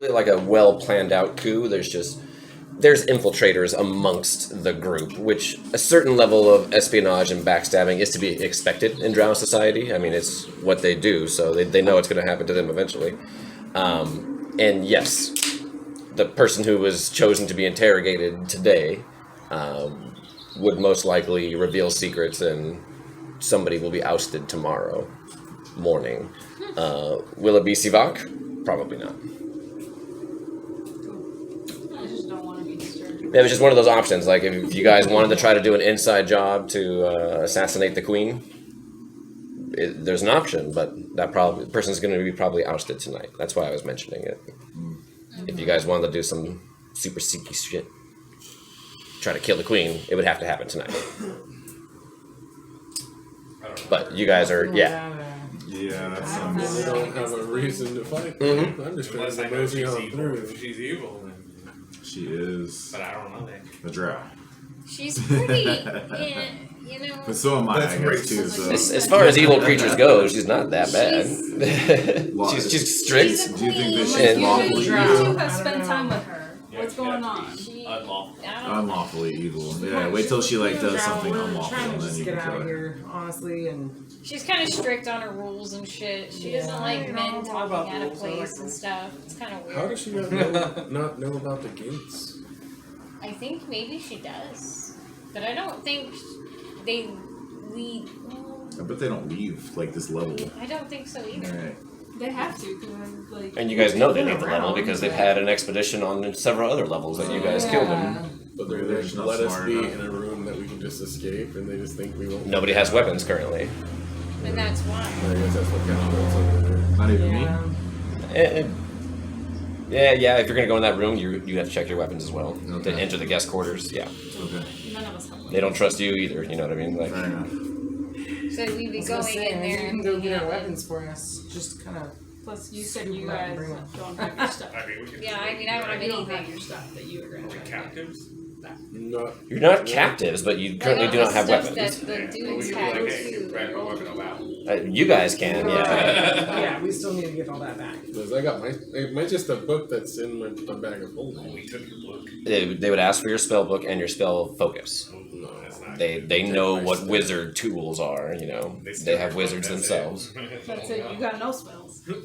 like a well planned out coup. There's infiltrators amongst the group, which a certain level of espionage and backstabbing is to be expected in Drow society. I mean, it's what they do, so they know it's going to happen to them eventually. And yes, the person who was chosen to be interrogated today would most likely reveal secrets, and somebody will be ousted tomorrow morning. Will it be SiVak? Probably not. I just don't want to be disturbed. It was just one of those options. Like, if you guys wanted to try to do an inside job to assassinate the queen, there's an option, but that person's going to be probably ousted tonight. That's why I was mentioning it. If you guys wanted to do some super seeky shit, try to kill the queen, it would have to happen tonight. But you guys are, Yeah, that sounds... We don't have a reason to fight. Mm-hmm. I'm just trying Unless to I know mosey she's on evil. through. If she's evil, then... She is But I don't know that. a drow. She's pretty, yeah, you know. But so am I, That's I guess, too, so... as far as evil creatures go, she's not that bad. she's strict. She's a Do you think queen. that she's And- lawfully You evil? two have spent time with her. Yeah, What's going on? Unlawful. Unlawfully evil. Yeah, wait till she, like, does something unlawful, trying to and then just you get can out kill of her. here, honestly, and She's kind of strict on her rules and shit. She doesn't like men talking out of place and stuff. It's kind of weird. How does she not know about the gates? I think maybe she does, but I don't think they lead. I bet they don't leave, like, this level. I don't think so either. Alright. They have to, because like. And you guys know they leave the level because they've had an expedition on several other levels that you guys killed them. But they're They're just not let us smart be enough. in a room that we can just escape, and they just think we won't. Nobody has weapons currently. And that's why. I guess that's what counts over there. Not even me? Yeah. If you're gonna go in that room, you have to check your weapons as well to Okay. enter the guest quarters. Yeah, Okay. None of us have they don't trust you either. You know what I mean? Like, Fair enough. So we'd be I was gonna going say, in there. you can and go hanging get our out with- weapons for us. Just kind of. Plus, you said you Scoop 'em up and guys bring 'em. don't have your stuff. I mean, we can... Yeah, I mean, I don't have You don't have anything. your stuff that you were going to Are we try to captives? you're not captives, but you currently do not have Stuff weapons. that the Yeah, dudes we can have be like, hey, too. grab your weapon, I'm out. You guys can, yeah. Yeah, we still need to get all that back. Because I got my just a book that's in my bag of holding. We took your book. They would ask for your spell book and your spell focus. No, That's not... They know what wizard tools are. You know, they have wizards themselves. That's it. You got no spells. It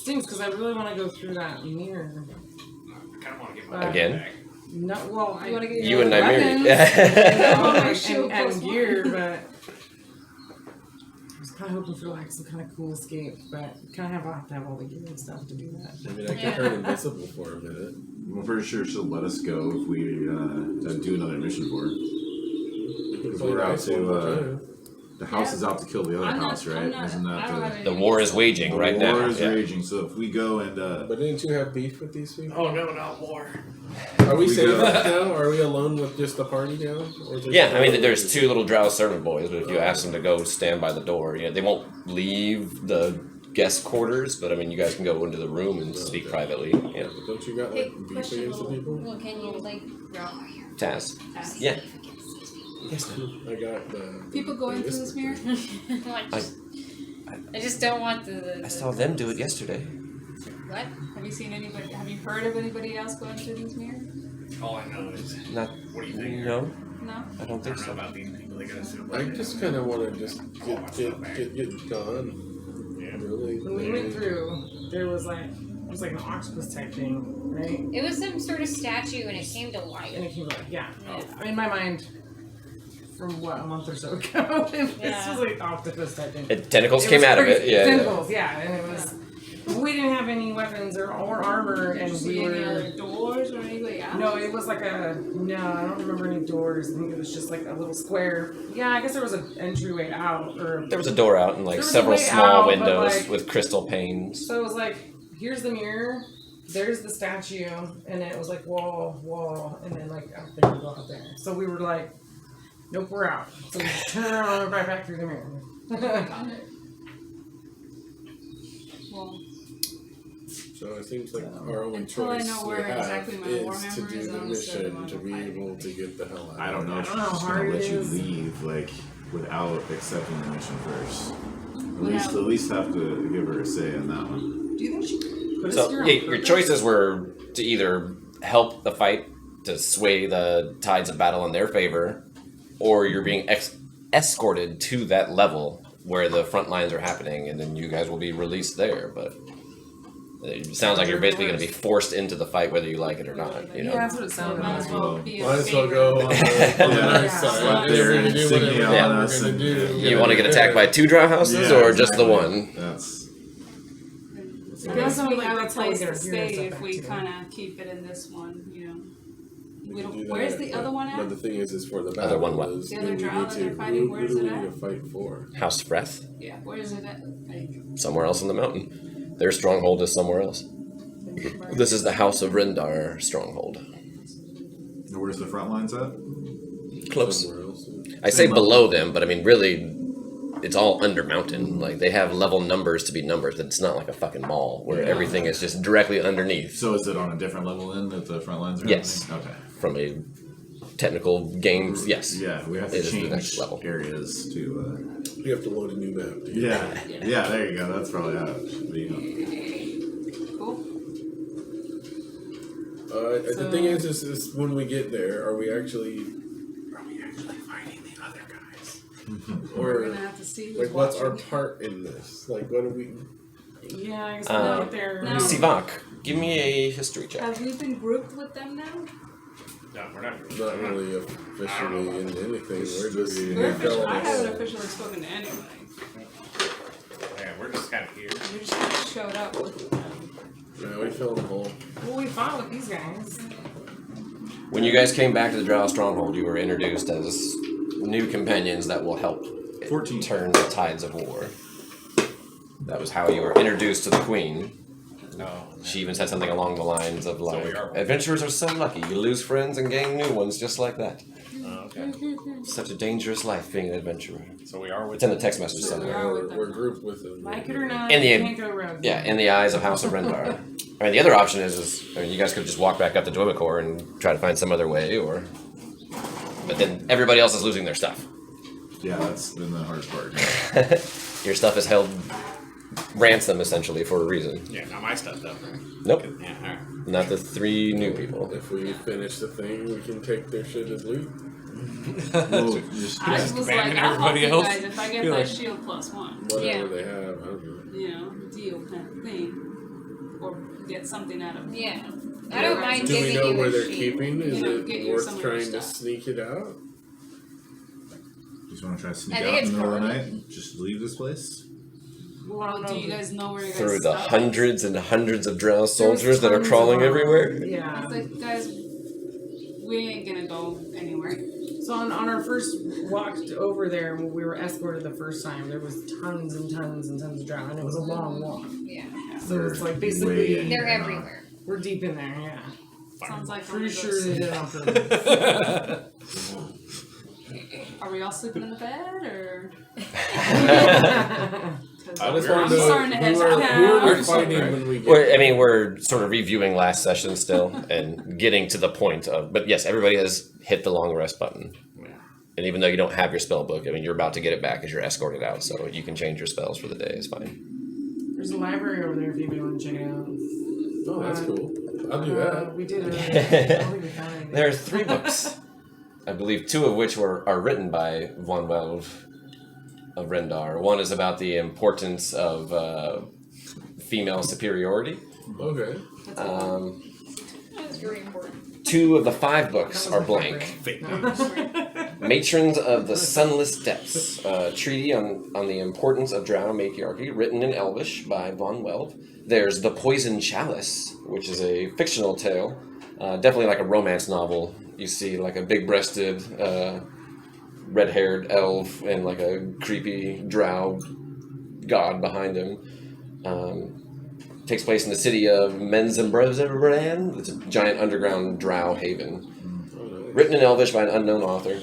stings because I really want to go through that mirror. I kind of want to get my Again? weapon back. No, well, You want to get You your and weapons? Nymeria. and gear, but I was kind of hoping for like some kind of cool escape, but you kind of have to have all the gear and stuff to do that. I mean, I can turn invisible for a minute. I'm pretty sure she'll let us go if we do another mission for her. Because we're out to, the house is out to kill the other I'm not- house, I'm right? not- Isn't I don't have that any- The war is waging the right war now. is Yeah. raging, so if we go and, But didn't you have beef with these people? Oh, no, not war. Are we We safe go- now? Are we alone with just the party now? Or is there Yeah, I mean, someone- there's two little drow servant boys, but if you ask them to go stand by the door, you know, they won't leave the guest quarters, but I mean, you guys can go into the room and speak privately. Yeah. But don't you got Hey, like beef question, against the people? Well, can you like Taz. Yeah. Yes, I got the. People going through this mirror? I just don't want the. I saw them do it yesterday. What? Have you seen anybody? Have you heard of anybody else going through this mirror? All I know is... Not. What do you think? No, No. I don't I think don't know so. about these people. They gotta assume... I just kind of want to just get gone. Yeah. Really. When we went through, there was like an octopus type thing, right? It was some sort of statue and it came to And life. it came like, yeah. Oh. In my mind, from what, a month or so ago, this Yeah. was like octopus type thing. Tentacles It came was out of it. crazy. Yeah. Tentacles, yeah, and it was. We didn't have any weapons or armor, Did and you we see any were. other doors or anybody else? No, it was like no, I don't remember any doors. I think it was just like a little square. Yeah, I guess there was an entryway out, or There was a door out and like There was a several way small out, but, windows like- with crystal panes. so it was like, here's the mirror, there's the statue, and then it was like wall, and then like out there, go out there. So we were like, nope, we're out. So we just turn around and went right back through the mirror. Got it. Well, So it seems like our only Until I choice know we where have exactly my is Warhammer to do is, the I'm certain mission I'm to be fighting. able to get the hell out. I don't know if I don't know she's how gonna hard let it you is. leave, like, without accepting the mission first. At Without- least have to give her a say on that one. Do you think she could? But it's So your yeah, own your purpose. choices were to either help the fight to sway the tides of battle in their favor, or you're being escorted to that level where the front lines are happening, and then you guys will be released there. But it sounds like you're basically going to be forced into the fight whether you like it or not. You know. Yeah, that's what it sounded Might like. as well be Might a as well favor. go on the nice Yeah. side. Slap their We can do whatever insignia we're on gonna us and- do. You want to get attacked by 2 drow houses or just the one? That's I It guess sounds we like have a that's how place they're to gearing stay stuff if back we to. kind of keep it in this one, you know. We can do Where's that, the but- other one But at? the thing is for the Other battle one what? is The who other we drow need that to- they're fighting, who where's do we it need at? to fight for? House Breath, Yeah, where is it at? Like, somewhere else in the mountain. Their stronghold is somewhere else. This is the House of Rendar stronghold. where's the front lines at? Close. Somewhere else. I say below them, but I mean really, it's all under mountain. Like they have level numbers to be numbers. It's not like a fucking mall where everything is just directly underneath. So is it on a different level then that the front lines are? Yes. happening? Okay. From a technical games, yes. Yeah, we have It to is the change next level. areas to. You have to load a new map. dude. Yeah, there you go. That's probably how it should be. cool. The thing is when we get there, are we actually fighting the other guys? We're Or gonna have to see who's like, what's our watching. part in this? Like, what do we? Yeah, I guess we'll get there. no. SiVak, give me a history check. Have we been grouped with them now? No, we're not. Not really officially in anything. We're just Yeah. We're we fell in I the haven't hole. officially spoken to anybody. Yeah, we're just kind of here. We just kind of showed up with them. Yeah, we fell in the hole. Well, we fought with these guys. When you guys came back to the Drow stronghold, you were introduced as new companions that will help 14. turn the tides of war. That was how you were introduced to the Queen. No. She even said something along the lines of like, we are. adventurers are so lucky, you lose friends and gain new ones just like that. Oh, okay. Such a dangerous life being an adventurer. So we are with It's in the text message So we somewhere. are with them. We're grouped with them. Like it or not, In the- you can't go rogue. Yeah, in the eyes of House of Rendar. I mean, the other option is I mean, you guys could just walk back up to Dwebakor and try to find some other way, or... But then everybody else is losing their stuff. Yeah, that's been the hardest part. Your stuff is held ransom, essentially, for a reason. Yeah, not my stuff though. Nope, Yeah, alright. not the 3 new people. If we finish the thing, we can take their shit as loot. We'll just I was like, abandon I'll help everybody you else. guys if I get You're that like- shield +1. Whatever Yeah. they have, I don't know. You know, deal kind of thing. Or get something out of it. Yeah. I don't mind Do we giving know you where a they're sheet. keeping? Is You know, get it you worth some of your trying to stuff. sneak it out? just want to try to sneak I out think in it's the middle of the probably- night. Just leave this place. Well, I don't know. Do you guys know where your guys' Through the stuff is? hundreds and hundreds of drow soldiers that are tons crawling of- everywhere. Yeah. It's like, guys, we ain't gonna go anywhere. So on our first walk over there, when we were escorted the first time, there was tons and tons and tons of drow, and it was a long walk. Yeah. So it's like Way basically in. They're everywhere. we're deep in there. Yeah. Sounds like Pretty one of sure those- they did it on purpose. Are we all sleeping in the bed or? I just we're- want I'm to know starting to who head are down. we fighting when we get Well, I mean, we're sort of reviewing last session still and getting to the point of. But yes, everybody has hit the long rest button. And even though you don't have your spell book, I mean, you're about to get it back as you're escorted out, so you can change your spells for the day. It's fine. There's a library over there if anybody want to check it out. Oh, that's cool. I'll do that. We did it. I don't think we found anything. There are 3 books, I believe 2 of which are written by Von Welv of Rendar. One is about the importance of female superiority. Okay. That's very important. 2 of the 5 books are blank. Fake news. Matrons of the Sunless Depths, a treaty on the importance of drow matriarchy, written in Elvish by Von Welv. There's The Poison Chalice, which is a fictional tale, definitely like a romance novel. You see like a big-breasted, red-haired elf and like a creepy drow god behind him. Takes place in the city of Menzembran. It's a giant underground drow haven. Written in Elvish by an unknown author.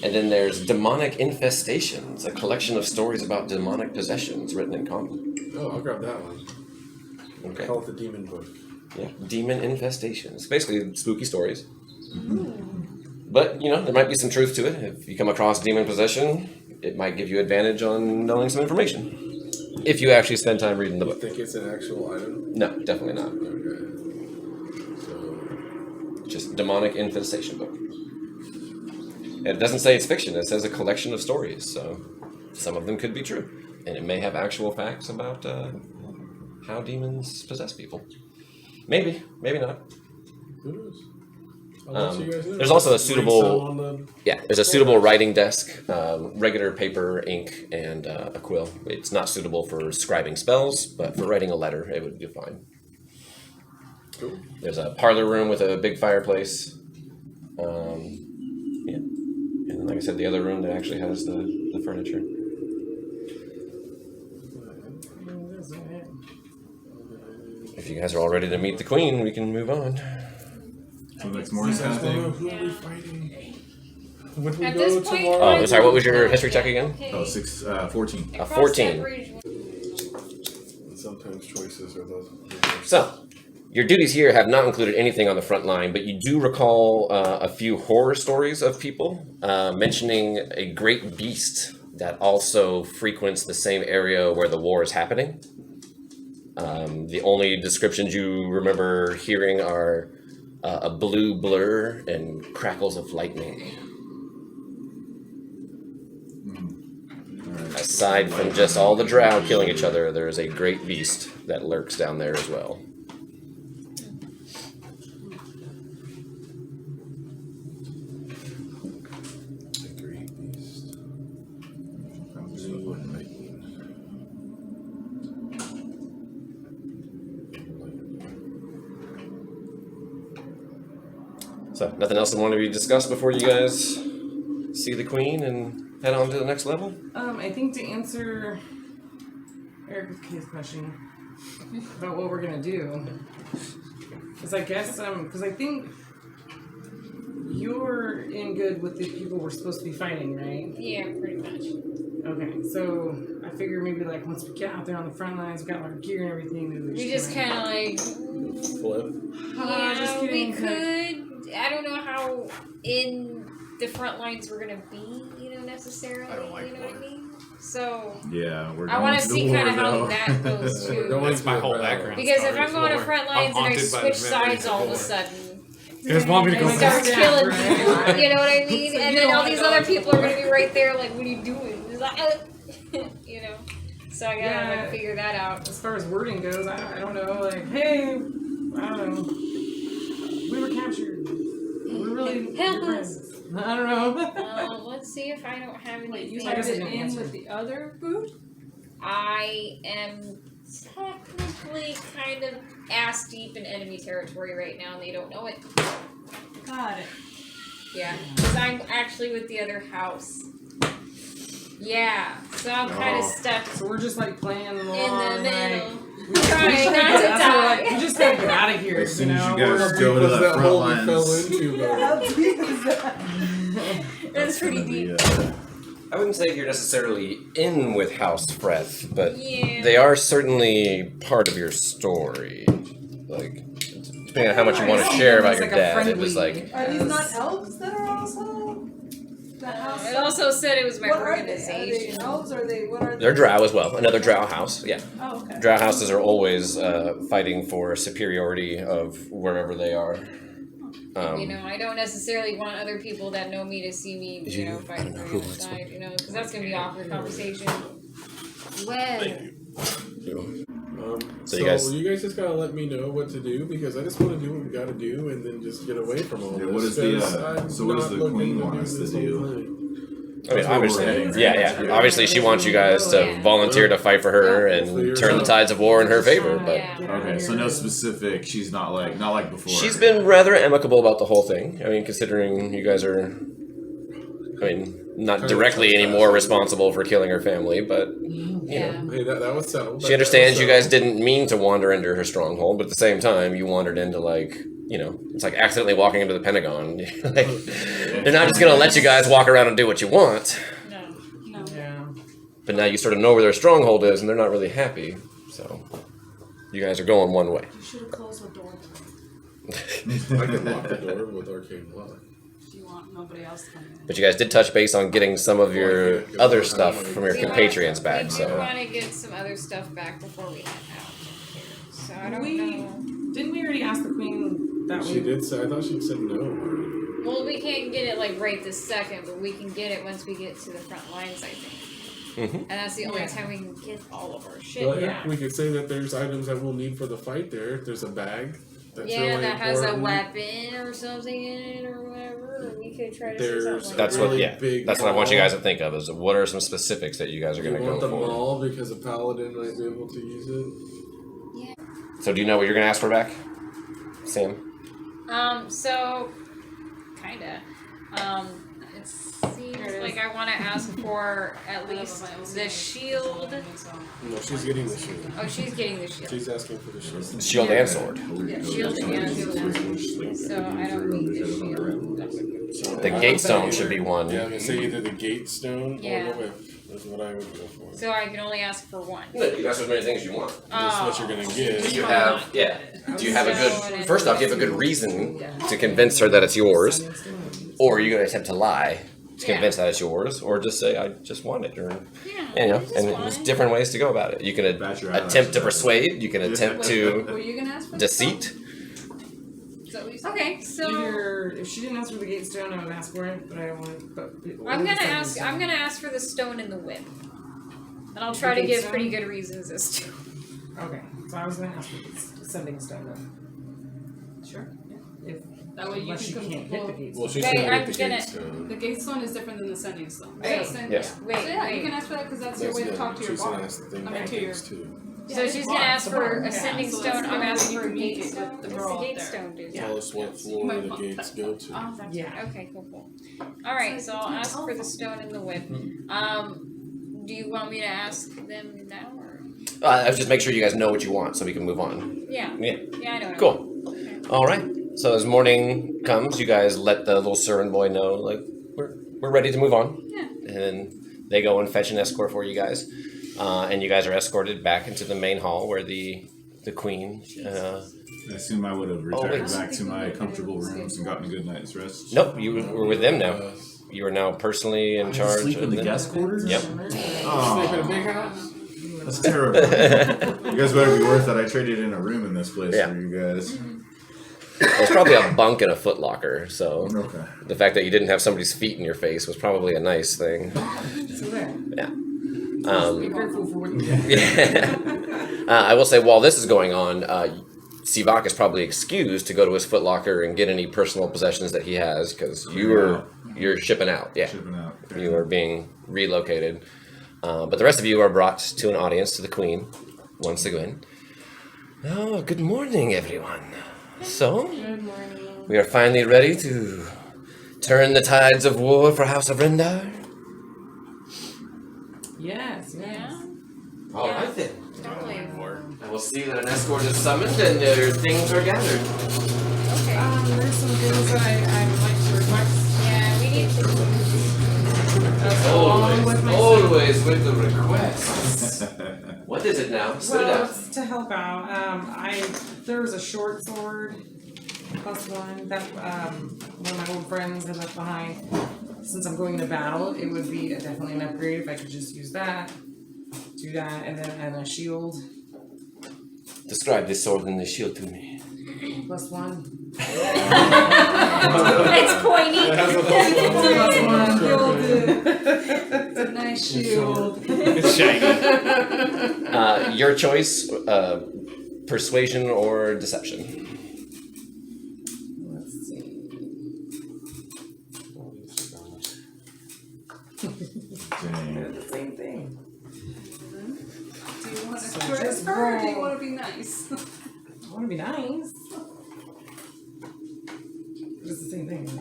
And then there's Demonic Infestations, a collection of stories about demonic possessions written in common. Oh, I'll grab that one. Okay. Call it the demon book. Yeah. Demon Infestations. Basically spooky stories. But, you know, there might be some truth to it. If you come across demon possession, it might give you advantage on knowing some information. if you actually spend time reading the You book. think it's an actual item? No, definitely not. Okay. So, Just demonic infestation book. And it doesn't say it's fiction. It says a collection of stories. So some of them could be true, and it may have actual facts about how demons possess people. Maybe, maybe not. who knows? I'll let you guys know. There's also a Link some suitable, on the- yeah, there's a suitable writing desk, regular paper, ink, and a quill. It's not suitable for scribing spells, but for writing a letter, it would be fine. Cool. There's a parlor room with a big fireplace. Yeah. And then, like I said, the other room that actually has the furniture. If you guys are all ready to meet the queen, we can move on. So next morning kind of Oh, thing. who are we fighting? Would we At go this point, tomorrow? Oh, sorry, what was your history check again? Okay. Oh, 14. Across 14. that bridge. Sometimes choices are those. So, your duties here have not included anything on the front line, but you do recall a few horror stories of people mentioning a great beast that also frequents the same area where the war is happening. The only descriptions you remember hearing are a blue blur and crackles of lightning. Aside from just all the drow killing each other, there is a great beast that lurks down there as well. The great beast. Blue and lightning. So, nothing else I want to be discussed before you guys see the queen and head on to the next level? I think to answer Erica's question about what we're gonna do is, I guess, because I think you're in good with the people we're supposed to be fighting, right? Yeah, pretty much. Okay, so I figure maybe like once we get out there on the front lines, we got our gear and everything. Maybe We just kind of like, Flip. just yeah, we kidding. could. I don't know how in the front lines we're gonna be, necessarily. I don't like you know what I war. mean? So Yeah, we're I going want to to the see war kind of how now. that goes too. That's my whole background. Because if story I'm going to is front war. lines I'm and I haunted by switch the memories sides all of a war. sudden, You guys want me to go and start back? killing right? people, you know what I mean? So And you then don't all wanna these go other to people are going to be right there, like, what are you doing? It's like, So I gotta Yeah. like figure that out. As far as wording goes, I don't know. Like, hey, I don't know. We were captured. We're really Help your us. friends. I don't know. Let's see if I don't have Wait, you anything. I guess I typed it didn't in answer. with the other boot? I am technically kind of ass deep in enemy territory right now, and they don't know it. Got it. Yeah, because I'm actually with the other house. Yeah, so I'm kind of Oh. stuck So we're just like playing along. in the middle. Like, Trying not to that's why we're like, we die. just gotta get out of here. As soon as you know? guys We're- go to Was that that front hole we fell lines. into, though? How deep is that? That's pretty gonna be, deep. I wouldn't say you're necessarily in with House Freth, but Yeah. they are certainly part of your story. Like, depending on how much you want to share about your It's like a dad, it was friendly- like, Are these not elves that are also the house? It also said it was my What are they? Are they organization. elves? Are they? What are they? they're drow as well. Another drow house, yeah. Oh, okay. Drow houses are always fighting for superiority of wherever they are. I don't necessarily want other people that know me to see me, I don't fighting know for who the other wants side, because that's going to be awkward conversation. Well, So you guys- you guys just gotta let me know what to do because I just want to do what we gotta do and then just get away from all Yeah, this. what is the, 'cause uh, I'm so what does not the looking queen to want us to this whole do? thing. I mean, That's where we're obviously, heading. yeah. Obviously, she wants you guys to Yeah. volunteer to fight for her and turn the tides of war in her favor. But Yeah. Okay, so no specific. She's not like before. she's been rather amicable about the whole thing. I mean, considering you guys are, not directly anymore responsible for killing her family, but yeah. Hey, that was settled. she understands you guys didn't mean to wander into her stronghold, but at the same time, you wandered into it's like accidentally walking into the Pentagon. Like, they're not just gonna let you guys walk around and do what you want. No. No. Yeah. But now you sort of know where their stronghold is, and they're not really happy. So you guys are going one way. You should have closed the door. I can lock the door with arcane lock. Do you want want nobody else coming in. But you guys did touch base on getting some of your yeah, other yeah. stuff from your We compatriots wanna- back, we do so. want to get some other stuff back before we head out. Here. So I don't We- know. Didn't we already ask the queen that She we? did say. I thought she said no. Well, we can't get it like right this second, but we can get it once we get to the front lines, I think. And that's the only Yeah. time we can get all of our shit. But Yeah. we could say that there's items that we'll need for the fight. There's a bag. That's Yeah, really that has a important. weapon or something in it or whatever. We could try to say There's something like That's that. what, really yeah. big That's what I want you wall. guys to think of. Is what are some specifics that you guys are You going to want go them for? all because a paladin might be able to use it. So do you know what you're going to ask for back, Sam? So, kinda. It seems like I want to ask for at least the shield. No, she's getting the shield. Oh, she's getting the shield. She's asking for the shield. Shield and sword. Yeah, shield and shield. So I don't need the shield. The gate stone should be one. Yeah, I'm gonna say either the gate stone Yeah. or the whip. That's what I would go for. So I can only ask for one. You can ask as many things as you want. That's what you're gonna get. Do you have, do you have a good, first off, do you have a good reason to convince her that it's yours? Or are you going to attempt to lie to convince that it's yours? Or just say, I just want it? Or, you know, and there's different ways to go about it. You can Bat your attempt to eyelash. persuade, you can attempt to Were you gonna ask for deceit. Is that what you said? Okay, so Either if she didn't ask for the gate stone, I would ask for it, but I don't want it. But I'm gonna ask for the stone and the whip. And I'll try to The give stone? pretty good reasons as to. Okay, so I was gonna ask for the sending stone then. Sure. If That way you unless she can can't hit the gate Well, stone. she's Okay, gonna I'm get the gonna- gate stone. The gate stone is different than the sending stone. Wait, So send- Yes. Wait, So yeah, wait. you can ask for that because that's your way to talk to your She's gonna bar. ask the thing I mean, about to your. things too. So she's gonna ask for a sending so stone. that's I'm the way asking you for a can gate meet stone. with the What's girl the up gate there. stone do? Tell us what floor the gates go to. Oh, that's Yeah. okay, cool. Alright, so I'll ask for the stone and the whip. Do you want me to ask them now or? I was just make sure you guys know what you want so we can move on. Yeah. Yeah. Yeah, I know. Cool. All right. So as morning comes, you guys let the little servant boy know, like, we're ready to move on. Yeah. And then they go and fetch an escort for you guys. And you guys are escorted back into the main hall where the queen. I assume I would have retired wait. back to my comfortable rooms and gotten a good night's rest. Nope, you were with them now. You are now personally in charge Sleep in of the them. guest quarters? Yep. Sleep in a Oh, big house? that's terrible. You guys better be worth it. I traded in a room in this place Yeah. for you guys. There's probably a bunk and a footlocker, so Okay. the fact that you didn't have somebody's feet in your face was probably a nice thing. So there. Yeah. Be grateful for what you get. Yeah. I will say, while this is going on, SiVak is probably excused to go to his footlocker and get any personal possessions that he has, because you're shipping out. Yeah, Shipping out. you are being relocated. But the rest of you are brought to an audience to the Queen once again. Oh, good morning, everyone. So, we are finally ready to turn the tides of war for House of Rendar. Yes, yes. All right then. Totally. I will see that an escort is summoned and their things are gathered. Okay. There's some things that I would like to request. Yeah, we need to. Along with my Always with the requests. What is it now? Spit it Well, out. it's to help out. There was a short sword +1 that one of my old friends had left behind. Since I'm going to battle, it would be definitely an upgrade if I could just use that. Do that, and a shield Describe this sword and the shield to me. +1. It's pointy. It's a nice shield. It's shiny. Your choice, persuasion or deception. Let's see. Dang. They're the same thing. Do you want to So curse just her or do you roll. want to be nice? I want to be nice. But it's the same thing. I'm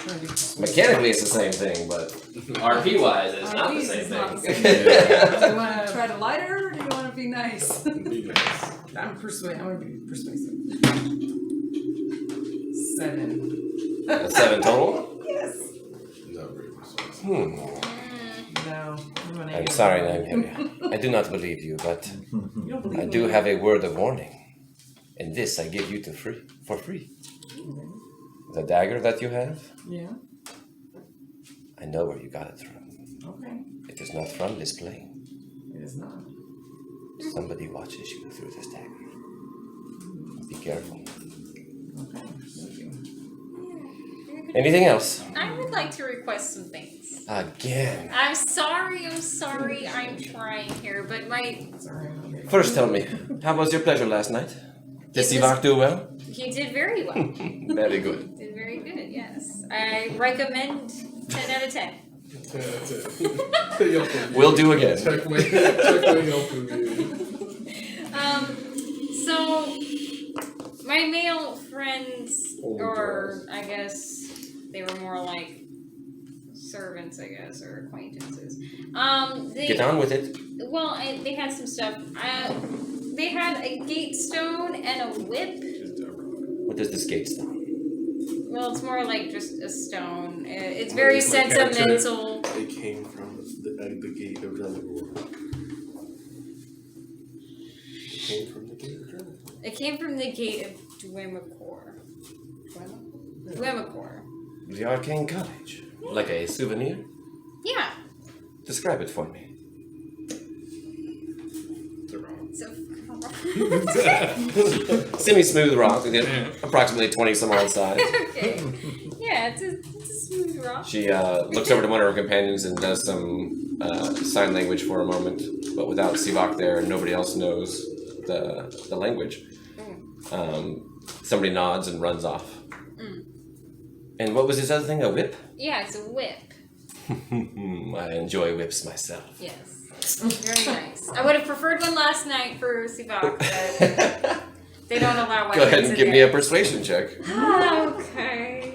trying to be sweet. Mechanically, it's the same thing, but RP wise, it's not the RP same is not the thing. same Do you want Try to light her or do you want to be nice? I'm persuasive. I'm gonna be persuasive. 7. A 7 total? Yes. Not very precise. No. I'm sorry, Nymeria. I do not believe you, but You don't believe I me? do have a word of warning. And this I give you for free. The dagger that you have? Yeah. I know where you got it from. Okay. It is not from this plane. It is not. Somebody watches you through this dagger. Be careful. Okay. Thank you. Anything else? I would like to request some things. Again. I'm sorry, I'm trying here, but my Sorry. First tell me, how was your pleasure last night? Did It was- SiVak do well? he did very well. Very good. Did very good, yes. I recommend 10 out of 10. That's it. Yelp review. We'll do again. Check my Yelp review. So my male friends, Old or I guess they were more like servants, I guess, or acquaintances. They, Get on with it. well, they had some stuff. They had a gate stone and a whip. What is this gate stone? Well, it's more like just a stone. It's very Where's my character? sentimental. It came from the gate of Religor. It came from the gate of Religor. It came from the gate of Dwemakor. Dwemakor. The Arcane College. Like a souvenir? Yeah. Describe it for me. So. Semi-smooth rock, approximately 20 some odd size. Okay. Yeah, it's a smooth rock. She looks over to one of her companions and does some sign language for a moment, but without SiVak there, nobody else knows the language. Somebody nods and runs off. And what was this other thing? A whip? Yeah, it's a whip. I enjoy whips myself. Yes. Very nice. I would have preferred one last night for SiVak, but they don't allow weapons. Go ahead and in give me there. a persuasion check. Okay.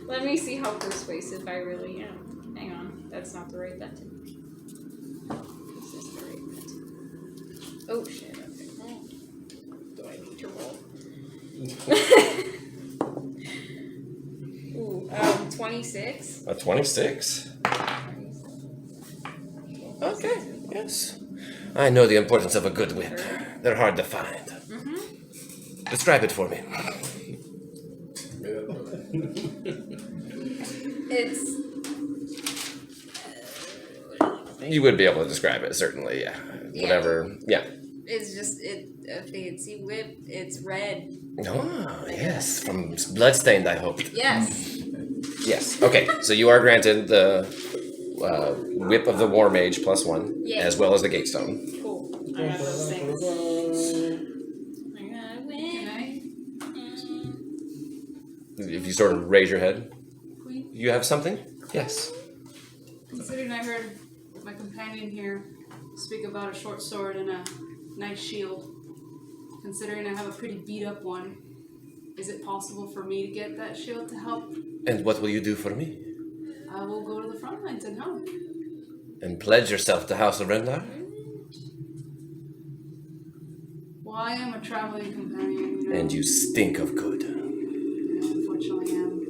Let me see how persuasive I really am. Hang on, that's not the right button. This is the right button. Oh shit, okay. Do I need to roll? Ooh, 26. A 26? Okay, yes. I know the importance of a good whip. They're hard to find. Describe it for me. It's You would be able to describe it, certainly, yeah. Whatever, yeah. it's just a fancy whip. It's red. Oh, yes, from Bloodstained, I hope. Yes. Yes, okay, so you are granted the Whip of the War Mage +1, Yeah. as well as the Gatestone. Cool. I got those things. I got a whip. If you sort of raise your head, Queen, you have something? Yes. considering I heard my companion here speak about a short sword and a nice shield, considering I have a pretty beat up one, is it possible for me to get that shield to help? And what will you do for me? I will go to the front lines and help. And pledge yourself to House of Rendar? Well, I am a traveling companion, you know. And you stink of good. I unfortunately am.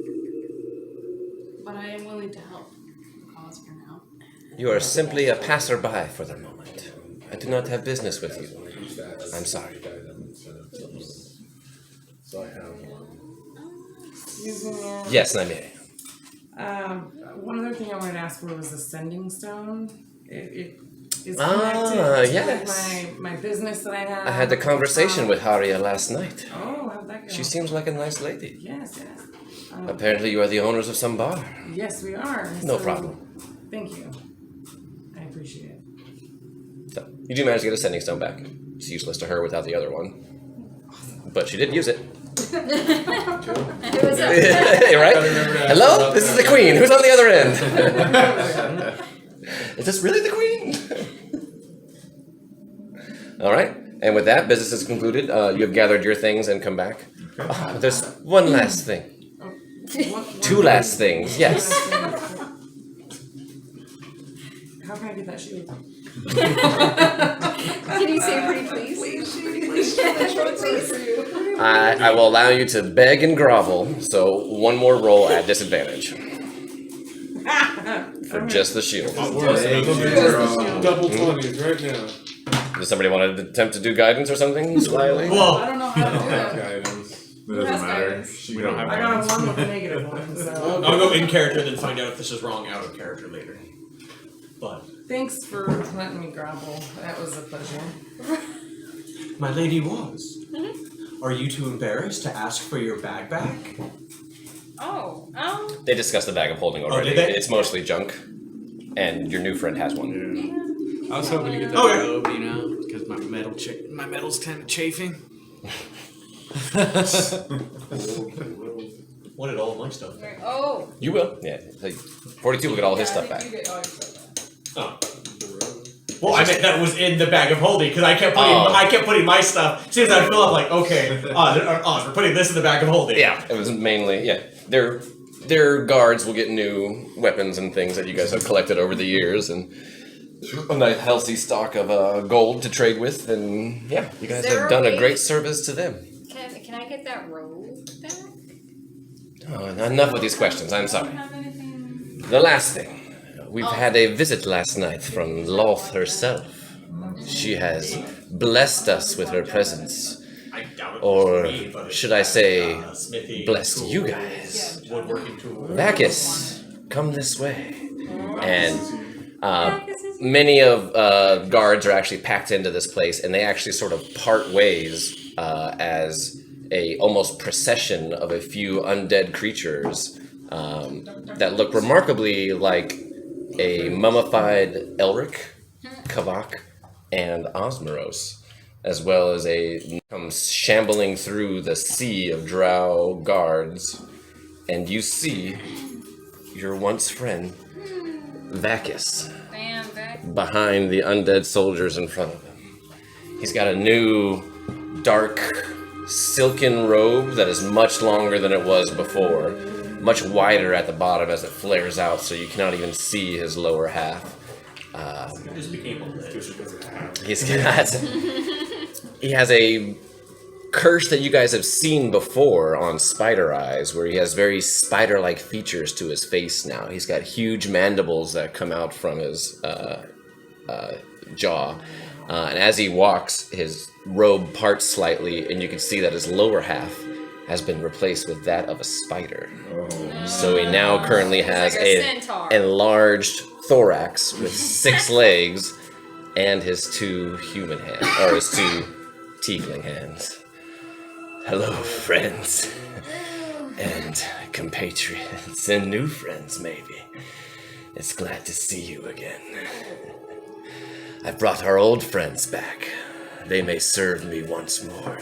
But I am willing to help the cause for now. You are simply a passerby for the moment. I do not have business with you. I'm sorry. So I have one. Excuse me. Yes, Nymeria. One other thing I wanted to ask for was the sending stone. It is connected to yes. my business that I have. I had the conversation with Haria last night. Oh, how'd that go? She seems like a nice lady. Yes, yes. Apparently you are the owners of some bar. Yes, we are. No So, problem. Thank you. I appreciate it. So, you do manage to get a sending stone back. It's useless to her without the other one. But she did use it. It was a Right? Hello? This is the queen. Who's on the other end? Is this really the queen? All right. And with that, business is concluded. You have gathered your things and come back. There's one last thing. Two last things. Yes. How can I get that shield? Can you say pretty please? I will allow you to beg and grovel. So one more roll at disadvantage for just the shield. Double 20s right now. Does somebody want to attempt to do guidance or something? Slyly? I don't know how to do that. Guidance. It doesn't Yes, matter. guys. We don't have I got a 1 with a negative 1, so. I'll go in character and then find out if this is wrong out of character later. But Thanks for letting me grapple. That was a pleasure. my lady was. Are you too embarrassed to ask for your bag back? Oh, They discussed the bag of holding already. did they? It's mostly junk, and your new friend has one. yeah. I was hoping to get that that. robe, you know, because my metal's kind of chafing. What did all of my stuff? Right. Oh. You will. Yeah. Like, 42 will get all his stuff back. You get all your stuff back. Oh. Well, I meant that was in the bag of holding because I kept putting my stuff. As soon as I fill up, like, okay, we're putting this in the bag of holding. Yeah, it was mainly Their guards will get new weapons and things that you guys have collected over the years, and a nice healthy stock of gold to trade with, and yeah, you guys Is there have a done a way- great service to them. Can I get that robe back? Oh, enough with these questions. I'm I sorry. don't have anything. The last thing, we've had a visit last night from Loth herself. She has blessed us with her presence. I doubt it Or was me, but should I say, smithy blessed tool, you guys. woodworking tool. Bacchus, come this way. And many of guards are actually packed into this place, and they actually sort of part ways as a almost procession of a few undead creatures that look remarkably like a mummified Elric, Kavak, and Osmoros, as well as comes shambling through the sea of drow guards, and you see your once friend Bacchus Man, back. behind the undead soldiers in front of him. He's got a new dark silken robe that is much longer than it was before, much wider at the bottom as it flares out so you cannot even see his lower half. Just became a ledge. He has a curse that you guys have seen before on Spider Eyes, where he has very spider-like features to his face now. He's got huge mandibles that come out from his jaw. And as he walks, his robe parts slightly, and you can see that his lower half has been replaced with that of a spider. So he now currently has like a centaur. enlarged thorax with 6 legs and his 2 human hands, or his 2 tiefling hands. Hello, friends, and compatriots, and new friends, maybe. It's glad to see you again. I've brought our old friends back. They may serve me once more.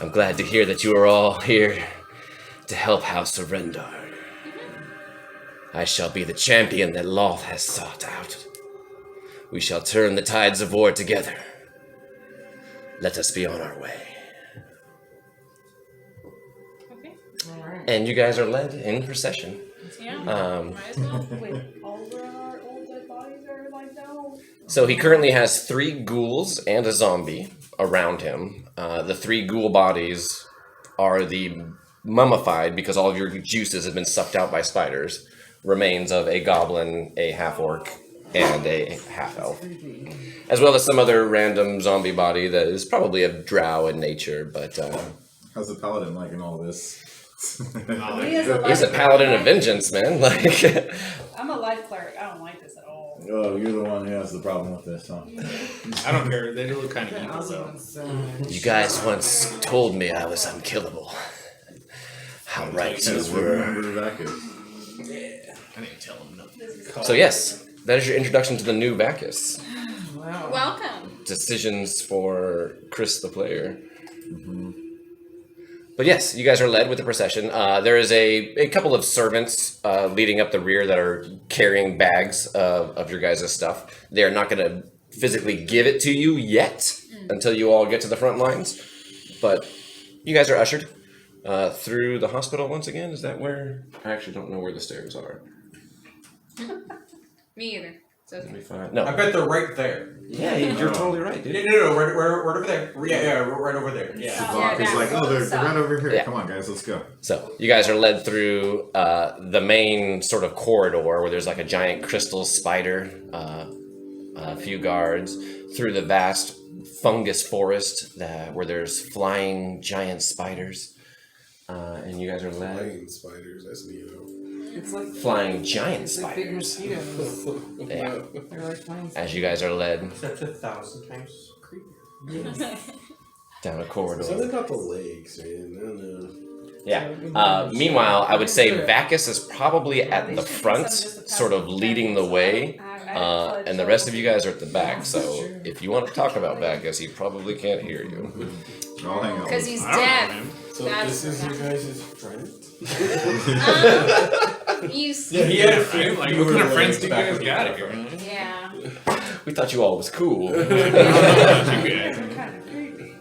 I'm glad to hear that you are all here to help House of Rendar. I shall be the champion that Loth has sought out. We shall turn the tides of war together. Let us be on our way. Okay. Alright. And you guys are led in procession. Yeah. Might as well. Wait, all of our old dead bodies are like no. So he currently has 3 ghouls and a zombie around him. The 3 ghoul bodies are the mummified, because all of your juices have been sucked out by spiders, remains of a goblin, a half-orc, and a half-elf. As well as some other random zombie body that is probably a drow in nature, but How's the paladin liking all this? He is a he's a paladin of vengeance, man. Like, I'm a life cleric. I don't like this at all. Oh, you're the one who has the problem with this, huh? I don't care. They look kind of evil, though. you guys once told me I was unkillable. How right you Yes, were. remember Bacchus. I didn't tell him nothing. So yes, that is your introduction to the new Bacchus. Wow. Welcome. Decisions for Chris the player. But yes, you guys are led with the procession. There is a couple of servants leading up the rear that are carrying bags of your guys' stuff. They are not going to physically give it to you yet until you all get to the front lines. But you guys are ushered through the hospital once again. Is that where? I actually don't know where the stairs are. Me either. So Let me find. I No. bet they're right there. Yeah, you're totally right, dude. No, right over there. Yeah, right over there. Yeah. Rock is like, oh, they're right over here. Yeah. Come on, guys, let's go. So you guys are led through the main sort of corridor where there's like a giant crystal spider, a few guards, through the vast fungus forest where there's flying giant spiders. And you guys are led. Flying spiders, that's neat. It's like Flying giant it's like big spiders. mosquitoes. Yeah. They're like flying As you guys are led That's 1,000 times creepier. Yes. down a corridor. Something about the legs, man. I don't know. Yeah. Meanwhile, I would say Vacus is probably at the front, sort of leading the way, and the rest of you guys are at the back. So if you want to talk about Vacus, he probably can't hear you. I'll hang out. Because he's I don't know, deaf. man. So That's this is you not- guys' friend? He had a friend. Like, You what were kind of the friends legs do you back guys in got the here? Yeah. We thought you all was cool. You guys. Kind of creepy.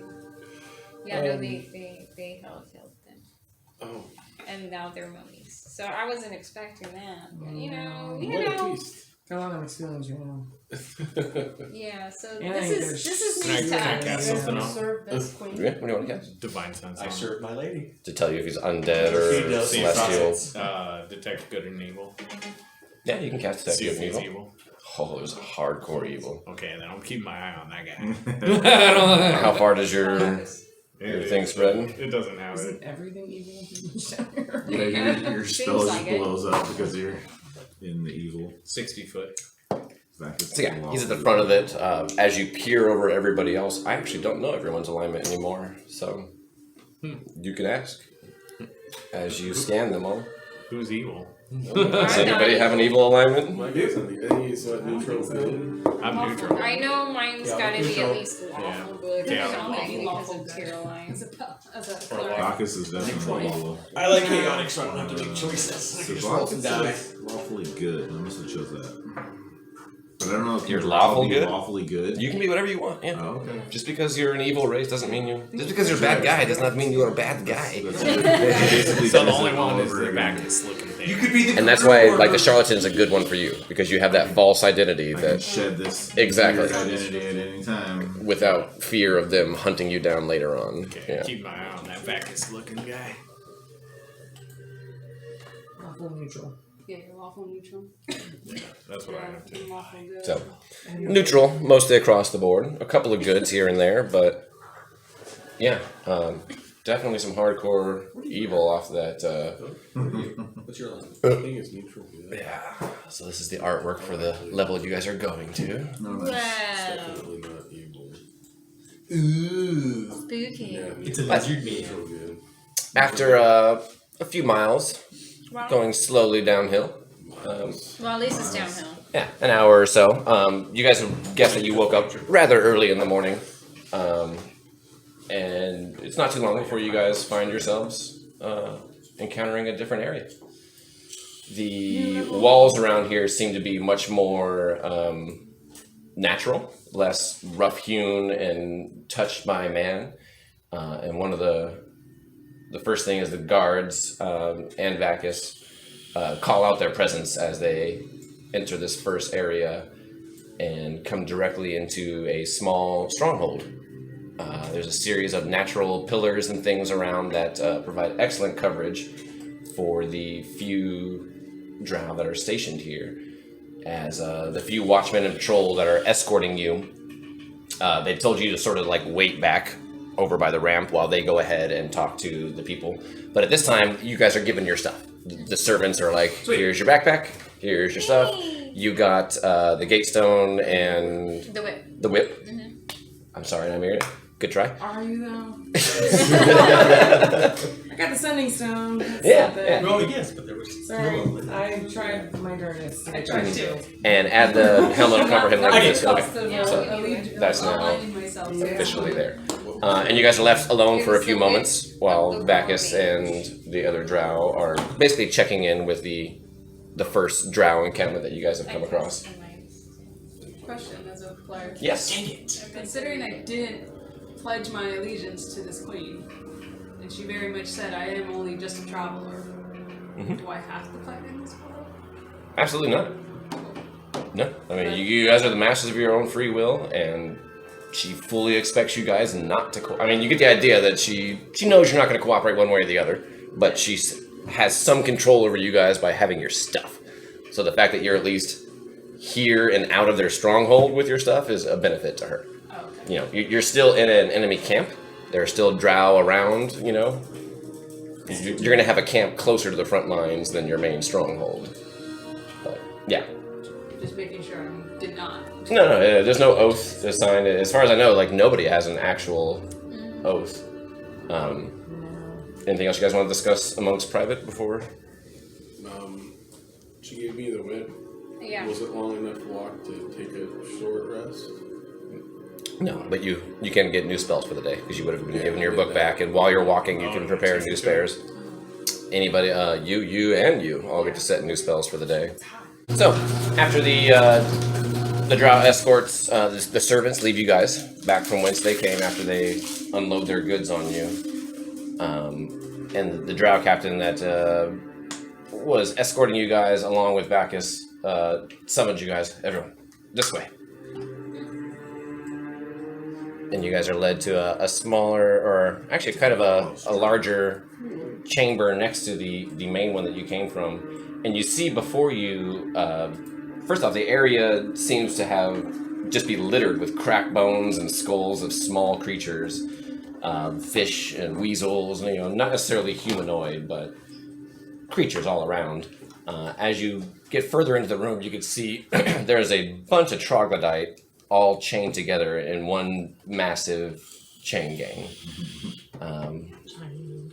Yeah, no, they held them. Oh, And now they're mummies. So I wasn't expecting that. But, you know. what a twist. Got a lot of mixed feelings right now. Yeah, so And this is Can I news to cast us. something on? Serve this queen. Yeah, what do you want to cast? Divine sense. I serve my lady. To tell you if he's undead or See if celestial. it's, detect good and evil. Yeah, you can cast Detect See Good if and he's Evil. evil. Oh, there's hardcore evil. Okay, then I'm keeping my eye on that guy. How far does your thing spread? It doesn't have Isn't it. everything evil? Yeah, your spell Seems just like it. blows up because you're in the evil. 60 foot. So yeah, he's at the front of it. As you peer over everybody else, I actually don't know everyone's alignment anymore, so you can ask as you scan them all. Who's evil? Does anybody have an evil alignment? My guess is what neutral good. I'm neutral. I know mine's Yeah, gotta be neutral. at least lawful Yeah. good. Yeah. It's only because Lawful of good. tier lines. As a Or cleric. Bacchus is definitely evil. I like chaotic, so I don't have to make choices. I can just roll and die. Lawfully good. I must have chose that. But I don't know if You're you're lawful good? Lawfully good. You can be whatever you want. Yeah. Oh, okay. Just because you're an evil race doesn't mean you. Just because you're a bad guy does not mean you're a bad guy. That's basically So the just only all one is over the again. Bacchus looking thing. You could be the And that's why, like, the charlatan's a good one for you because you have that false identity I can that, shed this Exactly. weird identity at any time. without fear of them hunting you down later on. Okay, Yeah. keep my eye on that Bacchus looking guy. Lawful neutral. Yeah, you're lawful neutral. That's what I have to. You're lawful good. So neutral, mostly across the board. A couple of goods here and there, but yeah, definitely some hardcore evil off that. What's your line? I think it's neutral good. Yeah. So this is the artwork for the level you guys are going to. No, no. Wow. Definitely not evil. Ooh. Spooky. Yeah, It's a lizard man. neutral good. After a few miles, Wow. going slowly downhill. Well, at least it's downhill. Yeah, an hour or so. You guys would guess that you woke up rather early in the morning. And it's not too long before you guys find yourselves encountering a different area. The walls around here seem to be much more natural, less rough-hewn and touched by man. And one of the first thing is the guards and Vacus call out their presence as they enter this first area and come directly into a small stronghold. There's a series of natural pillars and things around that provide excellent coverage for the few drow that are stationed here. As the few watchmen and patrol that are escorting you, they've told you to sort of like wait back over by the ramp while they go ahead and talk to the people. But at this time, you guys are given your stuff. The servants are like, here's your backpack, here's your stuff. You got the gatestone and The whip. the whip. I'm sorry, Nymeria. Good try. Are you though? I got the sending stone. That's Yeah, something. yeah. Well, yes, but there was. Sorry, I tried my darndest. I tried to. And add the helmet of comprehend Not languages. the Okay, cost of, So, that's now Aligning myself. Yeah. officially there. And you guys are left alone for a few moments while Bacchus and the other drow are basically checking in with the first drow encampment that you guys have come across. Question as a cleric. Yes. Considering I didn't pledge my allegiance to this queen, and she very much said I am only just a traveler, do I have to fight in this world? Absolutely not. No. I mean, you guys are the masters of your own free will, and she fully expects you guys not to. I mean, you get the idea that she knows you're not going to cooperate one way or the other, but she has some control over you guys by having your stuff. So the fact that you're at least here and out of their stronghold with your stuff is a benefit to her. Oh, okay. You know, you're still in an enemy camp. There are still drow around, you know. You're going to have a camp closer to the front lines than your main stronghold. But, yeah. Just making sure I did not. No, there's no oath assigned. As far as I know, like, nobody has an actual oath. Anything else you guys want to discuss amongst private before? She gave me the whip. Yeah. Was it long enough to walk to take a short rest? No, but you can get new spells for the day because you would have been given your book back, and while you're walking, you can prepare new spares. Anybody, you and you all get to set new spells for the day. So after the drow escorts, the servants leave you guys back from whence they came after they unload their goods on you, and the drow captain that was escorting you guys along with Bacchus summoned you guys. Everyone, this way. And you guys are led to a smaller, or actually kind of a larger chamber next to the main one that you came from. And you see before you, first off, the area seems to have just be littered with cracked bones and skulls of small creatures, fish and weasels, you know, not necessarily humanoid, but creatures all around. As you get further into the room, you can see there's a bunch of troglodyte all chained together in one massive chain gang.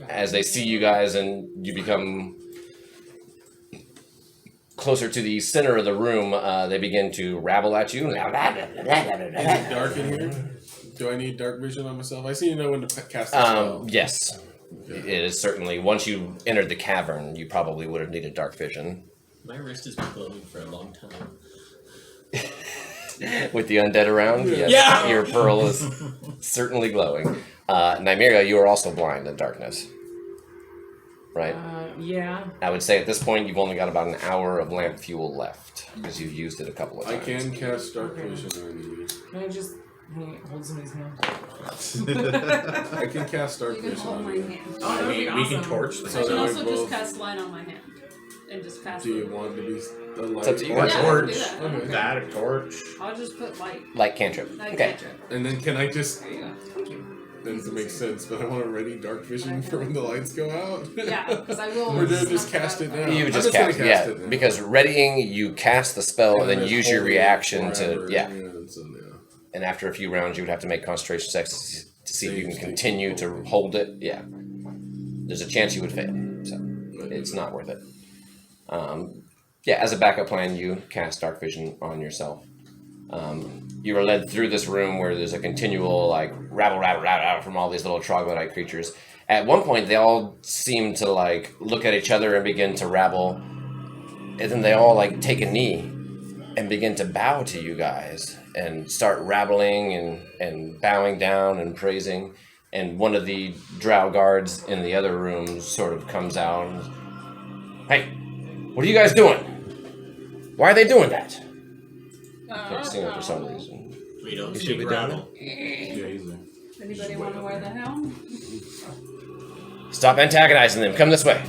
As they see you guys and you become closer to the center of the room, they begin to rabble at you. Is it dark in here? Do I need dark vision on myself? I see you know when to cast the spell. Yes. Okay. It is certainly. Once you entered the cavern, you probably would have needed dark vision. My wrist has been glowing for a long time. With the undead around, yes, Yeah. your pearl is certainly glowing. Nymeria, you are also blind in darkness, right? Yeah. I would say at this point you've only got about an hour of lamp fuel left because you've used it a couple of I times. can cast dark vision on you. Can I just hold somebody's hand? I can cast dark You can vision hold on my you. hand. Oh, that would be We can awesome. torch the I So can then we also just both- cast light on my hand. And just pass Do you it. want to be the light? It's up to you Or a guys. Yeah, torch. do that. I don't care. That, a torch. I'll just put light. Light cantrip. Light Okay. cantrip. And then can I just? There you go. That doesn't make sense, but I want to ready dark vision for when the lights go out. Yeah, because I will. Or do I just snuff cast it out. now? You I'm just gonna cast, yeah, it now. because readying, you cast the spell and then just use your hold it reaction to, forever, yeah. so, yeah. And after a few rounds, you would have to make concentration checks to see if you can Saves continue to hold it. Yeah, there's a chance you would fail, so it's not worth it. Yeah, as a backup plan, you cast dark vision on yourself. You are led through this room where there's a continual like rabble from all these little troglodyte creatures. At one point, they all seem to like look at each other and begin to rabble, and then they all like take a knee and begin to bow to you guys and start rabbling and bowing down and praising. And one of the drow guards in the other room sort of comes out and, "Hey, what are you guys doing? Why are they doing that?" I can't see him for some reason. We don't You should speak be down rabble. Yeah, he's there. Anybody want to wear the helm? Stop antagonizing them. Come this way.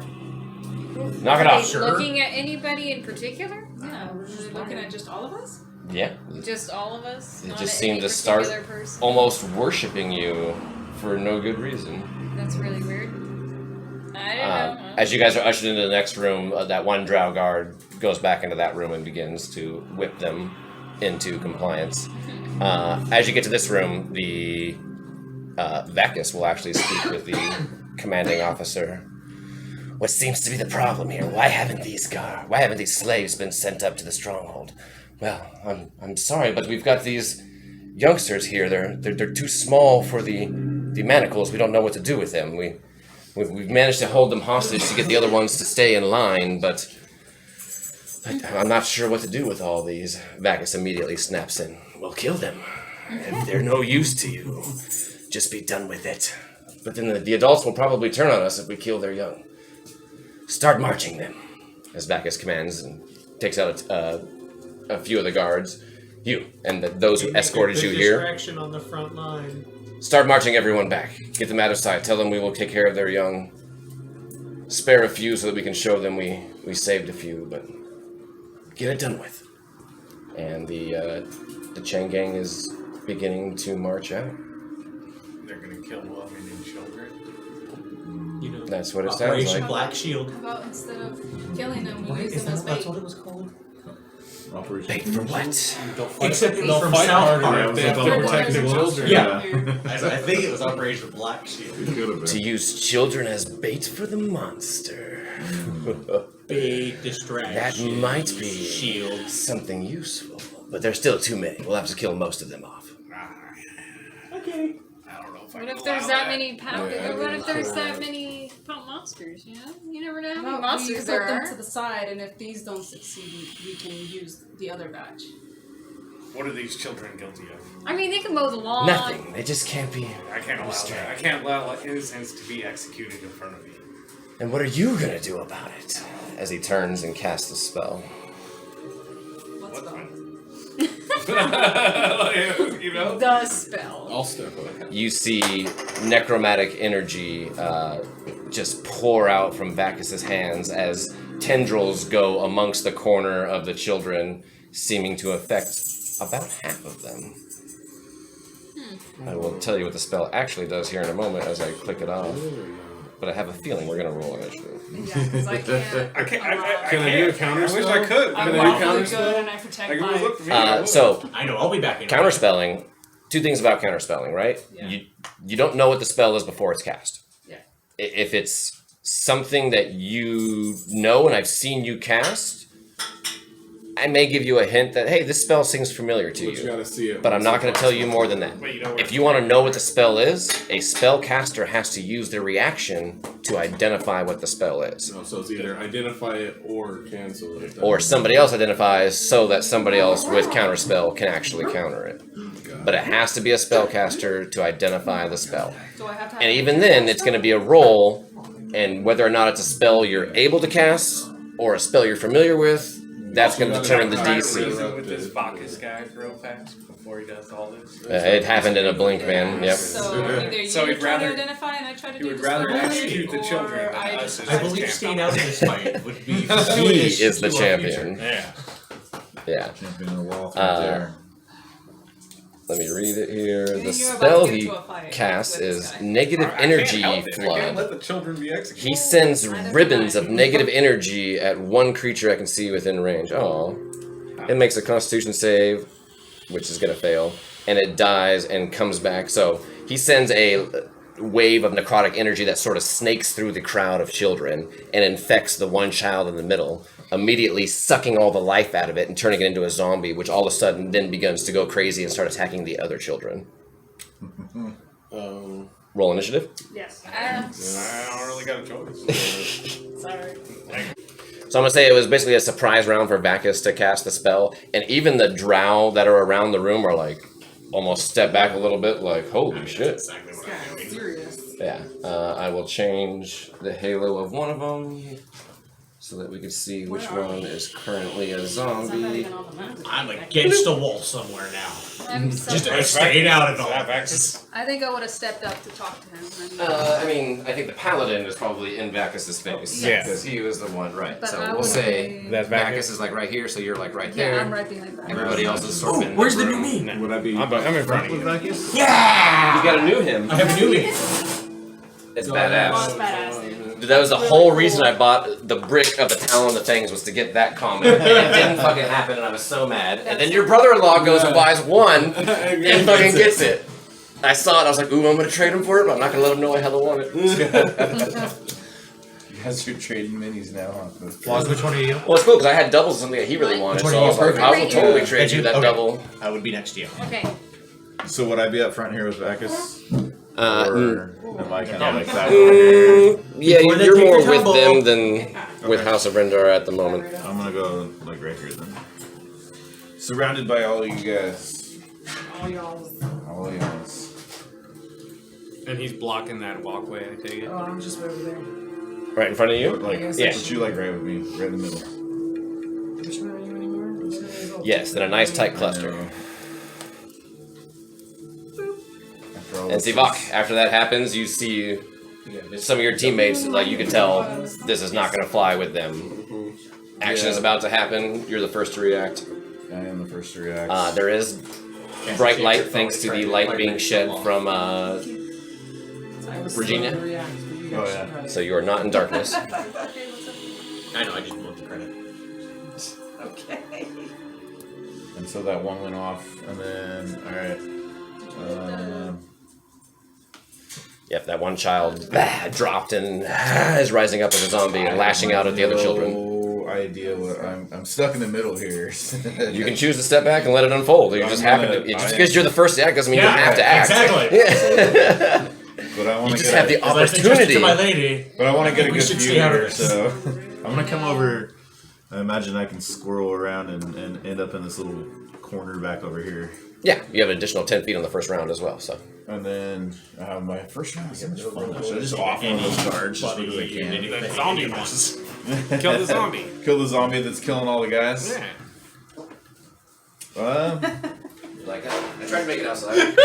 Knock it Are off. they looking at anybody in particular? Yeah, we're just looking at just all of us? Yeah. Just all of us? They Not just any seem to start particular person? almost worshiping you for no good reason. That's really weird. I don't know. As you guys are ushered into the next room, that one drow guard goes back into that room and begins to whip them into compliance. As you get to this room, the Bacchus will actually speak with the commanding officer. What seems to be the problem here? Why haven't these slaves been sent up to the stronghold? Well, I'm sorry, but we've got these youngsters here. They're too small for the manacles. We don't know what to do with them. We've managed to hold them hostage to get the other ones to stay in line, but I'm not sure what to do with all these. Bacchus immediately snaps in. We'll kill them. If they're no use to you, just be done with it. But then the adults will probably turn on us if we kill their young. Start marching them, as Bacchus commands, and takes out a few of the guards. You and those who escorted you here. Distraction on the front line. Start marching everyone back. Get them out of sight. Tell them we will take care of their young. Spare a few so that we can show them we saved a few, but get it done with. And the chain gang is beginning to march out. They're gonna kill women and children. You know, That's what it sounds Operation like. Black Shield. How about instead of killing them, we use Isn't them as that's bait? what it was called? Operation. Bait for what? Except They'll from fight South harder Park. if they have to protect the children. Yeah. I think it was Operation Black Shield. It could have been. To use children as bait for the monster. Big distraction. That might be Shield. something useful. But there's still too many. We'll have to kill most of them off. Okay. I don't know if I What can if there's allow that many Yeah, what if there's that sure. many pump monsters, you know? You never know how many No, we monsters put there them are. to the side, and if these don't succeed, we can use the other batch. What are these children guilty of? I mean, they can mow the lawn. Nothing. They just can't be. I can't allow that. I can't allow innocents to be executed in front of me. And what are you gonna do about it? As he turns and casts a spell. What's What? that? You know? The spell. I'll step up. You see necromantic energy just pour out from Bacchus's hands as tendrils go amongst the corner of the children, seeming to affect about half of them. I will tell you what the spell actually does here in a moment as I click it off. But I have a feeling we're gonna roll initiative. Yeah, because I can't. I can't. I Can I do a can't. counter I wish spell? I could. I'm Can I do awfully counter good, spell? and I protect Like, it my. was look for me. I would. So I know. I'll be back in. counterspelling. Two things about counterspelling, right? Yeah. You don't know what the spell is before it's cast. Yeah. If it's something that you know and I've seen you cast, I may give you a hint that hey, this spell seems familiar to But you you. gotta see it. But I'm once not it going to pops tell you up. more than that. But you know where If you want to know what the spell is, a spellcaster has to use their reaction to identify what the spell is. No, so it's either identify it or cancel it. Or somebody else identifies so that somebody else with counterspell can actually counter it. But it has to be a spellcaster to identify the spell. Do I have to have And even then, it's going to be a roll, and whether or not it's a spell you're able to cast or a spell you're familiar with, that's going to determine the DC. Reason with this Bacchus guy real fast before he does all this. It happened in a blink, man. Yep. So either you So he'd try to rather- identify and I try to he do would the rather spell, execute the children or than I us just as I believe staying out of this fight would be. He is the to our champion. future. Yeah. Yeah. Champion of the wall Uh, Let me read it here. You're The about spell to get he into a fight casts with this is guy. negative I can't energy help it. I can't flood. let the children be executed. He sends Neither ribbons can I. of negative energy at one creature I can see within range. Oh. It makes a constitution save, which is going to fail, and it dies and comes back. So he sends a wave of necrotic energy that sort of snakes through the crowd of children and infects the one child in the middle, immediately sucking all the life out of it and turning it into a zombie, which all of a sudden then begins to go crazy and start attacking the other children. Roll initiative. Yes. I don't really got a choice. Sorry. So I'm gonna say it was basically a surprise round for Bacchus to cast the spell, and even the drow that are around the room are like almost step back a little bit, like holy shit. Exactly what Yeah, I'm doing. serious. Yeah, I will change the halo of one of them so that we can see which Where are one we? is currently a It's not zombie. even on the map. I'm against a wall somewhere now. I'm Just so staying out of Have it. access. I think I would have stepped up to talk to him. And, I mean, I think the paladin is probably in Bacchus's face. Yeah. Because he was the one, right. But So I we'll would say say- That's Bacchus is like right here, so you're like right yeah, there. I'm right behind that. Everybody else is sort of in Where's the room. new me? Would I be? I'm in front of you. Bacchus? Yeah! You got a new him. I have a new me. It's Oh, badass. it's badass, dude. Dude, that was the whole reason I bought the brick of the Talon of the Fangs was to get that comment. And it didn't fucking happen, and I was so mad. And then your brother-in-law goes and buys one and fucking gets it. I saw it, I was like, ooh, I'm gonna trade him for it, but I'm not gonna let him know I hella want it. You guys are trading minis now, huh? Waz, which one are you? Well, it's cool, because I had doubles of something that he really wanted, Which one so are I you? was like, I will Perfect. totally Yeah. trade you that Okay. double. I would be next to you. Okay. So would I be up front here with Bacchus? Uh, Or am I kind of like that over here? Yeah, Before they you're take more your with tumble. them than with House of Rendar at the moment. I'm gonna go like right here then. Surrounded by all you guys. All y'all. All you guys. And he's blocking that walkway, I take it. Oh, I'm just over there. Right in front of you? Like, guess Yeah. put you like right with me, right in the middle. Which one are you anymore? Yes, then a nice tight cluster. After all And this SiVak, after that happens, you see some of your teammates, like you can tell this is not going to fly with them. Action is about to happen, you're the first to react. I am the first to react. There is bright light thanks to the light being shed from I was Regina? slow to react, but you got some credit. so you are not in darkness. I know, I just want the credit. Okay. And so that one went off, and then, alright. Yep, that one child dropped and is rising up as a zombie and lashing out at the other children. No idea what I'm stuck in the middle here. You can choose to step back and let it unfold. You just happen to. Just because you're the first to act doesn't mean you have to act. Exactly. Yeah. But I want You to just have the opportunity. To my lady. But I want to get a we good should view stay out of here, this. so I'm gonna come over. I imagine I can squirrel around and end up in this little corner back over here. Yeah, you have an additional 10 feet on the first round as well. So. And then my first round is so much fun. Should I just off one of those guards just because I can? The zombie bosses. Kill the zombie. Kill the zombie that's killing all the guys. Yeah. You like that? I tried to make it outside.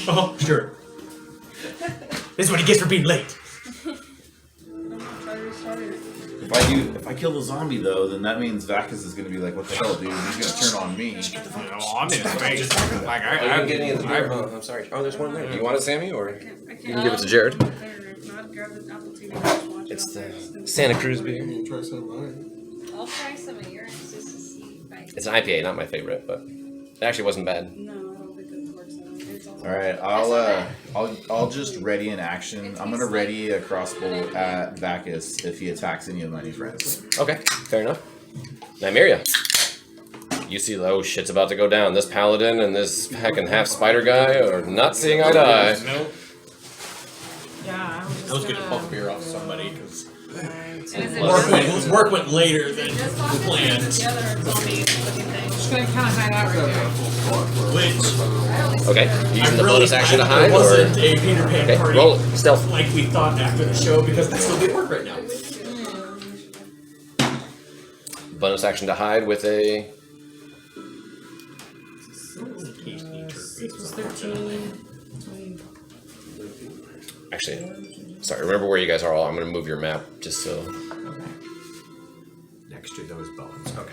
Oh, sure. This is what he gets for being late. If I kill the zombie though, then that means Vacus is gonna be like, "What the hell, dude? He's gonna turn on me." Oh, I'm in his face. Like Oh, you didn't get any of the beer? Oh, I'm sorry. Oh, there's one there. Do you want it, Sammy, or you can give it to Jared? It's the Santa Cruz beer. You try some of mine. I'll try some of yours just to see if I It's an IPA, not my favorite, but it actually wasn't bad. No, I don't think it works out. It's also All right, I'll just ready an action. I'm gonna ready a crossbow at Vacus if he attacks any of my new friends. Okay, fair enough. Nymeria. You see, oh shit's about to go down. This paladin and this heckin' half spider guy are not seeing eye to eye. Nope. Yeah, I was gonna pump beer off somebody because work went later than just planned. together zombie looking thing. just gonna kind of hide out right there. Which Okay, you using the bonus action to It hide, or wasn't a Peter Pan okay, party roll it. Stealth. like we thought after the show because that's still good work right now. Bonus action to hide with a. 6 was 13. Actually, sorry. Remember where you guys are. All. I'm gonna move your map just so. Next to those bones. Okay.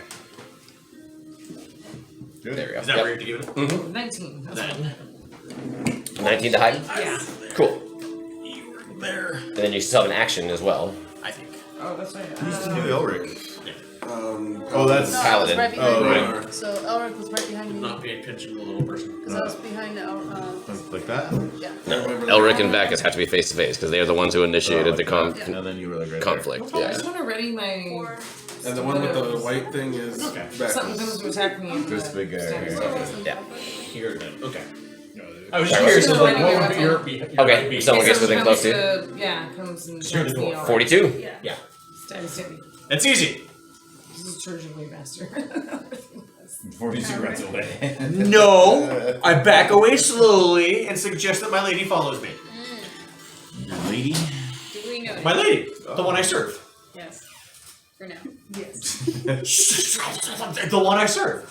There we go. Is that where you're giving it? Mm-hmm. 19. That's Then 19 to hide. Yeah. Cool. you were there. And then you still have an action as well. I think. Oh, that's right. Who's the new Elric? Oh, that's Paladin. Right Oh, behind right. me. So Elric was right behind me. Not paying attention to the little person. Because I was behind the Like that? yeah. No, Elric and Vacus have to be face to face because they are the ones who initiated the And then you were like right conflict. I Yeah. just want to ready my. And the one with the white thing is Okay. back. Something comes to attack me. in This the big guy stand here. zone. Yeah. Here then. Okay. I was Sorry, curious. what's- Like, what You're would your be? Okay, someone gets within close to you. Yeah, comes and Sure, attacks the me. dwarf. all right. 42. Yeah. Stabby, stabby. That's easy. This is charging way faster. 42 runs away. No, I back away slowly and suggest that my lady follows me. Your lady? Do we know? My lady, the one I serve. Yes. For now. The one I serve.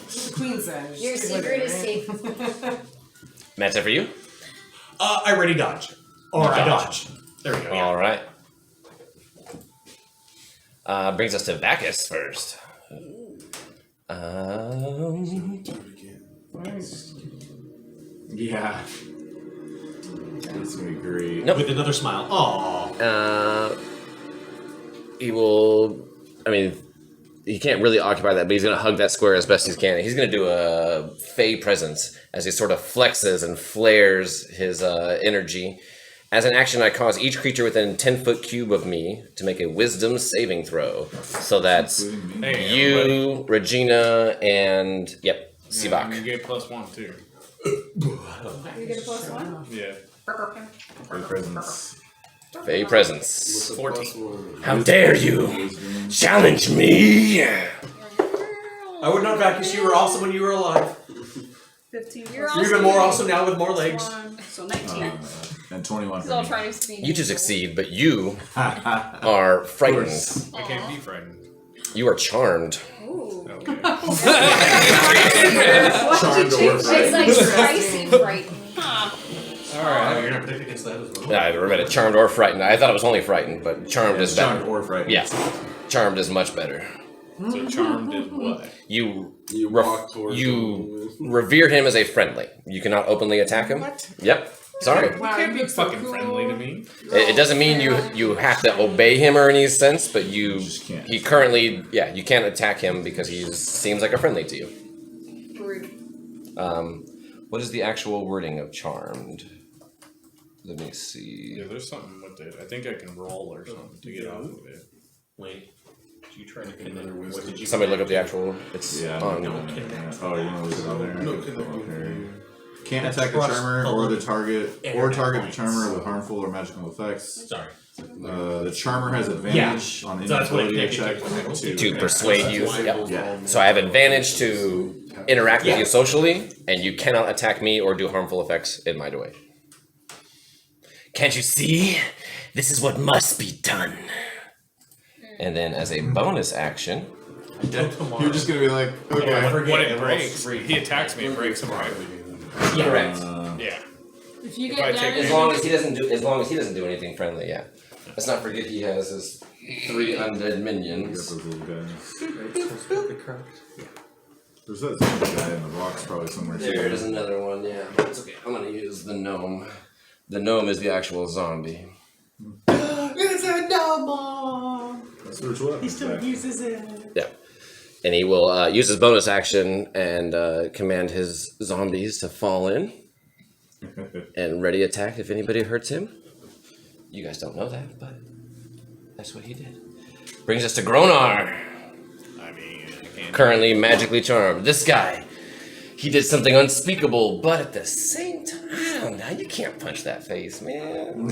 The queen says. Your stick with secret it, is right? safe. Matt's it for you. I ready dodge. Or I dodge. There we go. Yeah. All right. Brings us to Vacus first. Yeah. That's gonna be great. Nope. With another smile. Aww. He will. I mean, he can't really occupy that, but he's gonna hug that square as best he can. He's gonna do a Fey presence as he sort of flexes and flares his energy. As an action, I cause each creature within 10-foot cube of me to make a Wisdom saving throw. So that's Hey, you, Regina, and SiVak. You get +1 too. You get a +1? Yeah. Good presence. Fey presence. 14. How dare you challenge me? I would not back you. You were awesome when you were alive. 15. You're You're even more awesome now with more legs. So 19. And 21 He's for all me. trying to speak. You two succeed, but you are frightened. I can't be frightened. You are charmed. Ooh. Okay. Charmed or It's like spicy frightened. Alright, you're not protected against that as well. Yeah, I read it. Charmed or frightened. I thought it was only frightened, but charmed is better. Charmed or frightened. Yeah. Charmed is much better. So charmed is what? You walk towards you revere him as a friendly. You cannot openly attack him. What? Yep. Sorry. You can't be fucking friendly to me. It doesn't mean you have to obey him or any sense, but you just can't. he currently you can't attack him because he seems like a friendly to you. What is the actual wording of charmed? Let me see. Yeah, there's something with it. I think I can roll or something to get off of it. Wait. You try to connect. Another What did you? Somebody look up the actual. It's Yeah. on. Oh, you want to look it on there? No, Okay. Can't That's attack the cross charmer or the target internet the points. charmer with harmful or magical effects. Sorry. The charmer has advantage on any So that's what it ability connected check To persuade you. Yep. Yeah. So I have advantage to interact with Yeah. you socially, and you cannot attack me or do harmful effects in my domain. Can't you see? This is what must be done. And then as a bonus action, You're just gonna be like, okay. When it breaks, he attacks me, it breaks him, right? correct. Yeah. If you If I get take- damage, As long as he doesn't do anything friendly, yeah. Let's not forget he has his 3 undead Got minions. those little guys. There's that zombie guy in the rocks probably somewhere too. There is another one, yeah. It's okay. I'm gonna use the gnome. The gnome is the actual zombie. It's a double. That's spiritual weapon. He still uses it. Yeah. And he will use his bonus action and command his zombies to fall in and ready attack if anybody hurts him. You guys don't know that, but that's what he did. Brings us to Gronar, I mean, I can't. currently magically charmed. This guy, he did something unspeakable, but at the same time, now you can't punch that face, man.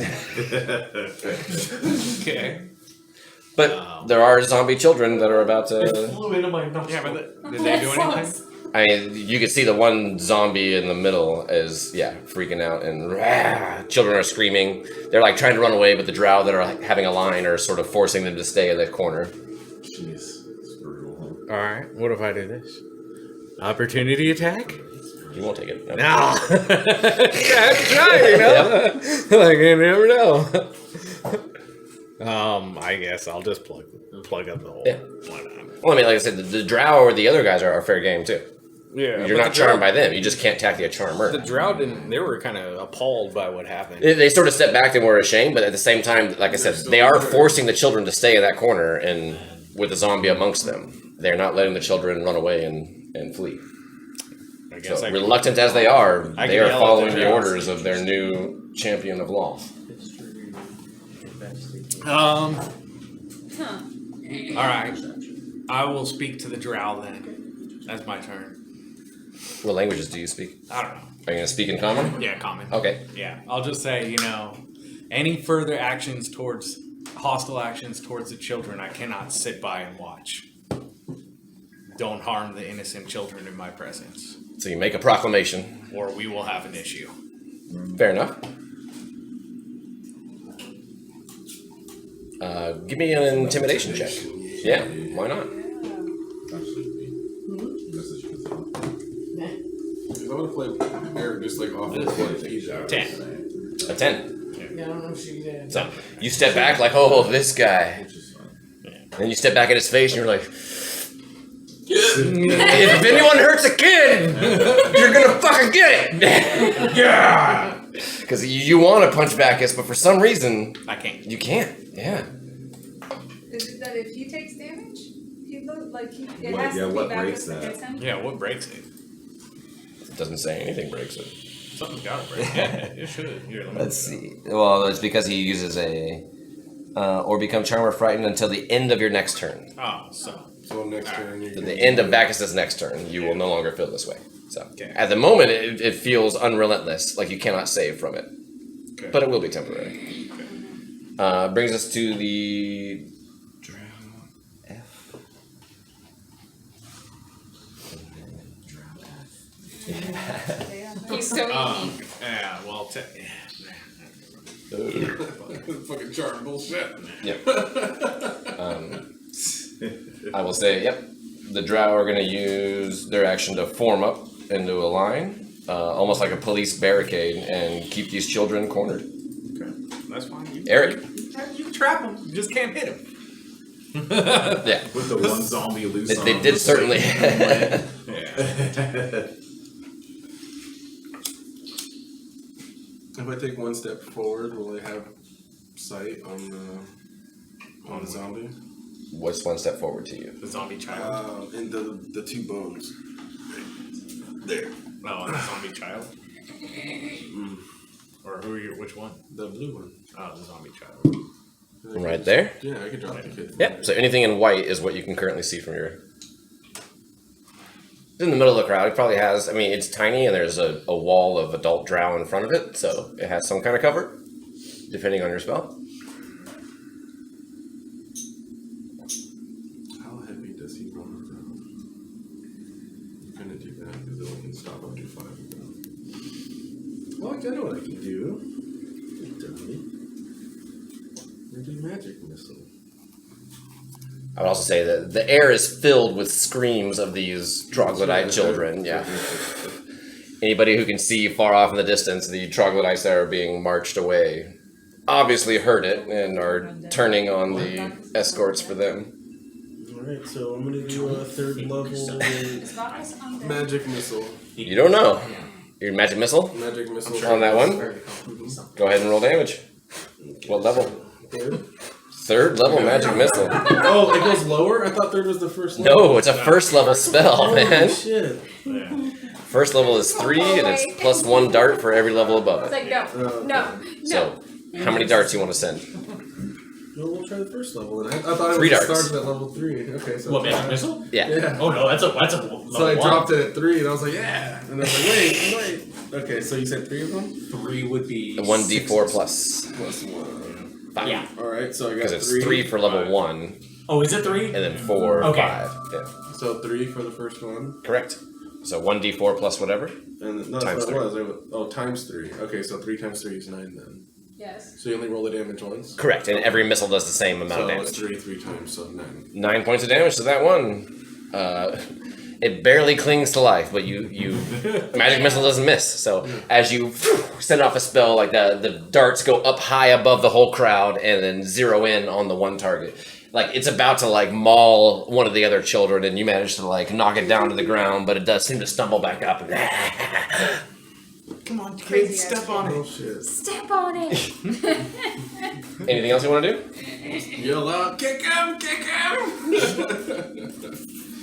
Okay. But there are zombie children that are about to. Flew into my nostril. Yeah, but did they do anything? I mean, you can see the one zombie in the middle is, freaking out, and children are screaming. They're like trying to run away, but the drow that are having a line are sort of forcing them to stay in the corner. Jeez. It's brutal, huh? Alright, what if I do this? Opportunity attack? You won't take it. No. No! I have to try, you know? Like, you never know. I guess I'll just plug up the hole. Yeah. Why not? Well, I mean, like I said, the drow or the other guys are fair game, too. Yeah, You're not charmed by them. You just can't attack the charmer. The drow didn't. They were kind of appalled by what happened. They sort of stepped back and were ashamed, but at the same time, like I said, they are forcing the children to stay in that corner and with the zombie amongst them. They're not letting the children run away and flee. I guess So, I can- reluctant as they are I can they are yell at following the the drow. orders of their new champion of law. huh? All right. I will speak to the drow then. That's my turn. What languages do you speak? I don't know. Are you going to speak in common? Yeah, common. Okay. Yeah, I'll just say, any further actions towards hostile actions towards the children, I cannot sit by and watch. Don't harm the innocent children in my presence, So you make a proclamation. or we will have an issue. Fair enough. Give me an intimidation check. Yeah, why not? I want to play Eric just like off the play. 10. A 10. Yeah, I don't know if she did. So you step back like, oh, this guy. Then you step back at his face and you're like, if anyone hurts a kid, you're gonna fucking get it. Yeah. Because you want to punch back us, but for some reason I can't. you can't. Yeah. Is it that if he takes damage, it What- has yeah, to be what back breaks that that? hits him? Yeah, what breaks it? It doesn't say anything breaks it. Something's gotta break. Yeah, it should. Here, let me Let's see. Well, it's because he uses a or become charmed or frightened until the end of your next turn. Oh, so. So next turn you At the end of Bacchus's next turn, you will no longer feel this way. So Okay. at the moment, it feels unrelentless, like you cannot save from it. Okay. But it will be temporary. Brings us to the F. He's so unique. Yeah, well, fucking charm bullshit. Yep. I will say, yep. The drow are going to use their action to form up into a line, almost like a police barricade, and keep these children cornered. okay. That's fine. Eric. You trap them. You just can't hit them. Yeah. With the one zombie loose. They did certainly. Yeah. If I take one step forward, will I have sight on the zombie? What's one step forward to you? The zombie child. In the two bones. There. Oh, the zombie child. Or who are you? Which one? The blue one. Oh, the zombie child. Right there? Yeah, I could drop the kid. Yeah, so anything in white is what you can currently see from your... It's in the middle of the crowd. It probably has... I mean, it's tiny and there's a wall of adult drow in front of it, so it has some kind of cover, depending on your spell. How heavy does he run around? I'm gonna do that because it only can stop up to 5 of them. Well, I know what I can do. You dummy. I do magic missile. I would also say that the air is filled with screams of these troglodyte children. Yeah. Anybody who can see far off in the distance, the troglodytes that are being marched away obviously heard it and are turning on the escorts for them. Alright, so I'm gonna do a 3rd level magic missile. You don't know. Your magic missile? Magic missile. On that one? Go ahead and roll damage. What level? 3rd level magic missile. Oh, it goes lower? I thought 3rd was the first level. No, it's a 1st level spell, man. Shit. First level is 3, and it's +1 dart for every level above It's it. like, no. So, how many darts you want to send? No, we'll try the 1st level. And I thought it 3 was darts. started at level 3. Okay, so What, magic missile? Yeah. Yeah. Oh no, that's a level So I one. dropped it at 3, and I was like, yeah. And I was like, wait. Okay, so you said 3 of them? 3 would be 1d4 plus Plus 1. 5. Yeah. Alright, so I got Because it's 3. 3 for level 1, Oh, is it 3? and then 4, Okay. 5. Yeah. So 3 for the first one. Correct. So 1d4 plus whatever. And no, Times that's what it was. Oh, times 3. Okay, so 3 times 3 is 9 then. Yes. So you only roll the damage once? Correct, and every missile does the same amount So of it's damage. 3 times, so 9. 9 points of damage to that one. It barely clings to life, but you magic missile doesn't miss. So as you send off a spell, like the darts go up high above the whole crowd and then zero in on the one target. Like it's about to like maul one of the other children, and you manage to like knock it down to the ground, but it does seem to stumble back up. And Come on, Crazy kids, step on Oh it. shit. Step on it. anything else you want to do? Yell out, kick him, kick him!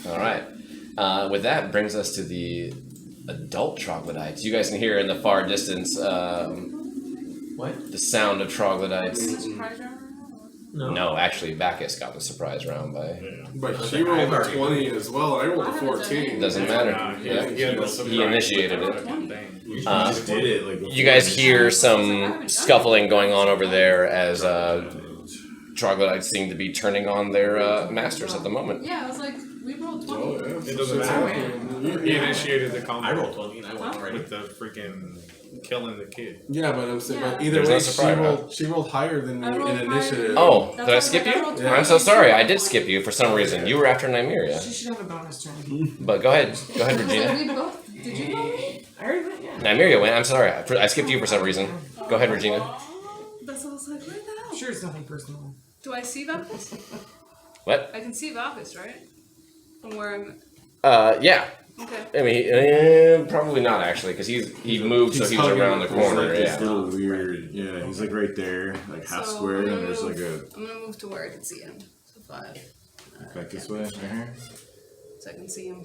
All right. With that brings us to the adult troglodytes. You guys can hear in the far distance What? the sound of troglodytes. Surprise round? No, actually, Bacchus got the surprise round by. But she rolled a 20 as well. I rolled a 14. Doesn't matter. Yeah. He initiated it. You just did it like You guys hear some scuffling going on over there as troglodytes seem to be turning on their masters at the moment. Yeah, I was like, we rolled 20. Oh, yeah. It doesn't matter. He initiated the combat. I rolled 20 and I went right. With the freaking killing the kid. Yeah, but I'm saying, but Yeah. either There's way, no surprise, she rolled higher than me I rolled in higher. initiative. Oh, That's did I why skip I you? rolled I'm so sorry. I did skip you for some reason. You were after Nymeria. She should have a bonus turn. But go ahead. Go ahead, Regina. We both. Did you roll me? I already went, yeah. Nymeria went. I'm sorry. I skipped you for some reason. Go ahead, Regina. That's what I was like, where the hell? I'm sure it's nothing personal. Do I see Valkus? What? I can see Valkus, right? From where I'm. Yeah. Okay. I mean, probably not actually, because he moved, so he was around the corner. Like Yeah. this little weird. Yeah, he's like right there, like half So, square, I'm and gonna there's like move- a I'm gonna move to where I can see him. So 5. back this way, right here. So I can see him.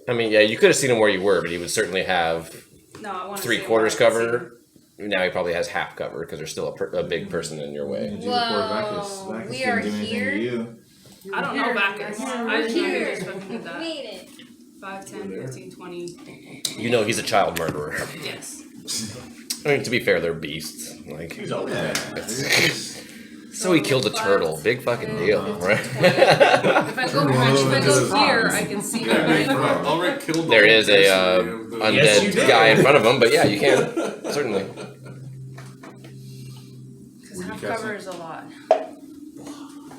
I mean, yeah, you could have seen him where you were, but he would certainly have No, I want to 3/4 cover. Now he probably has half cover because there's still a big person in your way. Did you report Bacchus? Whoa, Bacchus we didn't are do anything here. to you. I don't know Valkus. I didn't know he was fucking with that. Made it. 5, 10, 15, 20. You know he's a child murderer. Yes. I mean, to be fair, they're beasts. Like, He's over there. so he killed a turtle. Big fucking deal, right? If I go here, I can see him. Right? Alright, killed There is a undead. Yes, you undead did. guy in front of him, but yeah, you can certainly. Because half cover is a lot.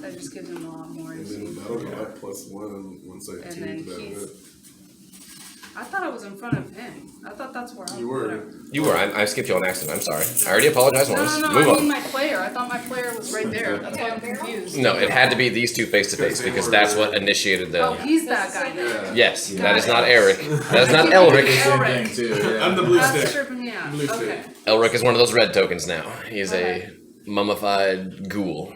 That just gives him a lot more. And then that'll go up +1 once I And tuned then that he's- bit. I thought I was in front of him. I thought that's where I You were. whatever. You were. I skipped you on accident. I'm sorry. I already apologized once. No, Move I on. mean my player. I thought my player was right there. That's why I'm confused. No, it had to be these two face to face because that's what initiated the. Oh, he's that guy then. Yes, that is not Eric. That is not Elric. Elric. Thing too, yeah. I'm the blue That's stick. tripping me out. Blue stick. Okay. Elric is one of those red tokens now. He is Okay. a mummified ghoul.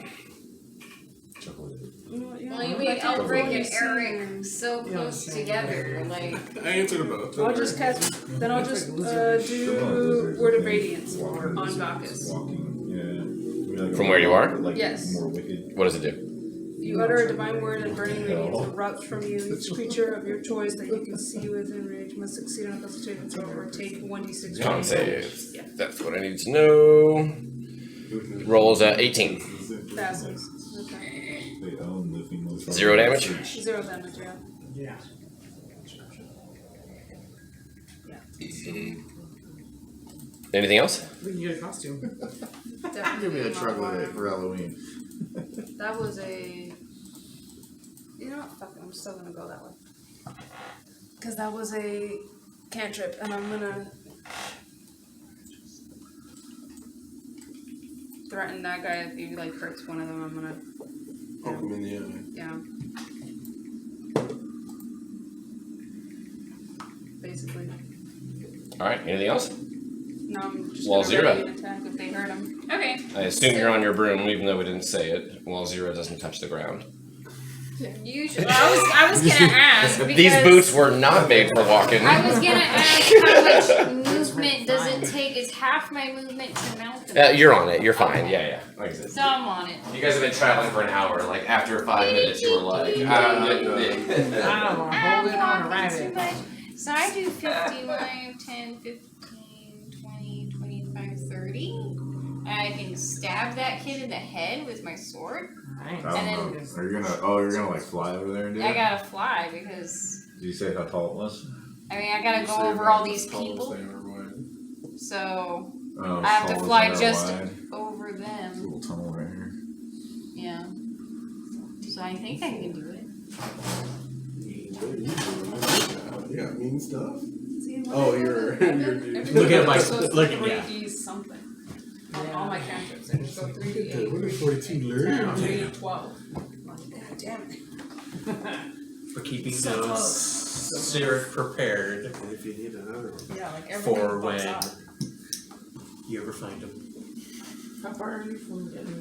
Well, you made Elric and Eric so close together, like. I answered both. I'll just cast. Then I'll just do Word of Radiance on Bacchus. From where you are? Like, Yes. More wicked. What does it do? You utter a divine word and burning radiance erupts from you. Each creature of your choice that you can see within range must succeed on a constitution throw or take 1d6 Con damage. save. Yeah. That's what I need to know. Rolls 18. Passes. Okay. They own the female. 0 damage. 0 damage, yeah. Anything else? We can get a costume. Definitely Give me a not truck with it one. for Halloween. That was a. You know what? Fuck it. I'm still gonna go that way. Because that was a cantrip, and I'm gonna threaten that guy if he like hurts one of them. I'm gonna. Poke him in the eye. Yeah. Basically. Alright, anything else? No, I'm just Wolzira. gonna ready an attack if they hurt him. Okay. I assume you're on your broom, even though we didn't say it, while Zero doesn't touch the ground. Usually, I was gonna ask because These boots were not made for walking. I was gonna ask how much movement does it take? Is half my movement to mount them? You're on it, you're fine, Okay. yeah. Like I said. So I'm on it. You guys have been traveling for an hour, like after 5 minutes you were like, I'm getting it. I don't want to hold it on a walking too rabbit. much. So I do 55, 10, 15, 20, 25, 30. And I can stab that kid in the head with my sword. Nice. I don't know. Are you gonna? Oh, you're gonna like fly over there and do I it? gotta fly because, Did you say how tall it was? I mean, I gotta go over all these people. So Oh, I have to tall fly as they are just wide. over There's a them. little tunnel right here. Yeah. So I think I can do it. Yeah, mean stuff. See, Oh, you're Look at my- look at- yeah. 3D something. On all my cantrips, I just go 3D8. What is 42 learn? 3D12. God damn it. For keeping So those close. syrup prepared And if you need another one. Yeah, like everything for pops when out. you ever find them. How far are you from getting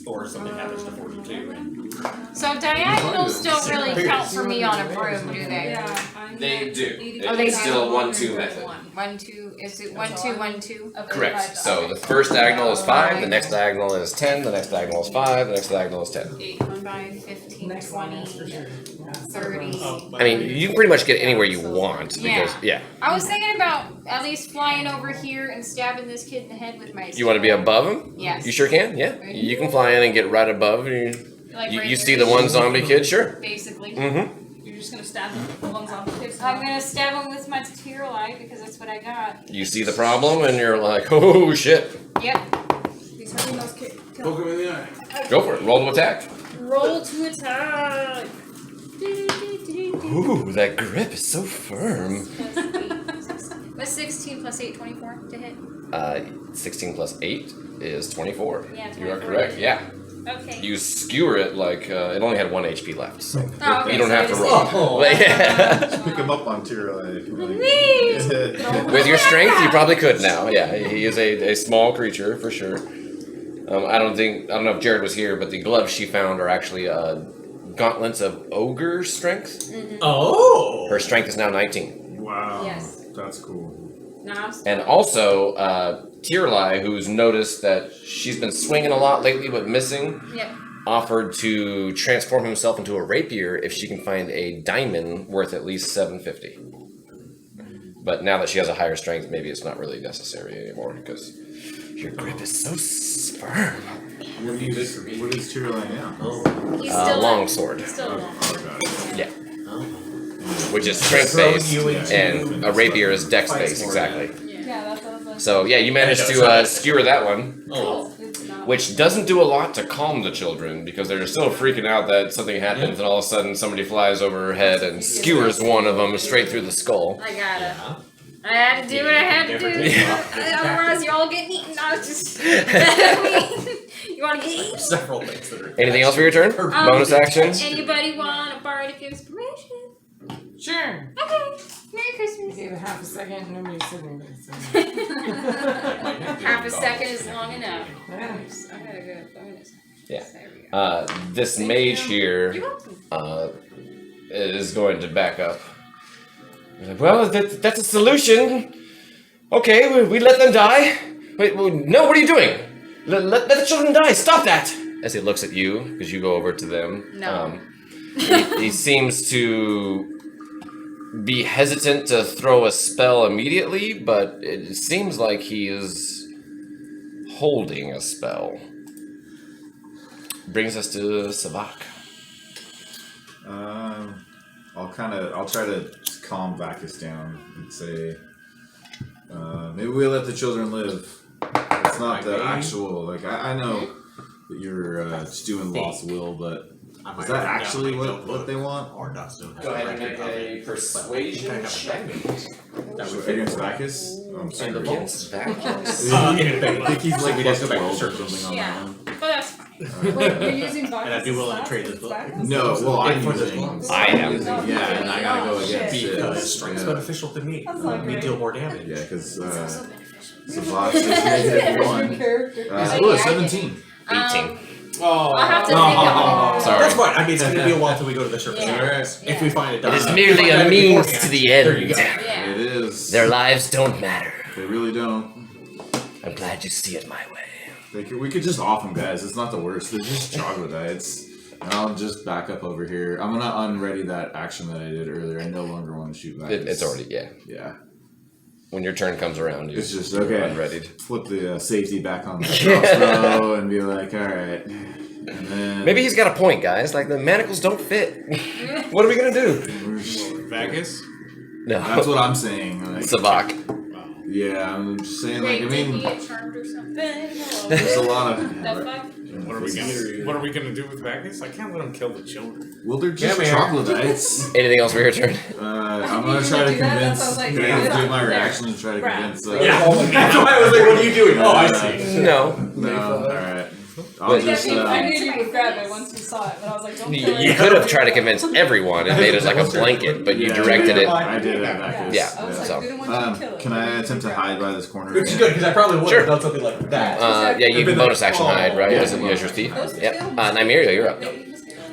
Or something happens to 42 and So diagonals don't really count for me on a broom, do they? Yeah, I'm They at do. 80. Oh, they It's do. still a 1-2 method. 1, 2, is it 1, 2, 1, 2? Correct. So the first diagonal is 5, the next diagonal is 10, the next diagonal is 5, the next diagonal is 10. 8, 5, 15, next one? 20, That's for sure. Yeah. 30. I mean, you can pretty much get anywhere you want because, yeah. I was thinking about at least flying over here and stabbing this kid in the head with my You want to be sword. above him? Yes. You sure can, yeah. You can fly in and get right above. You, Like you, right you there. see the one zombie kid, sure. Basically. Mm-hmm. You're just gonna stab the ones on the kids. I'm gonna stab him with my tear light because that's what I got. You see the problem and you're like, oh shit. Yep. He's having those kids. Poke him in the eye. Go for it. Roll to attack. Roll to attack. Ooh, that grip is so firm. What's 16 plus 8, 24 to hit? 16 plus 8 is 24. Yeah, You are 24. correct, yeah. Okay. You skewer it like, it only had 1 HP left, so Oh, okay, you don't so have I to just- roll. But yeah. Just pick him up on tier like. With your strength, you probably could now. Yeah, he is a small creature for sure. I don't know if Jared was here, but the gloves she found are actually gauntlets of ogre strength. Oh! Her strength is now 19. Wow. Yes. That's cool. Nah, And also, Tierlai, who's noticed that she's been swinging a lot lately but missing, Yep. offered to transform himself into a rapier if she can find a diamond worth at least 750. But now that she has a higher strength, maybe it's not really necessary anymore because your grip is so firm. What is tier line now? He's still Longsword, Still a longsword. yeah, which is strength based, Throw you into- and a rapier is dex based, exactly. Yeah, that's what I was like. So yeah, you managed to skewer that one. Oh. It's not which doesn't do a lot to calm the children because they're still freaking out that something happens and all of a sudden somebody flies over her head and skewers one of them straight through the skull. I gotta. I had to do what I had to do. Otherwise, you all get eaten. I was just. You want to get eaten? Several things that are. Anything else for your turn? Bonus action? Anybody want to borrow to give us permission? Sure. Okay. Merry Christmas. Gave it half a second. Nobody said anything. So. Half a second is long enough. Yeah. I gotta go bonus. Yeah. There we go. This mage here You're welcome. is going to back up. He's like, well, that's a solution. Okay, we let them die. Wait, well, no, what are you doing? Let the children die. Stop that. As he looks at you, because you go over to them. No. He seems to be hesitant to throw a spell immediately, but it seems like he is holding a spell. Brings us to SiVak. I'll try to calm Bacchus down and say, maybe we'll let the children live. It's not the actual, like, I know that you're just doing lost will, but is that actually what they want? Or not soon. Go ahead and make a persuasion check. Against Bacchus? I'm sorry. Against Bacchus. I think he's like we just go back to 12 or circles. something on Yeah. that one. But that's fine. Wait, you're using And I'd be willing to trade this book. No, well, I'm For this using. one. I am. Yeah, and I gotta go Oh, against shit. it. Because strength's beneficial to me. That's not Me great. deal more damage. Yeah, because It's also beneficial. SiVak is -1. Character. Oh, 17. 18. I'll have to think about it. Sorry. That's fine. I mean, it's going to be a while till we go to the surface. Yeah. Alright. If we find it, It is done. merely If we a find it means beforehand, to the There you end. go. Yeah. It is. Their lives don't matter. They really don't. I'm glad you see it my way. We could just off them, guys. It's not the worst. They're just troglodytes. And I'll just back up over here. I'm gonna unready that action that I did earlier. I no longer want to shoot back. It's already, yeah. Yeah. When your turn comes around, It's just you're okay. unreadied. Flip the safety back on the crossbow and be like, all right. And then Maybe he's got a point, guys. Like, the manacles don't fit. What are we gonna do? Bacchus? No. That's what I'm saying. Like, SiVak. yeah, I'm just saying. Wait, Like, I did he mean, get charmed or something? there's a lot of. The fuck? What are we gonna do with Bacchus? I can't let him kill the children. Well, they're just Yeah, man. troglodytes. Anything else for your turn? I'm gonna try to do that, that convince. sounds like- I'm gonna do my reaction and try to Right. convince. Yeah. That's why I was like, what are you doing? Oh, I see. No. No, alright. I'll But- just. I knew you would grab it once you saw it, but I was like, don't kill You it. could have tried to convince everyone and made it like a blanket, but you Yeah, directed it. I did it back. Yeah. I was like, So. we don't want you to kill it. Can I attempt to hide by this corner? Which is good, because I probably would Sure. have done something like that. Yeah, you can bonus action hide, right? Yeah. As your thief. Yep. Nymeria, you're up.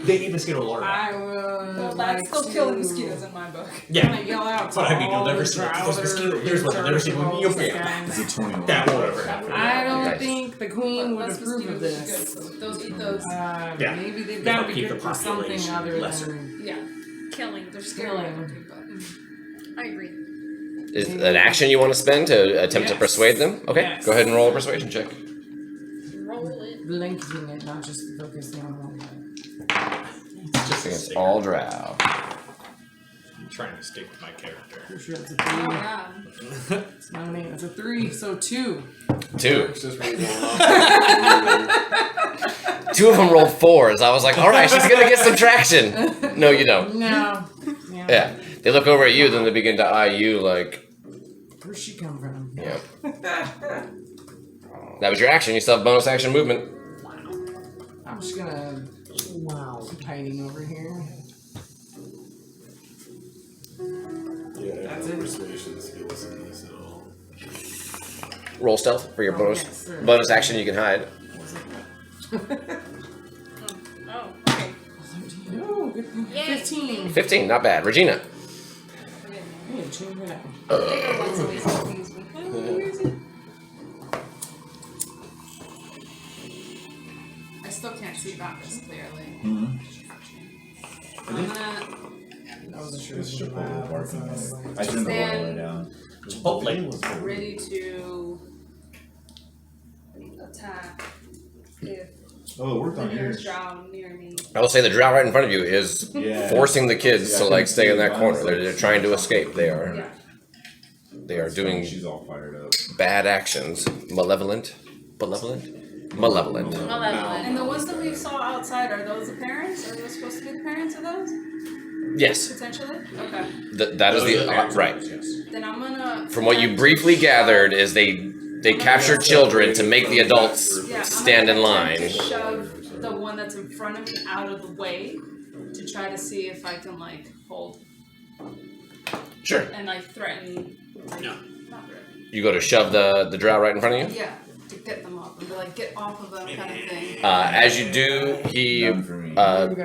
They eat mosquito lore. I would. Well, like that's still to killing mosquitoes in my book. Yeah. kinda yell out to But I mean, you'll all never the see those Drowser mosquitoes. Here's one, you'll never see one. You'll be It's a 21. That won't ever happen. I don't Nice. think the queen would Less approve of mosquitoes is this. good, so those eat those. Yeah. Maybe they've They got to help be keep good the for something population other lesser. than Yeah. Killing. They're scary. killing. I agree. Is an action you want to spend to attempt to Yes. persuade them? Okay, Yes. go ahead and roll a persuasion check. Roll it. Blinking it, not just focusing on one. It's just Against a all drow. I'm trying to stick with my character. For sure, it's a Oh, 3. wow. It's not an 8. It's a 3. So 2. 2. It's just really going off. 2 of them rolled 4s. I was like, all right, she's gonna get some traction. No, you don't. No. Yeah. They look over at you, then they begin to eye you like, Where'd she come from? yeah. That was your action. You still have bonus action movement. I'm just gonna. Wow. Keep hiding over here. Yeah, That's no it. persuasion skills in this at all. Roll stealth for your Oh, bonus yes, sir. bonus action. You can hide. Oh, okay. Oh, good. Yay. 15. 15, not bad. Regina. I need to change that. Bigger ones always confuse me. Where is it? I still can't see Bacchus clearly. Mhm. I'm gonna I wasn't sure. It's just a little bark on it. I turned the water way down. Hopefully. ready to attack if Oh, it worked the on nearest yours. drow near me. I will say the drow right in front of you is Yeah. forcing the kids Yeah, to I like can stay in see that mine, corner. so They're trying to escape. They are Yeah. doing She's all fired up. bad actions. Malevolent. Malevolent. Malevolent. And the ones that we saw outside, are those the parents? Are those supposed to be the parents of those? Yes. Potentially? Okay. That is the right. Then I'm gonna... From what you briefly gathered is they capture children to make the adults stand in line. To shove the one that's in front of me out of the way to try to see if I can like hold. Sure. And like threaten. No. Not threaten. You go to shove the drow right in front of you? Yeah. To get them off and be like, get off of them kind of thing. As you do, he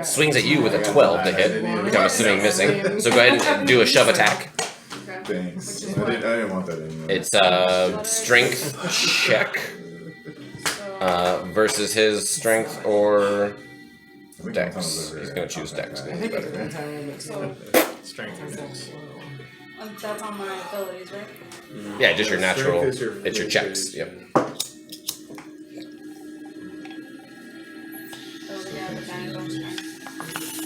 swings at you with a 12 to hit, which I'm assuming missing. So go ahead and do a shove attack. Thanks. I didn't want that anymore. It's a strength check versus his strength or dex. He's going to choose dex. I think it's better. So, Strength. that's on my abilities, right? Yeah, just your natural. It's your checks. Yep. So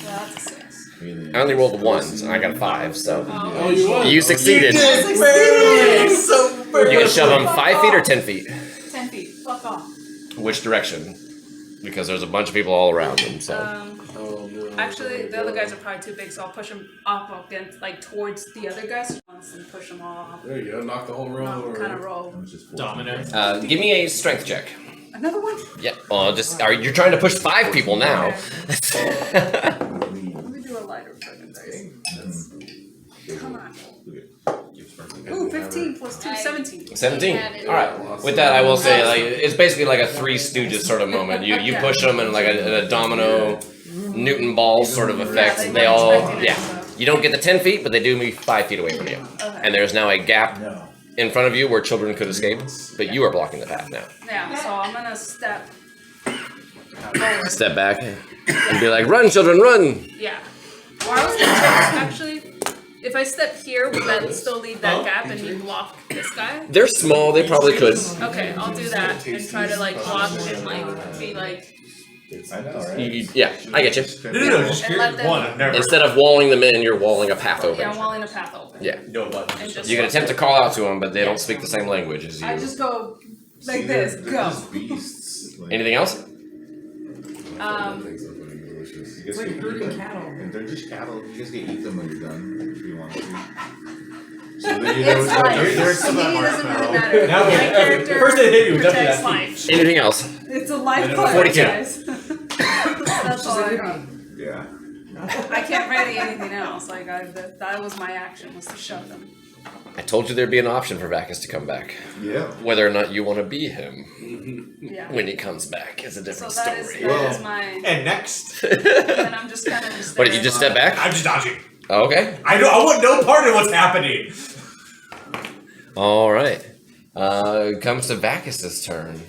that's a 6. I only rolled ones, and I got a 5, so Oh, you won. you succeeded. So You can shove him 5 feet or 10 feet. 10 feet. Fuck off. Which direction? Because there's a bunch of people all around him. So Oh, no. Actually, the other guys are probably too big, so I'll push them up against, like, towards the other guys once and push them all off. There you go. Knock the whole room over. Kind of roll. Domino. give me a strength check. Another one? Yeah. Well, you're trying to push 5 people now. Let me do a lighter fucking dice. Come on. Ooh, 15 plus 2, 17. 17. All right. With that, I will say, like, it's basically like a Three Stooges sort of moment. You push them and like a domino Newton ball sort of effect. Yeah, They all You don't get the 10 feet, but they do move 5 feet away from you. Okay. And there's now a gap in front of you where children could escape, but you are blocking the path now. Yeah, so I'm gonna step. Step back and be like, "Run, children, run!" Yeah. Well, I was gonna check, actually, if I step here, would that still leave that gap and you block this guy? They're small. They probably could. Okay, I'll do that and try to like block and like be like. I know, right? Yeah, I get you. No, just And here. let them- One, I've never. Instead of walling them in, you're walling a path open. Yeah, I'm walling a path open. Yeah. No button. And just You can attempt to call out to them, but they don't speak the same language as you. I just go like this, go. Beasts. Like, Anything else? things are fucking delicious. You It's like guys herding can eat them. cattle. And they're just cattle. You guys can eat them when you're done if you want to. So then you know It's it's life. There's To some me, that it doesn't marshmallow. really matter. Now, My okay, character first they hit you, definitely protects that life. Anything else? It's a life 42. guys. That's all I got. Yeah. I can't ready anything else. Like that was my action, was to shove them. I told you there'd be an option for Vacus to come back. Yeah. Whether or not you want to be him Yeah. when he comes back is a different So that is story. my. And next, And I'm just kind of just. What, did you just step back? I'm just dodging. Oh, okay. I want no part of what's happening. All right. Comes to Vacus's turn.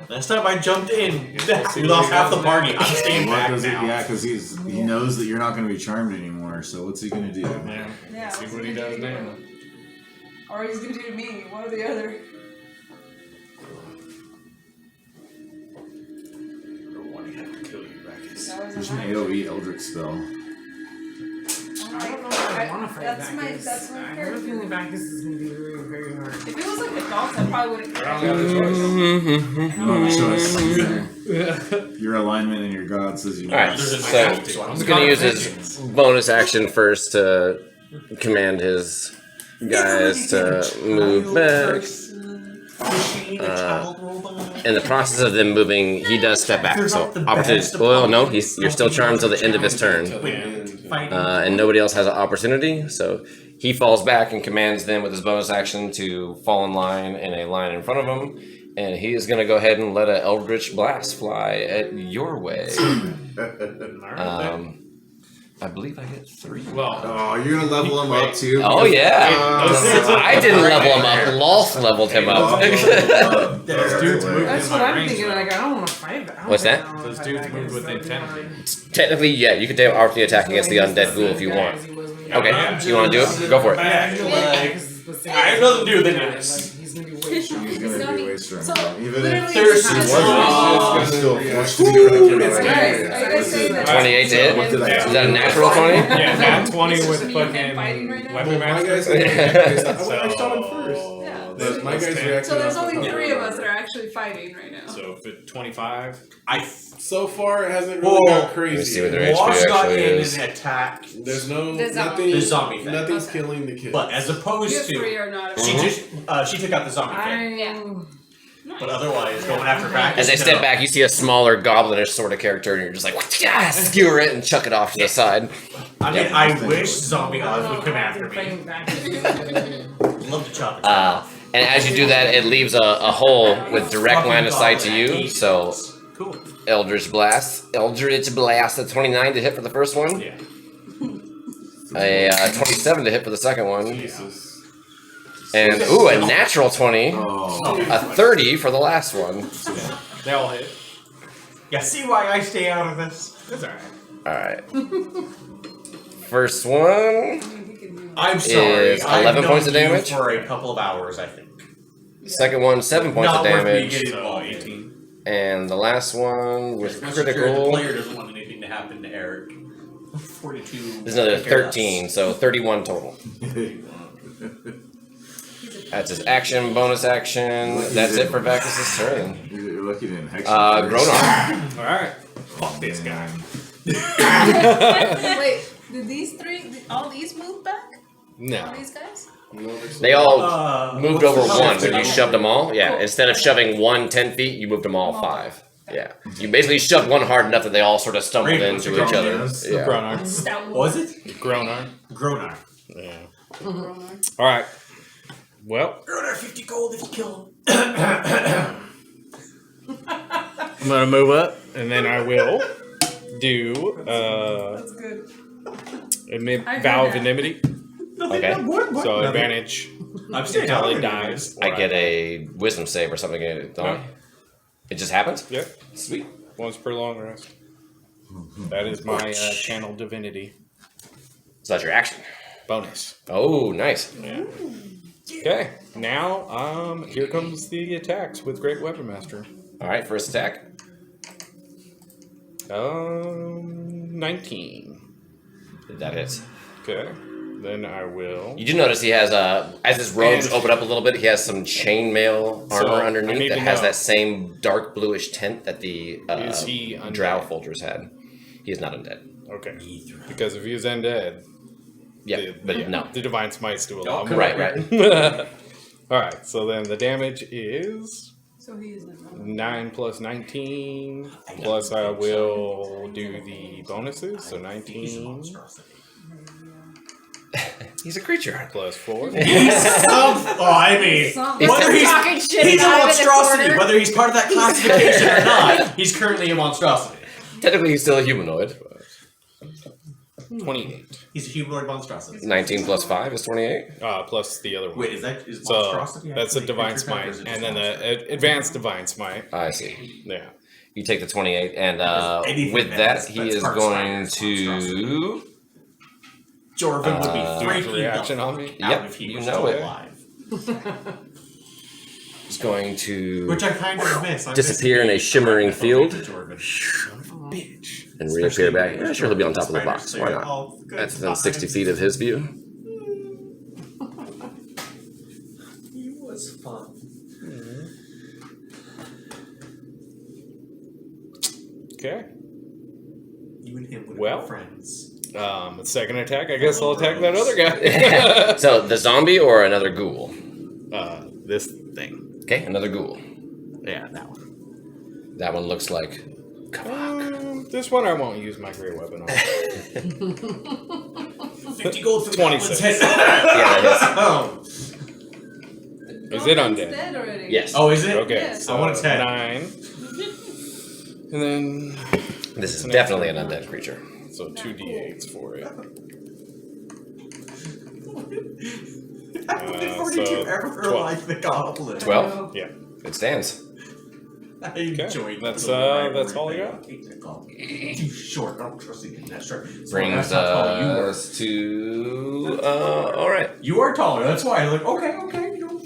Last time I jumped in, we lost half the party. I'm staying What back does he? now. Yeah, because he knows that you're not going to be charmed anymore. So what's he going to do? Yeah. Yeah. See what's what he he gonna does do? now. Or he's gonna do to me, one or the other. There's an AoE Eldritch spell. I don't know if I want to fight That's my Bacchus. that's my I have a character. feeling Bacchus is going to be very, very hard. If it was like a dog, I probably wouldn't. I don't have a choice. Your alignment and your god says you. All right. must. So he's going to use his bonus action first to command his guys to move back. In the process of them moving, he does step back. So opportunity. Well, no, you're still charmed till the end of his turn, and nobody else has an opportunity. So he falls back and commands them with his bonus action to fall in line in a line in front of him, and he is going to go ahead and let an Eldritch Blast fly at your way. I believe I get 3. Well, Oh, you're gonna level him up too? Oh yeah, I didn't level him up. Loth leveled him up. those dudes move That's in what my I'm range. thinking. though. Like, I don't want to fight. I don't What's think that? I wanna Those fight dudes Bacchus. move with That'd be intent. annoying. Technically, yeah, you could take opportunity attack against the undead ghoul if you want. Okay, you want to do it? Go for it. I feel like Bacchus is the same I have nothing to do with guy, it. like, he's gonna be way stronger. He's gonna be way stronger. So Even literally, if There's it's he just- wasn't, he's still forced to be right. Guys, say that. 28 to hit. What did I Is that a natural 20? Yeah, nat 20 with It's just me and him fucking fighting right now? weapon My master. guys, I shot him first. Yeah. But my guy's reacting. So there's off only of 3 of us power. that are actually fighting right now. So if it 25. So far, it hasn't really got crazy. Let me see what yet. their Wash HP got actually in is. and attacked. There's no The zombie. nothing. The zombie thing. Nothing's Okay. killing the kids. But as opposed You to 3 are not. she just she took out the zombie thing. But otherwise, going after back. As they step back, you see a smaller goblinish sort of character, and you're just like, yeah, skewer it and chuck it off to the side. I mean, Yep. I wish zombie odds would come after me. Love to chop it off. And as you do that, it leaves a hole with direct line of sight to you. So, Cool. Eldritch Blast, a 29 to hit for the first one. Yeah. A 27 to hit for the second one. Jesus. And, ooh, a natural 20. Oh. A 30 for the last one. They all hit. Yeah, see why I stay out of this? That's alright. Alright. First one. I'm sorry. Is 11 I've points of known you damage? for a couple of hours, I think. Second one, 7 points of Not worth me damage. getting So involved. 18. And the last one with Especially if the critical. player doesn't want anything to happen to Eric. 42. There's another Take care of 13, so 31 total. That's his action, bonus action. That's it for Vacus's turn. You're lucky to hex. Gronar. Alright. Fuck this guy. Wait, did these 3, all these move back? No. All these guys? They all moved what's over the one, color? but you shoved them all. Yeah, instead of shoving one 10 feet, you moved them all 5. Yeah, you basically shoved one hard enough that they all sort of stumbled Raven, into what's each your other. name? Yeah. Gronar. Stout What was it? Gronar. Gronar. Yeah. Gronar. Alright. Well, Gronar 50 gold if you kill him. I'm gonna move up, and then I will do That's good. I Vow heard of that. Enmity. Okay. So advantage. I'm staying Until out it of dies. I get a wisdom save or something. Don't I? It just happens? Yep. Sweet. Once per long rest. That is my channel divinity So that's your action. bonus. Oh, nice. Yeah. Okay. Now, here comes the attacks with Great Weapon Master. Alright, first attack. 19. That hits. Okay. Then I will. You do notice he has, as his robes And- open up a little bit, he has some chainmail armor So, I underneath need that to has know. that same dark bluish tint that the Is he undead? drow folgers had. He is not undead. Okay. Because if he was undead, Yeah, but no. the Divine Smites do a lot more. Right, right. Alright, so then the damage is So he is not. 9 plus 19, plus I will do the bonuses, so 19 He's a creature. plus 4. I mean, Something. whether he's, talking shit he's a about it in the monstrosity, corner. whether he's part of that classification or not, he's currently a monstrosity. Technically, he's still a humanoid. 28. He's a humanoid monstrosity. 19 plus 5 is 28. Plus the other one. Wait, is So monstrosity? that's a actually Divine creature type, or is Smite, it and just then the advanced Divine Smite. I see. Yeah. You take the 28, and anything with that's- that, he that's is part going spider is to. Jorvin would be 3 feet reaction up on me? out Yep, if he you was know still it. alive. He's going to Which I kind of miss. I disappear in a shimmering field Jorvin. Bitch. and reappear back. Yeah, sure, he'll be on top of the box. Why not? That's within 60 feet of his view. He was fun. Okay. You and him would have Well. been friends. Second attack, I guess I'll attack that other guy. So, the zombie or another ghoul? This thing. Okay, another ghoul. Yeah, that one. That one looks like. This one I won't use my great weapon on. 50 gold for the 26. goblin's head. Yeah, that Oh. Is it undead? Dead already. Yes. Oh, is it? Okay, Yes. so I want a 10. 9. And then, This is definitely an undead creature. so 2d8s for it. How did 42 so ever 12. like the goblin? 12? Yeah. It stands. I enjoyed That's, the little that's all I rivalry thing. Too short. I don't trust you in that short. So Brings that's how tall you were. us to. Alright. You are taller. That's why. I'm like, okay, you know.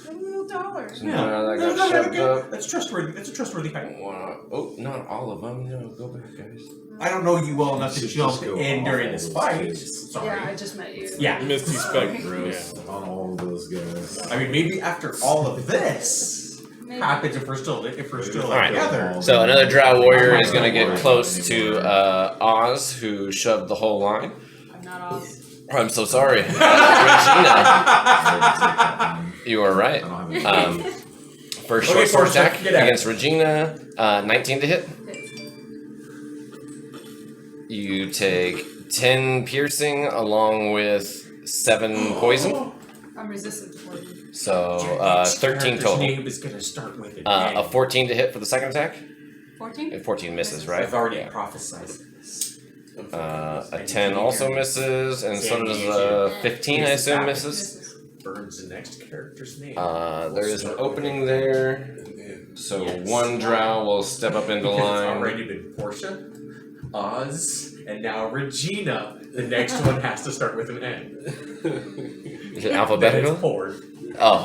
I'm a little taller. action. Yeah. that No, got shoved okay. up. That's trustworthy. That's a trustworthy fact. Oh, not all of them. No, go back, guys. I don't know you well enough to Should jump just go in off during all this those fight. kids. Sorry. Yeah, I just met you. Yeah. Misty Spec. Gross on all of those guys. I mean, maybe after all of this happens, if we're still Alright. together. So another Drow warrior is going to get close to Oz, who shoved the whole line. I'm not Oz. I'm so sorry. Regina. You are right. I don't have any. First Okay, short sword Forrester, attack get at it. against Regina, 19 to hit. You take 10 piercing along with 7 poison. I'm resistant to poison. So 13 Character's total. name is gonna start with an A A. 14 to hit for the second attack. 14? 14 misses, right? I've already Yeah. prophesied this. A 10 also misses, and so does a 15, I assume, misses. Burns the next character's name. There is an opening there, so one Drow will step up into Because it's line. already been Portia, Oz, and now Regina. The next one has to start with an N. Is it alphabetical? Then it's Ford. Oh.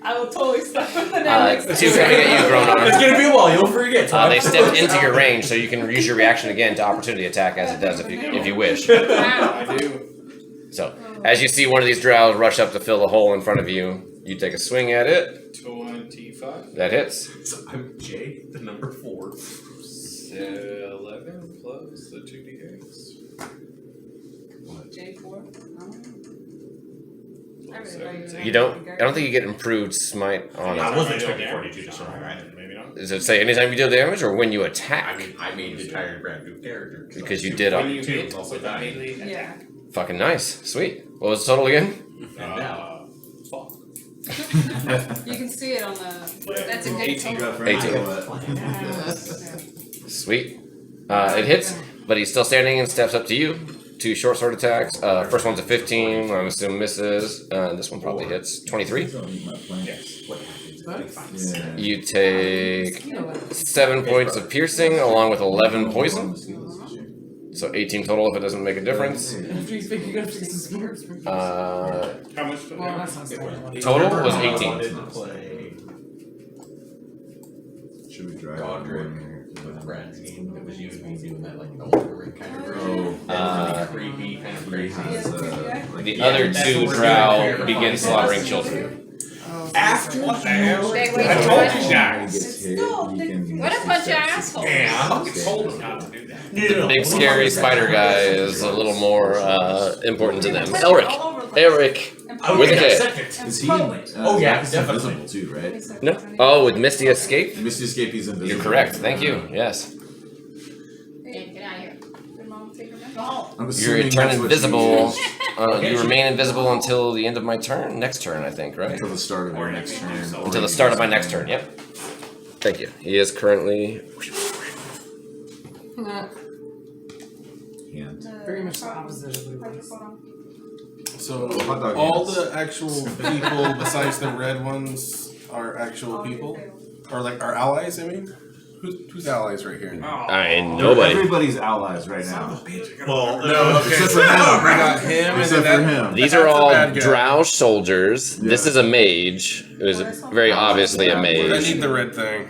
I will totally stop with the Two coming at you, Gronar. It's gonna be a while. You'll forget. They stepped into your range, so you can use your reaction again to opportunity attack as it does if you wish. Wow. I do. So, as you see one of these Drows rush up to fill the hole in front of you, you take a swing at it. 25. That hits. So I'm J, the number 4. 11 plus the 2d8s. J4? I really thought You don't. I don't think you get improved smite on I it. wasn't expecting 42 to survive. Maybe not. Does it say anytime you deal damage or when you I attack? mean, I made an entire brand new character. Because you did. When you Two hit is also with a dying. melee Yeah. attack. Fucking nice. Sweet. What was the total again? And now. Fuck. You can see it on the. That's a good 18. total. 18. Sweet. It hits, but he's still standing and steps up to you. 2 short sword attacks. First one's a 15. I'm assuming misses. This one probably hits. 23. Yes. What happens? Yeah. You take 7 points of piercing along with 11 poison. So 18 total if it doesn't make a difference. After you speak, you gotta fix the spears. How much? Well, that's not standard. Total was I 18. wanted to play Should we drive Godric one with Brad's game. It was you and me doing that like Elden Ring kind of room. Creepy, kind of crazy. The other 2 Drow begin slaughtering children. After what the hell? Wait, I told you guys. gets hit, still- you can what a bunch of assholes. Yeah. I told him not to do that. The big scary spider guy is a little more important to them. Eric. With a K. Is he? Oh, yeah, he's definitely. invisible too, right? No. Oh, with Misty Escape? Misty Escape, he's invisible. You're correct. Thank you. Yes. Hey, get out of here. Did Mom take her back? I'm You assuming return that's what invisible. you You remain invisible until the end of my turn. Next turn, I think, right? until the start of your next turn. Until the start of my next turn. Yep. Thank you. He is currently. Hand. Very much the opposite of Blue Eyes. So Hot dog all hands. the actual people besides the red ones are actual people, or like our allies. I mean, who's allies right here? I ain't nobody. Everybody's allies right now. Well, no, okay. Except for him. We got him, and Except then for that, him. These That's are the all bad guy. Drow soldiers. This Yeah. is a mage. It was very obviously a I mage. need the red thing.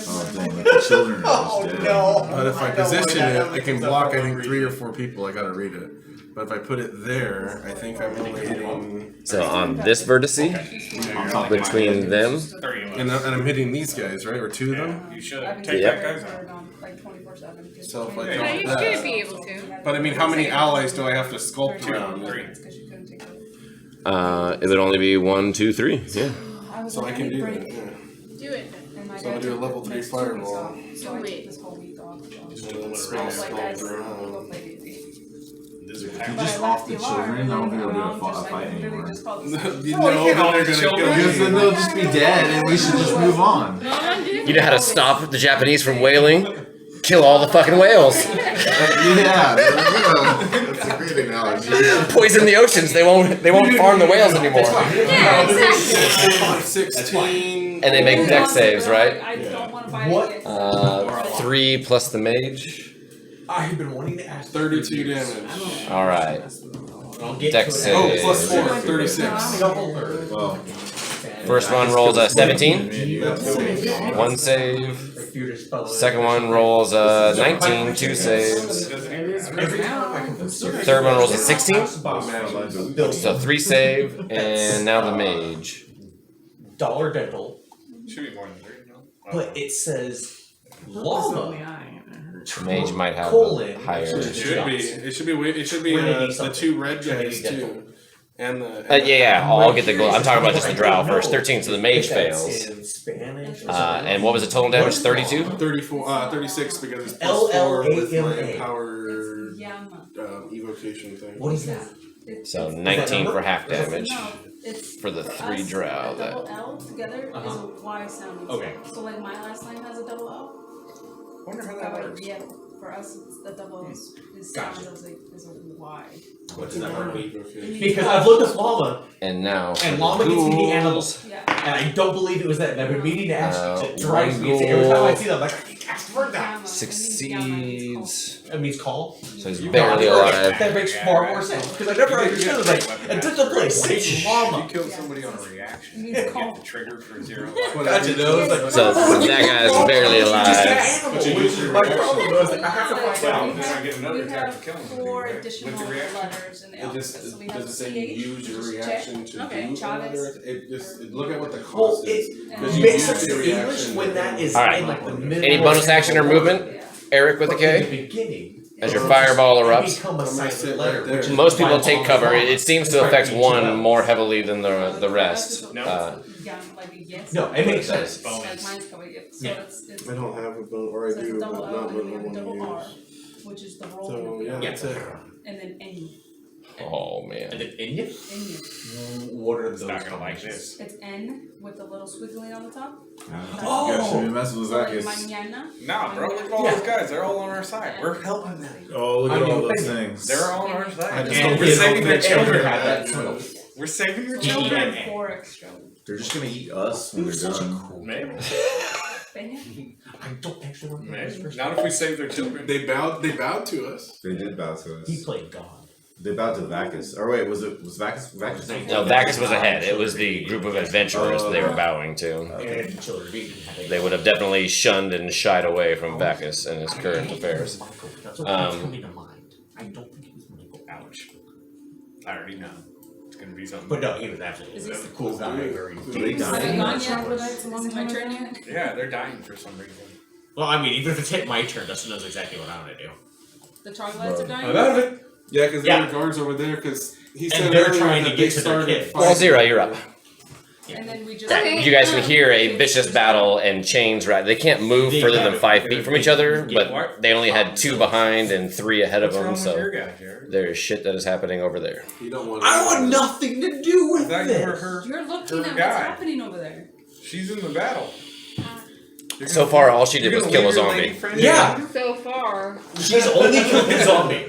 Oh dang, like the children are just dead. But if I position it, I can block. I think 3 or 4 people. I gotta read it. But if I put it there, I think I'm only hitting. So on this vertice, between them, And I'm hitting these guys, right? Or 2 of them. You should I've been take Yep. that guy's out. like 24/7. So if I Yeah, drop You that. should be able to. But I mean, how many allies do I have to sculpt around? Because you couldn't take it. it would only be 1, 2, 3. Yeah. So I can do that. Yeah. Do it. And my So I'm dad gonna do a took level the 3 next 2 weeks fireball. off, So I took this whole week off. And then I spin was it like, sculpt guys, we'll around. play D&D. If you just off the children, I don't think it'll be a fight anymore. You Oh, know that they're gonna kill Because then they'll just be dead and we should just move on. You know how to stop the Japanese from whaling? Kill all the fucking whales. Yeah, that's a great analogy. Poison the oceans. They won't farm the whales anymore. Yeah, exactly. 16. And they make dex saves, right? I don't want to buy What? it. 3 plus the mage. I've been wanting to ask. 32 damage. All right. I'll get Dex to it. save. Oh, plus 4, 36. Well, First one rolls a 17. Yeah. One save. Second one rolls a 19. Two saves. Third one rolls a 16. So 3 save. And now the mage. Dollar dental, Should be more than 3, no? but it says llama. Mage might have Colon. a higher. It should be. It should be. It should be the 2 red guys too, and the. Yeah, I'll get the gold. I'm talking about just the drow first. 13, so the mage fails. In Spanish. And what was the total damage? 32? 34, 36 because it's plus 4 with my LLAMA. power Yama. evocation thing. What is that? So 19 for half damage. No, it's For the 3 drow. That. double L together is a Y sound. Okay. So like my last name has a double L. I wonder how That that way, works. yeah, for us it's the double is Gotcha. sound is a Y. What's that word? Evocation. Because I've looked at llama, And now. and llama gets me the animal, Yeah. and I don't believe it was that. And I've been meaning to ask you. It One drives me insane. Every time I ghoul. see them, I'm like, I can cast for that. Yama. Succeeds. That means call. So he's barely alive. That makes far more sense because I never understood it. Like, a dental place, say llama. You killed somebody on a reaction. You get the trigger for 0 life. Gotcha, though. It's like, So that guy's barely Just alive. that animal, which is my problem. I was like, I have to find Well, out. then I get another We attack have to kill him. 4 With additional the reaction? letters in the It alphabet. just So we have does it say you CH, use your which is reaction check. to Okay, do Chavez. another? It just look at what the Well, cost is. it Because you makes use sense your in English reaction when to- that is Alright. in like the middle. Any bonus action or movement? Yeah. Eric with a In K? the beginning. As your fireball It erupts. become a I'm gonna sit silent right letter. there. Which is Most people my take mom's cover. fault. It seems to It's affect right, one each more heavily than the rest. No. Yeah, like a yes. No, it makes sense. Like mine's coming in. So Yeah. it's I don't have a bone, or I so it's do, a but double not L and what then we I have a want double to R, use. which is the roll. So yeah, that's it. And then N. Oh And man. then Enya? N. What are those? It's not gonna like combinations? this. It's N with the little squiggly on the top. Oh! You guys should be messing with So like Zacchaeus. mañana. Nah, bro, look at all Yeah. those guys. They're all on our side. We're helping them. Oh, look I at knew all it. those things. They're all on our I side. just And don't We're get saving their children. Had that too. We're saving your Yeah. children. Yeah. 4 extra. They're just gonna eat us when they're Such a done. cool. Maybe. Peña. I don't actually remember his Maybe. first Not if we save their children. They bowed to us. They did bow to us. He played God. They bowed to Vacus. Or wait, was Vacus? No, Vacus was ahead. It was the group of adventurers they were bowing to. And children beaten. They would have definitely shunned and shied away from Vacus and his current affairs. That's what's coming to mind. I don't think it was Michael. Ouch. I already know. It's gonna be something. But no, he was absolutely Is a this- cool guy. Very They Is died. it gone Is yet? it Is it my turn yet? Yeah, they're dying for some reason. Well, I mean, even if it's hit my turn, Dustin knows exactly what I'm gonna do. The troglodytes are dying? I'm out of it. Yeah, because there Yeah. were guards over there. Because he And said they're earlier trying to that get they to their started kid. fighting. Wolzira, you're up. And then we just. Yeah, you guys can hear a vicious battle and chains right. They can't move They further than gotta- 5 feet from each other, Get but what? they only had 2 behind and 3 ahead of What's wrong them, with your so guy, Jared? there is shit that is happening over there. You don't want. I want nothing to do I with thought you were this. her. You're looking Her at what's guy. happening over there. She's in the battle. You're So gonna- far, all she you're did was gonna kill a leave your zombie. lady friend Yeah. here? So far. She's only killed the zombie.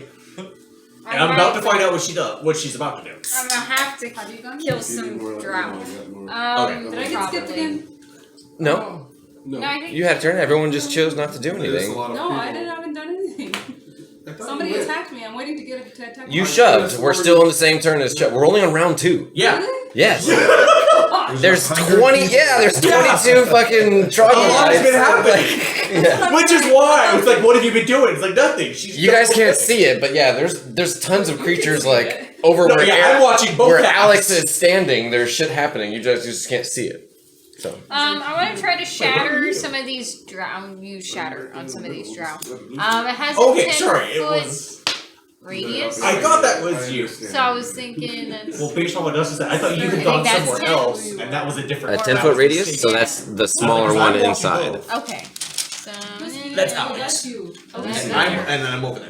And I'm about to find out what she does, what she's about to do. I'm gonna have to Have you gone? kill some drow. Did I get skipped Probably. again? No, No. No, I think you had a turn. Everyone just chose not to do There's a anything. lot of No, I people. haven't done anything. I thought Somebody you went. attacked me. I'm waiting to get to attack You me. shoved. We're still on the same turn as Chuck. We're only on round 2. Yeah. Yes. There's 20. Yeah, there's 22 fucking troglodytes. been happening. Yeah. Which is why I was like, "What have you been doing?" It's like nothing. She's You guys can't see it, but yeah, there's tons of creatures like over No, where, yeah, I'm watching both where halves. Alex is standing. There's shit happening. You just can't see it. So I want to try to shatter some of these drow. Use shatter on some of these drow. It has a Okay, 10 sorry, it foot was- radius. I thought that was you. So I was thinking that's Well, based on what Dustin said, I thought you I had think gone that's somewhere 10. else, and that was a different. a that 10-foot was radius. the So same. that's the smaller I'm one watching inside. both. okay. So That's Oh, Alex. that's you. Oh, Okay. that's And, better. and then I'm over there.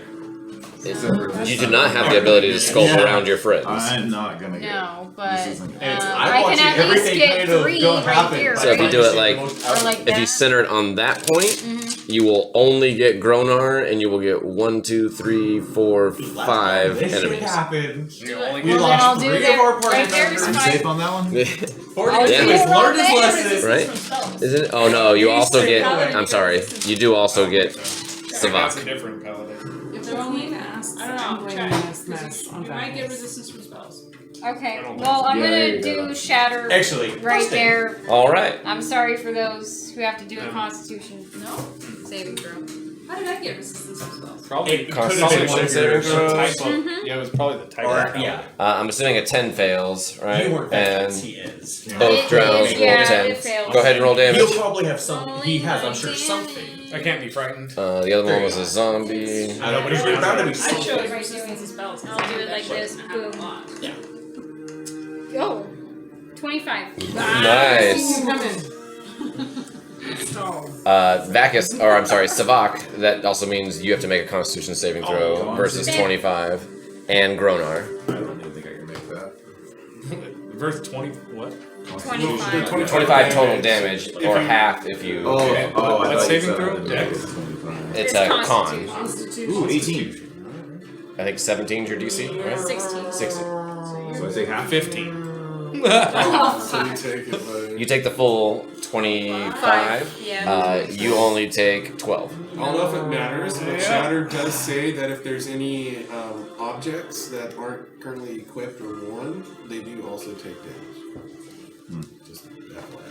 You do not have the ability to sculpt around your friends. I'm not gonna get. No, but This isn't- And it's, I'm I can watching at least everything get kind of 3 go right happen, here. but So if you right? do it like- Or like If that. you center it on that point, Mhm. you will only get Gronar, and you will get 1, 2, 3, 4, 5 This shit enemies. happened. You only We Well, then lost I'll do 3 that of our party right there. members. I'm safe on that one. I'll Yeah. do He's it learned his right lesson. Right? Isn't it? Oh no, you also get. I'm sorry. You do also get That's SiVak. a different paladin. If they're only an ass. cast I don't know. Tingling Check. Mist Mess on You might get Vacus. resistance from spells. Okay. don't Well, I'm Yeah, there gonna you do go. Shatter Actually, right first thing- there. All right. I'm sorry for those who have to do a Yeah. Constitution No? saving throw. How did I get resistance from spells? Probably It could have been Constitution one of saving your throws. type of- Yeah, it was probably the type. Or, yeah. I'm assuming a 10 fails, right? You weren't and that he is. both It drones is, roll yeah, 10. it fails. Go ahead and roll damage. He'll probably have some. He has, I'm sure, Rolling something. I can't be frightened. The other one was a zombie. I know, but he's bound to be I something. chose resistance to spells. 'cause I'll I do knew it that like shit this, was gonna happen a boom. lot. Yeah. Oh, 25. Nice. Stalled. Vacus, or I'm sorry, SiVak, that also means you have to make a Constitution saving throw Oh, versus okay. 25. And Gronar. I don't even think I can make that. Verse 20. What? 25. 25 total damage, or half if you. Oh, okay. I What thought you saving said throw? I did Dex? 25. It's It's a con. Constitution. Constitution. Ooh, 18. I think 17's your DC, right? 16. 60. So I say half. 15. So you take it by... You take the full 25. Yeah. You only take 12. I don't know if it matters, but Shatter does say that if there's any objects that aren't currently equipped or worn, they do also take damage. Just that way.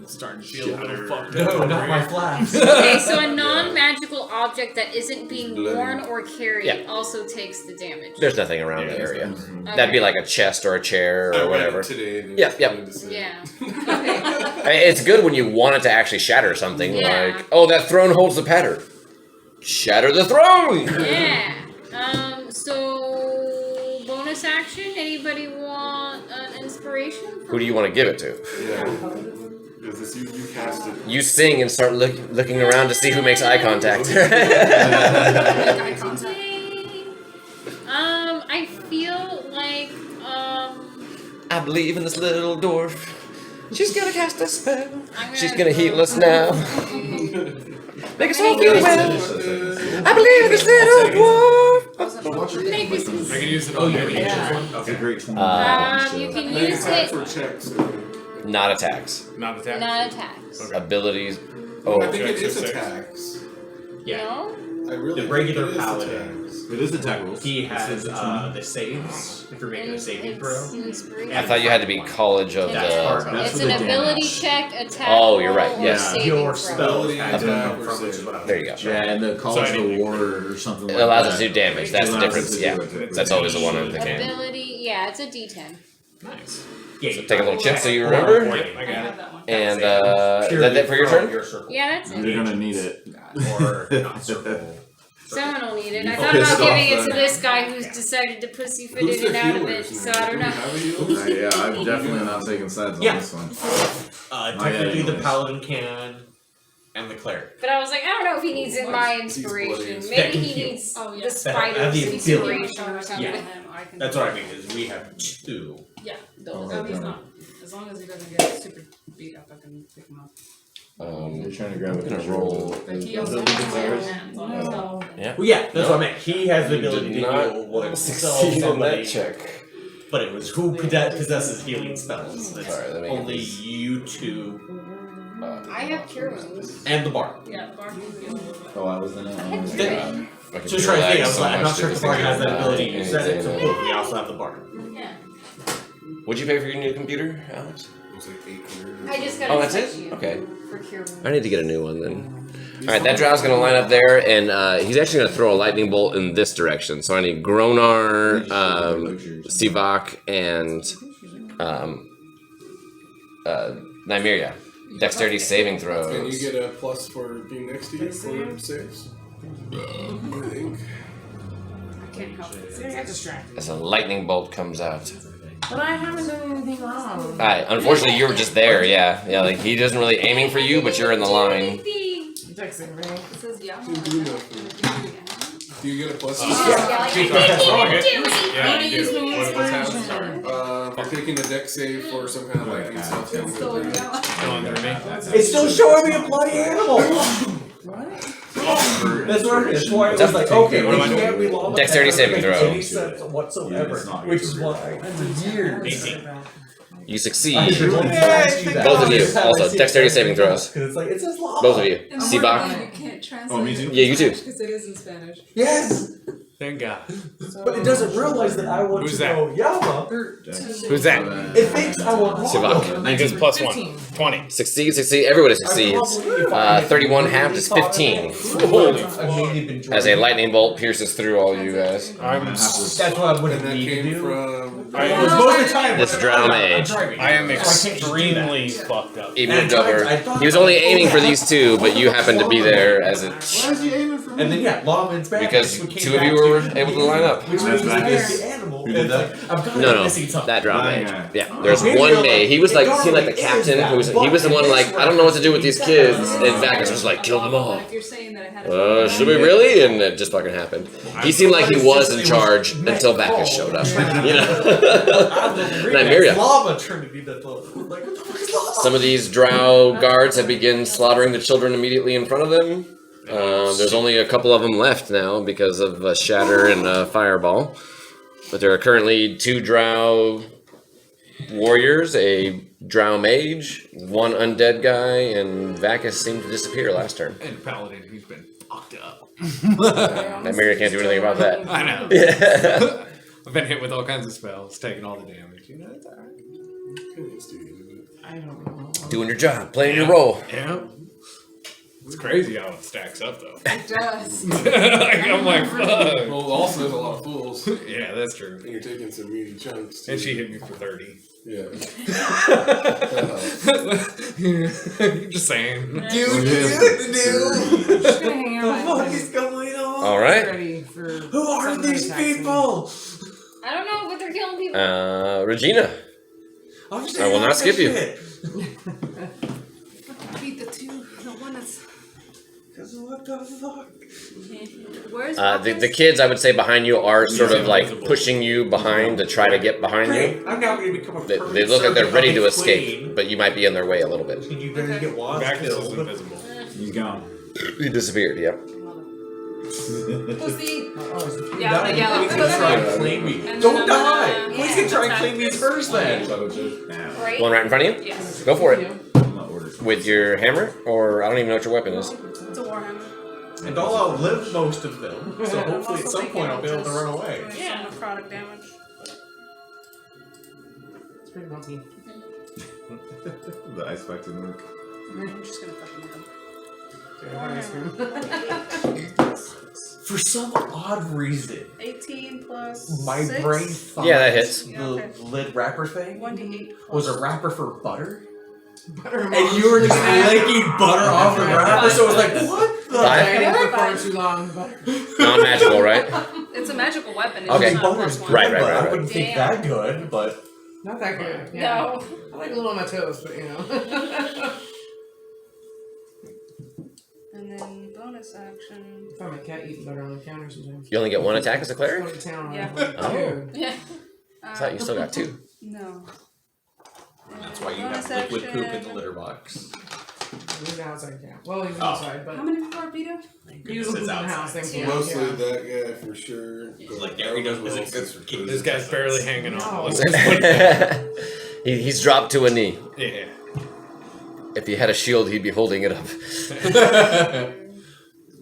It's starting to feel a little fucked No, up. not my flask. Okay, so a non-magical object that isn't being Bloody. worn or carried Yeah. also takes the damage. There's nothing around the area. Okay. That'd be like a chest or a chair I or read whatever. it today. And Yeah, yeah. wanted to say- Yeah. Okay. I mean, it's good when you want it to actually shatter something. Yeah. Like, oh, that throne holds the pattern. Shatter the throne! Yeah. So bonus action. Anybody want an inspiration? Who do you want to give it to? Yeah. Because this, you cast it. You sing and start looking around to see who makes eye contact. Eye contact. I feel like I believe in this little dwarf. She's gonna cast a spell. I'm She's gonna heal us now. Make us all I'm feel gonna well. I believe in this little dwarf. Maybe I can use it Oh, on yeah, any yeah. That's a great 20. you can They use attack it. for checks. Not attacks. Not attack. Not attacks. Okay. Abilities. I Oh, think it checks is are six. attacks. Yeah. No? I really The regular think it is paladin. attacks. It is attack rolls. He It has says it's 20. the saves if you're making a saving throw. It's inspiration. I thought you had to be college of That's part the. of it. It's for an the ability damage. check, attack. Oh, you're right, roll, or yes. saving Your throw. spells Ability, have attack, come or from which is save. what I was There you go. Yeah, and the College So I of need to- War or something It like allows that. us to do damage. That's the Allows us difference. to Yeah, do it. that's always the one I'm thinking. Ability, yeah, it's a D10. Nice. Yeah, So you take a little got chip it. so you Or remember. avoid I it. I got have it. that one. And is Purely that it for your from turn? Your circle. Yeah, that's it. You're gonna need it. Or not circle. Someone will need it. I You're thought about pissed giving off it to then. this guy who's decided to pussyfoot Who's in the and out of it, healers? so I don't Do we know. have a healer? Yeah, I'm definitely not taking sides on Yeah. this one. Technically, the anyways. paladin can, and the cleric. But I was like, I don't know if he needs it my He's inspiration. bloody. Maybe That can he heal. needs Oh, yeah. the That spider's have the ability. inspiration or something. Yeah. That's what I mean. Is we have two. Yeah. Oh, Oh, he's okay. not. As long as he doesn't get super beat up, I can pick him up. You're trying to grab I'm a gonna picture roll. of But he the also ability has desires. hands on Yeah. himself. Well, yeah, that's what I meant. He has the You ability to did not heal what succeed in somebody, that check. but it was who possesses healing spells. That's Sorry, let me get only this. you two I have cure wounds. and the bard. Yeah, the bar can heal. Oh, I was in it. Oh, my Stick. God. I can Just trying to think. I relax was so like, I'm much not sure that if the bard you has that think ability. about You said it, so anything. boom, we also have the bard. Yeah. What'd you pay for your new computer, Alex? It was like 800. I just got Oh, a that's it? touch you Okay. for cure wounds. I need to get a new one then. Alright, that drow's gonna line up there, and he's actually gonna throw a lightning bolt in this direction. So I need Gronar, SiVak, and Nymeria. Dexterity saving And you throws. get a plus for being next to you for saves. I think. I can't help it. See, I got distracted. As a lightning bolt comes out. But I haven't done anything wrong. Alright, unfortunately you were just there, yeah. Yeah, like he doesn't really aiming for you, but you're in the line. Texting me. It says yeah. Didn't do nothing. Do you get a plus? Yeah, like, I can't even do it. Yeah, you Use do. my What's happening? inspiration. We're taking a deck save for some kind of lightning stuff. It's still yeah. Come on, there, me. It's still showing me a bloody animal. What? That's what it is. That's why it was like, okay, What am I we doing? can't be long. Dexterity saving throw. Any sense whatsoever, Yeah, it's not which good is for why That's for years. 18. You succeed. Both Both of you. Also, dexterity saving throws. Because it's like it's just lava. Both of you. And SiVak. you can't Oh, me too? Yeah, you too. Because it is in Spanish. Yes! Thank God. But it doesn't realize that I want Who's to that? go Yama. Who's that? It thinks I want SiVak. He gets plus 1. 15. 20. Succeed. Everybody succeeds. 31 halved is 15. Holy I've maybe been As a driving. lightning bolt pierces through all you guys. That's what I would And that need to came do. from. Because most of the time, This drow mage. I am So I can't just do extremely that. fucked up. He And moved I over. thought He was only aiming for these two, but you happened to be there as it. Why is he aiming for me? And then yeah, Llama and Spanish. Because we came two of back you were able to line up. Which That's means Magus. there's the animal. Who did and it's that? like, I've got to No, be no, missing something. that drow mage. Okay. Yeah, there's Maybe one you're day. like, He was it like, don't seemed like the really captain. is that, He was the but one it like, is I don't know what to do with these kids. And But Vacus was like, kill them all. if you're saying that I had a Should we really? And it just fucking happened. He seemed like he was in charge until Bacchus showed up. You know? Nymeria. Llama turned to be that little. Like, what the fuck is Llama? Some of these drow guards have begun slaughtering the children immediately in front of them. There's only a couple of them left now because of a shatter and a fireball. But there are currently 2 drow warriors, a drow mage, 1 undead guy, and Vacus seemed to disappear last turn. And Paladin, he's been fucked up. Nymeria can't do anything about that. I know. Yeah. I've been hit with all kinds of spells, taking all the damage. You know, it's alright. I don't know. Doing your job, playing your role. Yeah. It's crazy how it stacks up, though. It does. I'm like, fuck. Well, also there's a lot of fools. Yeah, that's true. And you're taking some meaty chunks. Too. And she hit me for 30. Yeah. Just saying. Dude, what do you have to do? I'm just gonna hang The out. fuck is going on? All right. Ready for Who are somebody these attacks me. people? I don't know, but they're killing people. Regina. I'm just I will not skip you. Beat the two. The one that's. Because what the fuck? Where's The kids, I would say, behind you are sort of like pushing you behind to try to get behind you. Great. I'm now going to become a They permanent look like they're ready to servant of the escape, queen. but you might be in their way a little bit. And you better get lost. Bacchus is killed. invisible. He's gone. He disappeared, yep. Pussy. Oh, Yeah, the yellow. Please can try and claim me. And Don't then I'm die! gonna- Please yeah, can try and that's claim me fine. first then. Now, Right? One right in front of you? Yes. Go for it. I'm not ordered. With your hammer, or I don't even know what your weapon is. It's a warhammer. And I'll outlive most of them. So hopefully at Also some point I'll be able to run away. Yeah. Some necrotic damage. it's pretty lumpy. The ice back didn't work. I'm just gonna fucking hit them. For some odd reason, 18 plus. my 6? brain thought Yeah, that hits. the Yeah, okay. lid wrapper thing 1d8 was plus. a wrapper for butter. Butter And you were just licking butter off the wrapper, so it was like, what the Five? I heck? didn't for far too long. Butter. Non-magical, right? It's a magical weapon. It's Okay. just not a Butter's plus good, one. Right, right, but right, I right. wouldn't think Damn. that good, but Not that good. Yeah. No. I like a little on my toes, but you know. And then bonus action. I find my cat eating butter on the counter sometimes. You only get 1 attack as a Go cleric? to town. Yeah. Oh. Yeah. I thought you still got 2. No. that's why you have liquid poop in the litter box. He's outside cat. Well, he's Oh. inside, but How many people are beat up? he was in the house. Thank you. Mostly Yeah. that guy for sure. Like, yeah, he does physics. This guy's barely hanging on. No. Let's just put that. He's dropped to a knee. Yeah. If he had a shield, he'd be holding it up.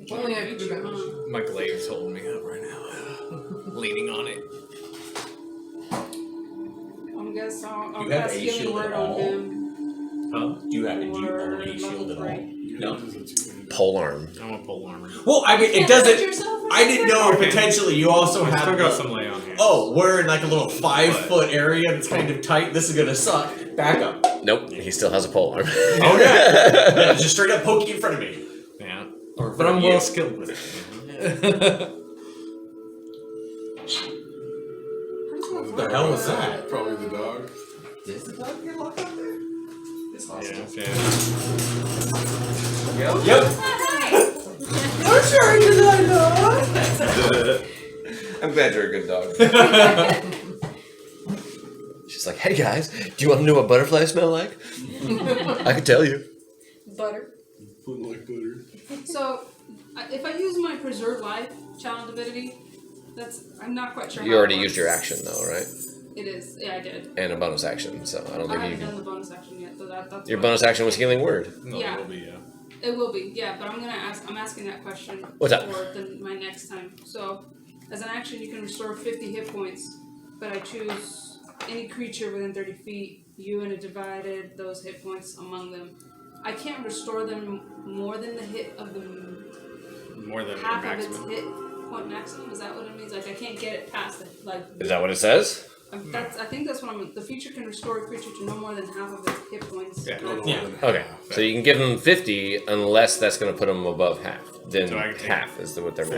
Only I could do that much. My glaive's holding me up right now. Leaning on it. I guess I'll You have cast a healing shield word at on all? him. Huh? Do you own a Or shield at all? level No. Pole arm. I want pole armor. Well, I mean, it Can't doesn't. put yourself in I didn't know Okay. potentially you also I have. still got some lay on here. Oh, we're in like a little 5-foot area that's kind of tight. This is gonna suck. Back up. Nope, he still has a pole arm. Okay. Yeah, just straight up poke you in front of me. Yeah. Or But I'm you. well skilled with it. What the hell was that? Probably the dog. Is the dog get locked up there? It's awesome. Yeah. Yep. I'm sorry, did I I'm glad you're a good dog. She's like, hey guys, do you want to know what butterflies smell like? I can tell you. Butter. Wouldn't like butter. So, if I use my preserve life challenge ability, I'm not quite sure. You how it already works. used your action though, right? It is. Yeah, I did. And a bonus action, so I don't I think haven't you done can. the bonus action yet, so that's Your fine. bonus action was healing word. No, Yeah. it'll be, It will be, yeah, but I'm asking that question What's up? for my next time. So, as an action, you can restore 50 hit points, but I choose any creature within 30 feet, you and it divided those hit points among them. I can't restore them more than the hit of the More than half the of its maximum. hit point maximum. Is that what it means? Like I can't get it past it. Like Is that what it says? I think that's what I'm. The feature can restore a creature to no more than half of its hit points. Yeah. Okay, so you can give them 50 unless that's going to put them above half. Then So I can take half is what they're max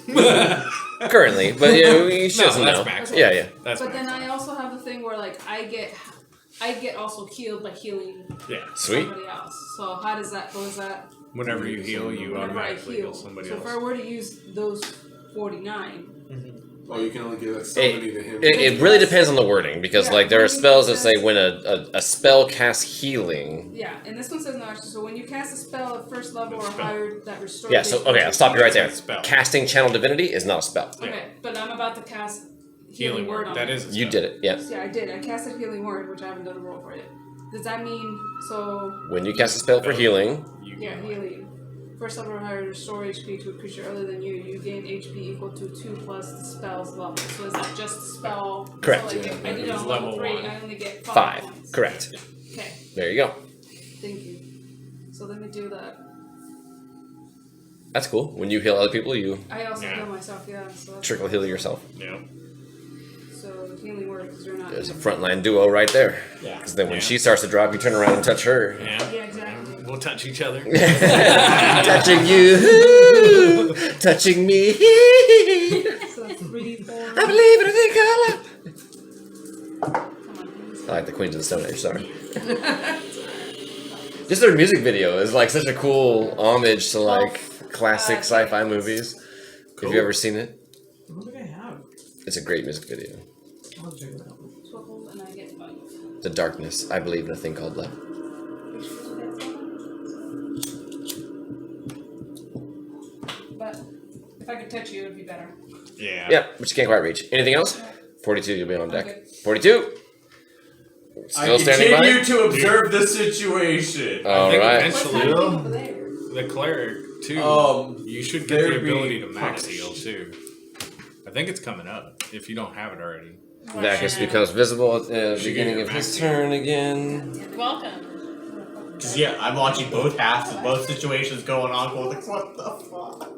49. currently, but you should No, that's know. max. Yeah, yeah. That's But max. then I also have the thing where like I get also healed by healing Yeah. Sweet. somebody else. So how does that? What is that? Whenever you heal, you Whenever I automatically heal. heal somebody So else. if I were to use those 49. Oh, you can only give that somebody to him. It really depends on the wording because Yeah, like there are when spells it that say says- when a spell casts healing. Yeah, and this one says no action. So when you cast a spell at first level or Spell. higher that restores. Yeah, so HP, okay, I'll stop you right there. Spell. Casting Channel Divinity is not a spell. Okay, but I'm about to cast Healing word. on That it. is a spell. You did it, yes. Yeah, I did. I casted healing word, which I haven't done a roll for yet. Does that mean so? When you cast a spell for healing, You Yeah, can, healing. First level or higher, restore HP to a creature other than you. You gain HP equal to 2 plus the spell's level. So is that just the spell? Correct. So like if I did it It's on level level 3, one. I only get 5. points. Correct. Okay, There you go. thank you. So let me do that. That's cool. When you heal other people, you I also Yeah. heal myself, yeah. So that's trickle heal yourself. yeah. So the healing word because you're not. There's a frontline duo right there. Yeah. Because then when Yeah. she starts to drop, you turn around and touch her. Yeah. Yeah, exactly. We'll touch each other. Touching you, touching me. So 3, 4. I believe in a thing called love. Come on. I like the Queens of the Stone Age, sorry. Just their music video is like such a cool homage to like classic sci-fi movies. Have you ever seen it? I don't think I have. It's a great music video. I'll check it out. Swivel and I get 5. The darkness. I believe in a thing called love. But if I could touch you, it would be better. Yeah. Yeah, but you can't quite reach. Anything else? 42, you'll be on deck. Okay. 42. Still standing by. continue to observe the situation. All think right. What's eventually happening over there? the cleric too. You should get they're the ability being to max punished. heal too. I think it's coming up if you don't have it already. Vacus becomes visible at the Should beginning get of your his max turn again. Welcome. Cause yeah, I'm watching both halves of both situations going on. Going like, what the fuck?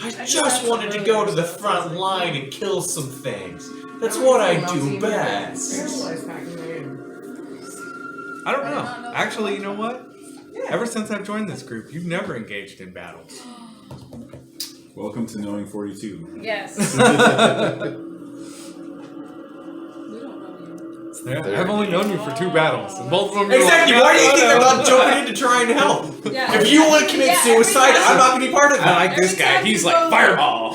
I just wanted to go to the front line and kill some things. That's what I do best. Paralyzed back in the game. I don't know. Actually, you know what? Ever since I've joined this group, you've never engaged in battles. Welcome to knowing 42. Yes. We don't know you. Yeah, I've only known you for 2 battles, and both of them. Exactly. Why do you think I'm not jumping in to try and help? Yeah. If you want to commit Yeah, suicide, every I'm not going to be part of I that. like this Every guy. time He's you like go- fireball.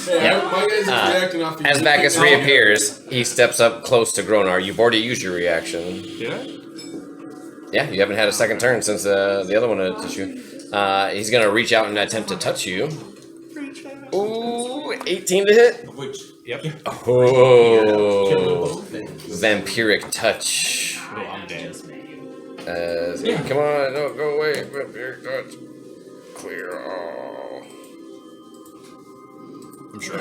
Yeah, my guy's just reacting off the As Vacus reappears, he steps up close to Gronar. You've already used your reaction. Did I? Yeah, you haven't had a second turn since the other one had touched you. He's gonna reach out and attempt to touch you. Ooh, 18 to hit. Which, Yep. Oh, vampiric touch. Oh, I'm dead. Come on, no, go away. Vampiric touch. Clear all. I'm sure.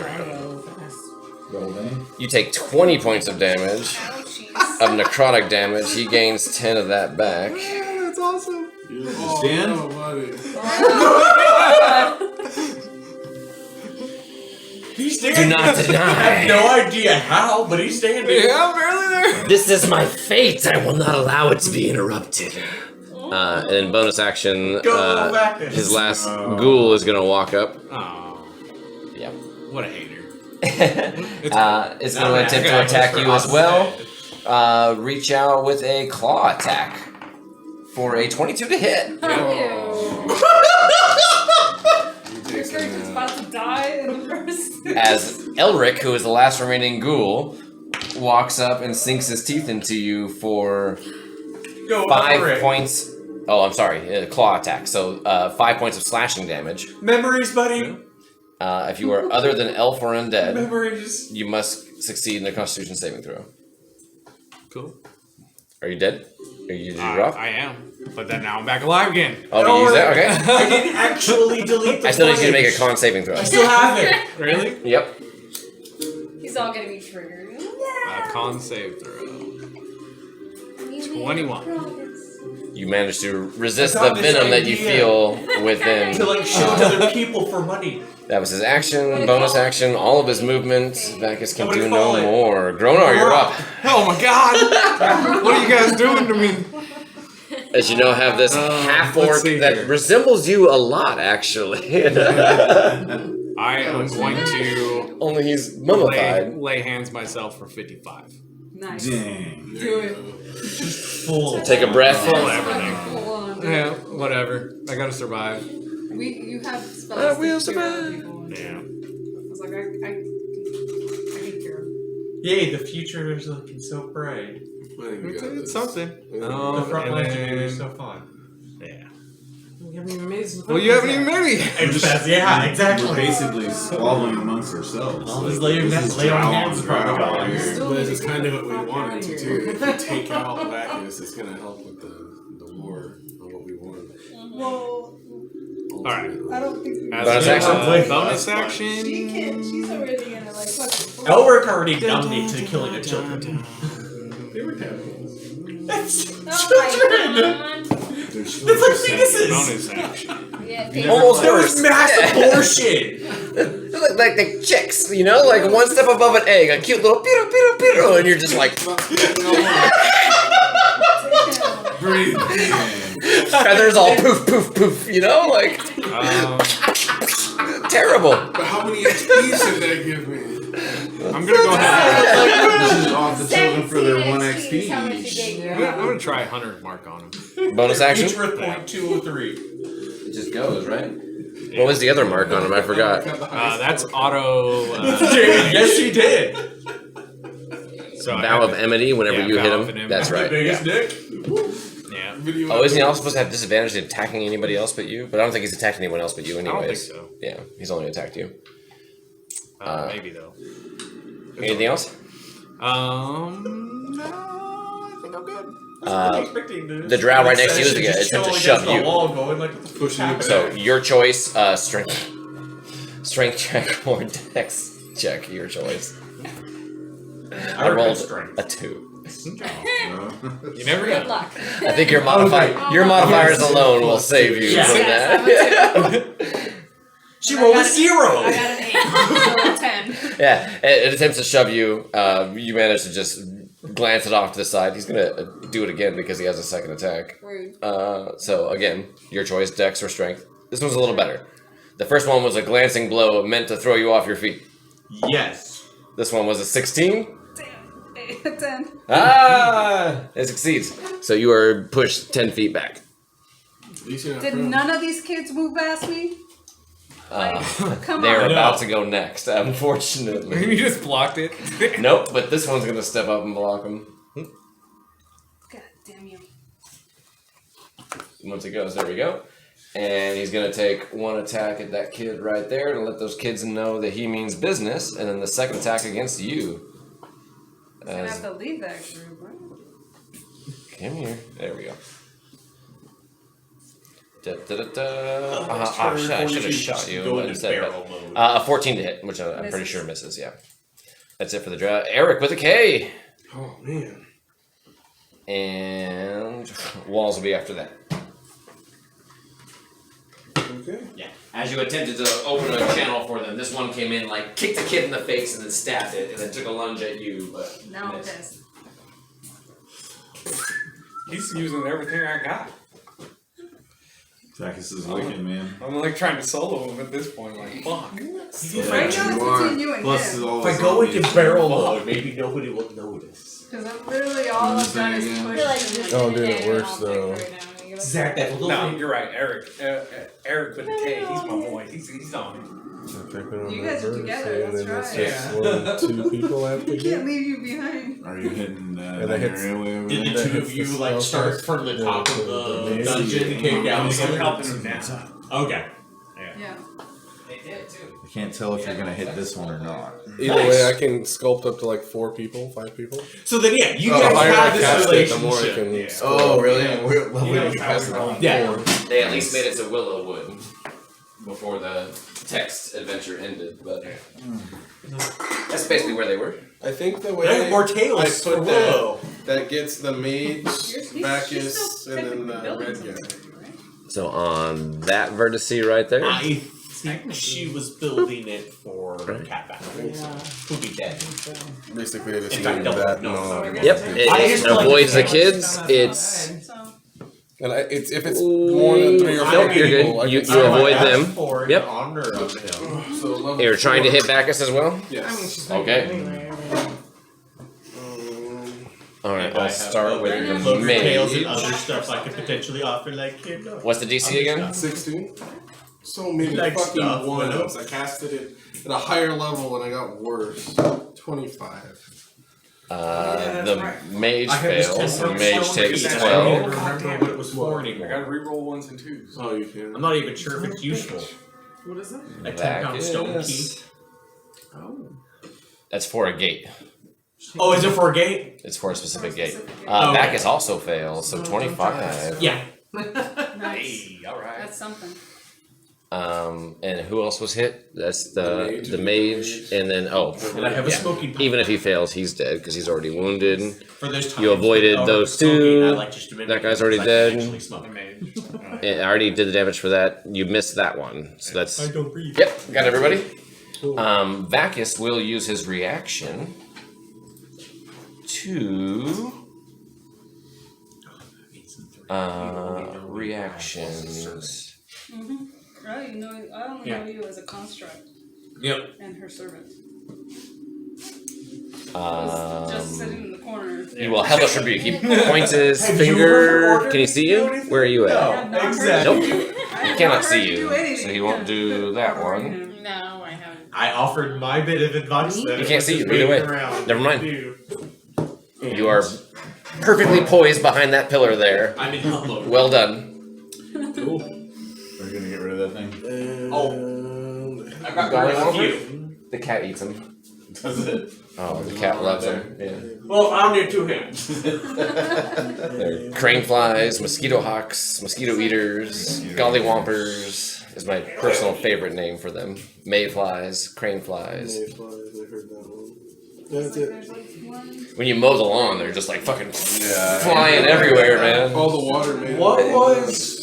Roll then. You take 20 points of damage, Oh, jeez. of necrotic damage. He gains 10 of that back. That's awesome. Oh, Stand? no, buddy. he's standing. Do not I have deny. no idea how, but he's standing. Yeah, I'm barely there. This is my fate. I will not allow it to be interrupted. And in bonus action, Go back. his last ghoul is gonna walk up. Oh, Yep. what a hater. It's Not gonna bad. attempt to Okay, attack just you for as well. Reach out with a claw attack for a 22 to hit. Your character's about to die in the first. As Elric, who is the last remaining ghoul, walks up and sinks his teeth into you for Go 5 points. Oh, I'm sorry, claw attack. So 5 points of slashing damage. Memories, buddy. If you are other than elf or undead, Memories. you must succeed in a Constitution saving throw. Cool. Are you dead? Did you drop? I am. But then now I'm back alive again. Oh, you use that? Okay. I didn't actually delete the I still need you to make a footage. con saving throw. I still have it. Really? Yep. He's all gonna be triggered. Con save throw. 21. You managed to resist I the got this venom that you idea. feel within. To like show to other people for money. That was his action, bonus action, all of his movement. Vacus can What do do you call no it? more. Gronar, you're up. Oh my god! What are you guys doing to me? As you now have this half orc let's see that here. resembles you a lot, actually. I am going to Only he's mummified. lay hands myself for 55. Nice. Dang. Do it. Full. Take a breath. Full everything. Full on. Yeah, whatever. I gotta survive. You have spells. I will to cure survive. people. Yeah. I was like, I can cure. Yay, the future is looking so bright. I think we got It's this. something. The front and lines are then- gonna be so fun. Yeah. You haven't even made it. Well, you haven't even made me yet. Yeah, exactly. We're basically squabbling amongst ourselves. All Like, this laying this that is lay on drow hands drow protocol. out here. But this is kind of what we wanted to do. If we take out Vacus, it's going to help with the war on what we want. Well, Alright. I don't think we Bonus action? Bonus She action. can't. She's already gonna like fucking. Elric already dumbed me to killing the children. They were tadpoles. That's Oh children! my There's That's like fetuses! Bonus action. god. Yeah, take Almost There was worse. mass Yeah. abortion! They look like the chicks, you know, like one step above an egg, a cute little peter, peter, peter, and you're just like Breathe. feathers all poof, poof, poof, you know, like terrible. But how many XP should that give me? I'm gonna go ahead. This is off the children for their 1 17 XP is how much you each. gave you. I'm gonna try 100 mark on him. Bonus action? Each worth 0.203. It just goes, right? What was the other mark on him? I forgot. That's auto. Yes, he did! So I Vow have of it. Enmity whenever Yeah, you hit Vow of him. Enmity. That's The right. biggest Yeah. dick? Yeah. Video Oh, isn't he also supposed to have disadvantage in attacking anybody else but you? But I don't think he's attacked anyone else but you I don't think anyways. so. Yeah, he's only attacked you. Maybe though. Anything else? No, I think I'm good. The drow right next to you is going to attempt to shove you. Going like, what the Pushing fuck it So back. your choice, strength check or dex check, your choice. I rolled a 2. You never Good know. luck. I think your modifiers alone will save you Yeah. from that. She rolled a I 0! got an 8. I rolled a 10. Yeah, it attempts to shove you. You manage to just glance it off to the side. He's gonna do it again because he has a second attack. Rude. So again, your choice, dex or strength. This one's a little better. The first one was a glancing blow meant to throw you off your feet. Yes. This one was a 16. Damn. 10. Ah! It succeeds. So you are pushed 10 feet back. At least you're not Did proud. none of these kids move past me? Come They're on. about to go next, unfortunately. You just blocked it. Nope, but this one's gonna step up and block him. God damn you. Once it goes, there we go. And he's gonna take one attack at that kid right there to let those kids know that he means business, and then the second attack against you. I'm gonna have to leave that group, right? Come here. There we go. Da, da, da, da. turn Shit, I before should have you shot you. go but into instead, barrel mode. a 14 to hit, which I'm pretty Misses. sure misses, yeah. That's it for the draw. Eric with a K. Oh, man. And Walls will be after that. Okay. Yeah. As you attempted to open a channel for them, this one came in, like, kicked the kid in the face and then stabbed it, and then took a lunge at you, but Now I'm missed. pissed. He's using everything I got. Takis is wicked, man. I'm like trying to solo him at this point. Like, fuck. Right now it's you between you and Plus, him. all If I his go zombies. into barrel mode, maybe nobody will notice. Because I'm literally all I've done is Again. I push. feel like him. this Oh, is dude, it an works, all though. right now. You gotta- Zach, that little No, thing. you're right. Eric. Eric with the K. He's my boy. He's on it. You guys are together, that's right. Just two people have to I can't get. leave you behind. Are you hitting And that hits- Nymeria way over Did there? the two of you like start from the top of the dungeon and came down I'm together? helping him now. Okay. Yeah. They did, too. can't tell if you're gonna hit this one or not. Either way, I can sculpt up to like 4 people, 5 people. So then, yeah, you The guys higher I have this cast it, the more I relationship. can Yeah. sculpt. Oh, really? You know, You pass it on. Yeah. They at least made it to Willowwood before the text adventure ended, but that's basically where they were. I think the They have way more I tails for put Willow. that gets the mage, She's Bacchus, still and then the technically red building guy. something, right? So on that vertice right there, I think she was building it for Right. cat battle. Yeah. Who'd be dead. Basically, I just In fact, needed double. that. No, No, yep, I it just like avoids the the kids. It's So, and if it's more than 3 or 4 Nope, you're people, good. I You can avoid asked them. For Yep. in honor of him. So level You're trying to 4. hit Bacchus as well. Yes. I mean, she's Okay. anyway. All right, And I I'll have start with other the clover tails and mage. other stuff I could potentially offer, like What's the DC again? 16. So many Like fucking stuff, one-ups. I casted it at a higher level and I got worse. 25. The mage I have this fails. The 10 mage stone takes piece. I 12. don't remember what it was for anymore. reroll 1s and 2s. Oh, you can. I'm not even sure if it's useful. What is it? A 10-pound stone key. Bacchus. Oh. That's for a gate. Oh, is it for a gate? It's for a specific gate. specific gate. Okay. Bacchus also fails, so 25. Yeah. nice. alright. That's something. And who else was hit? That's the The mage, and then And I have a smoking pipe. even if he fails, he's dead because he's already wounded. For those You times avoided without those smoking, two. I like just to mimic That guy's it already because I can dead. actually smoke. And I already did the damage for that. You missed that one, so that's I don't breathe. yep. Got everybody. Bacchus will use his reaction to reactions. Mm-hmm. Right, you know, I only know you as a construct Yep. and her servant. Just sitting in the corner. You will hellish rebuke. He points his Have you ever finger. ordered Can he see you? anything? Where are you at? No, I've exactly. Nope. He cannot see you, so he won't Yeah. do that one. No, I haven't. I offered my bit of advice. Then He it can't was see just you either waiting way. around. Never mind. Do. You are perfectly poised behind that pillar there. I'm in hot mode. Well done. Cool. Are you gonna get rid of that thing? And I've got Going one over. you. The cat eats him. Does it? Oh, the cat loves him. Yeah. Well, I don't need 2 hands. They're crane flies, mosquito hawks, mosquito eaters, gollywompers is my personal favorite name for them. Mayflies, crane flies. Mayflies, I heard that one. That's it. There's like one. When you mow the lawn, they're just like fucking Yeah. flying everywhere, man. All the water made What it. was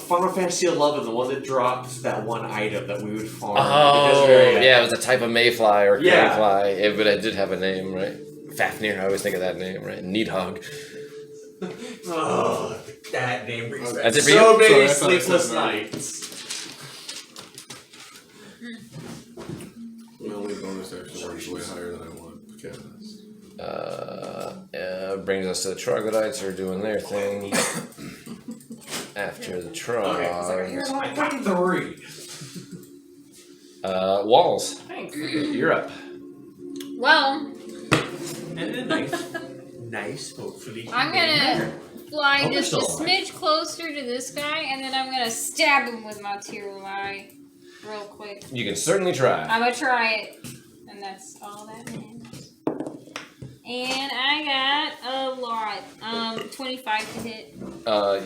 Final Fantasy XI, the one that dropped that one item that we would farm? in the Oh, desert area? yeah, it was a type of mayfly or Yeah. cranefly, but it did have a name, right? Fafnir, I always think of that name, right? Needhog. Oh, that name brings back That's it for so you? many Sorry, I thought I said sleepless that. nights. My only bonus action is way higher than I want. Okay. Brings us to the troglodytes who are doing their thing. After the trogs. I got 3. Walls, Thanks. you're up. Well, And a nice, hopefully. I'm gonna fly Hope just a you're still alive. smidge closer to this guy, and then I'm gonna stab him with my Tirulai real quick. You can certainly try. I'm gonna try it, and that's all that matters. And I got a lot. 25 to hit.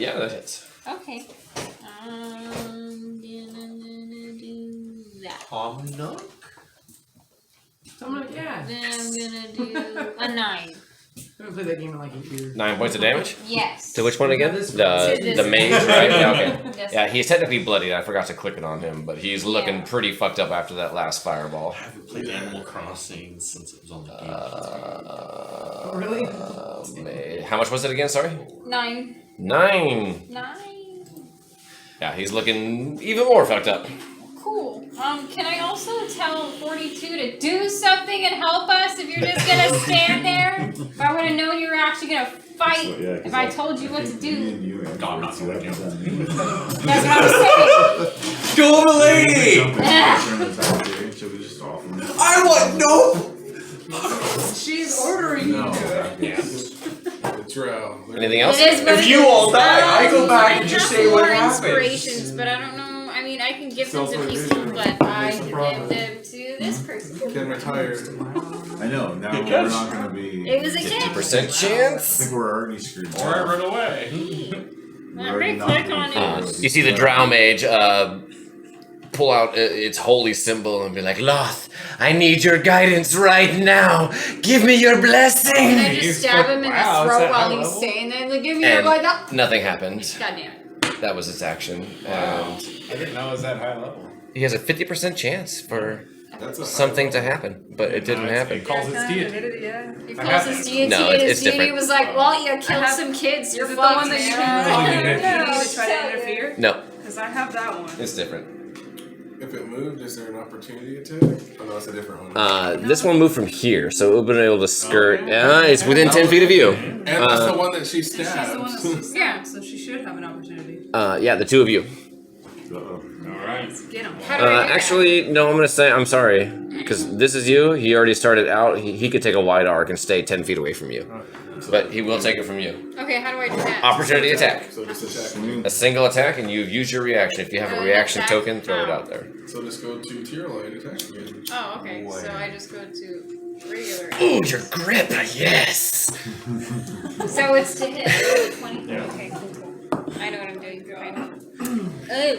Yeah, that hits. Okay. I'm gonna do that. Tom Nook? Someone, yeah. Then I'm gonna do a 9. I'm gonna play that game in like a year. 9 points of damage? Yes. To which one again? This To The this mage, one. right? Yeah, okay. Yes. Yeah, he's technically bloodied. I forgot to click it on him, but he's looking Yeah. pretty fucked up after that last fireball. I haven't played Animal Crossing since it was on the game. Really? How much was it again? Sorry? 9. 9. 9. Yeah, he's looking even more fucked up. Cool. Can I also tell 42 to do something and help us if you're just gonna stand there? If I would have known you were actually gonna fight, So, yeah, 'cause if I told you what to do. No, I'm not going to. That's what I'm saying. Go, lady! Should we just offer him? I want no. She's ordering you No. to do it. Yeah. Drow. Anything else? It is what If it you is. all die, I go back I and just have say what more happens. inspirations, but I don't know. I mean, I can give them to Self-revision. people, but I That's the can problem. give them to this person. Ken retired. I know. Now Good we're catch. not going to be. It was a gift. 50% I chance. think we're already screwed. Or I run away. We're Let already me not click gonna on be it. close. You see the Drow Mage pull out its holy symbol and be like, Loth, I need your guidance right now. Give me your blessing. Can I just stab him in Wow, the is throat that while high he's level? saying that? Like, give me your And blood. God nothing happened. damn it. That was its action. Wow. And I didn't know it was that high level. he has a 50% chance for That's a something to happen, but it didn't happen. It calls its deity. Yeah. He I calls have his it. deity, No, and it's his deity different. was like, well, you killed have- some kids, you're Is it the fucked, one that you man. can to try to interfere? No, Because I have that one. it's different. If it moved, is there an opportunity attack? Oh no, it's a different one. This one moved from here, so it would have been able to skirt. Okay. It's within 10 feet of you. And that's the one that she She's the one stabbed. that's Yeah. so she should have an opportunity. Yeah, the two of you. Uh-oh. Alright. Get him. How do I do that? Actually, no, I'm gonna say I'm sorry because this is you. He already started out. He could take a wide arc and stay 10 feet away from you, but he will take it from you. Okay, how do I do that? Opportunity attack. So just attack. A single attack, and you've used your reaction. If you have a reaction attack? token, throw it Oh. out there. So just go to tier line attack again. Oh, okay. So I just go to regular. Ooh, your grip, yes. So it's to hit. Oh, 20. Yeah. Okay, cool. I know what I'm doing. I know. Oh,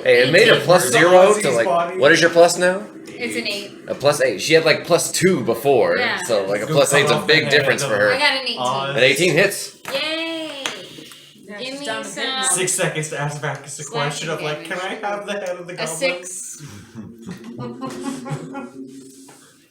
Hey, it made a 18. plus 0 to like. What is your plus now? It's an 8. A plus 8. She had like plus 2 before, Yeah. so like a plus 8's a big difference for I her. got an 18. An 18 hits. Yay! Yeah, Give she's me down to some. 6 seconds to ask back a question of like, can I have the head of the A goblin? 6.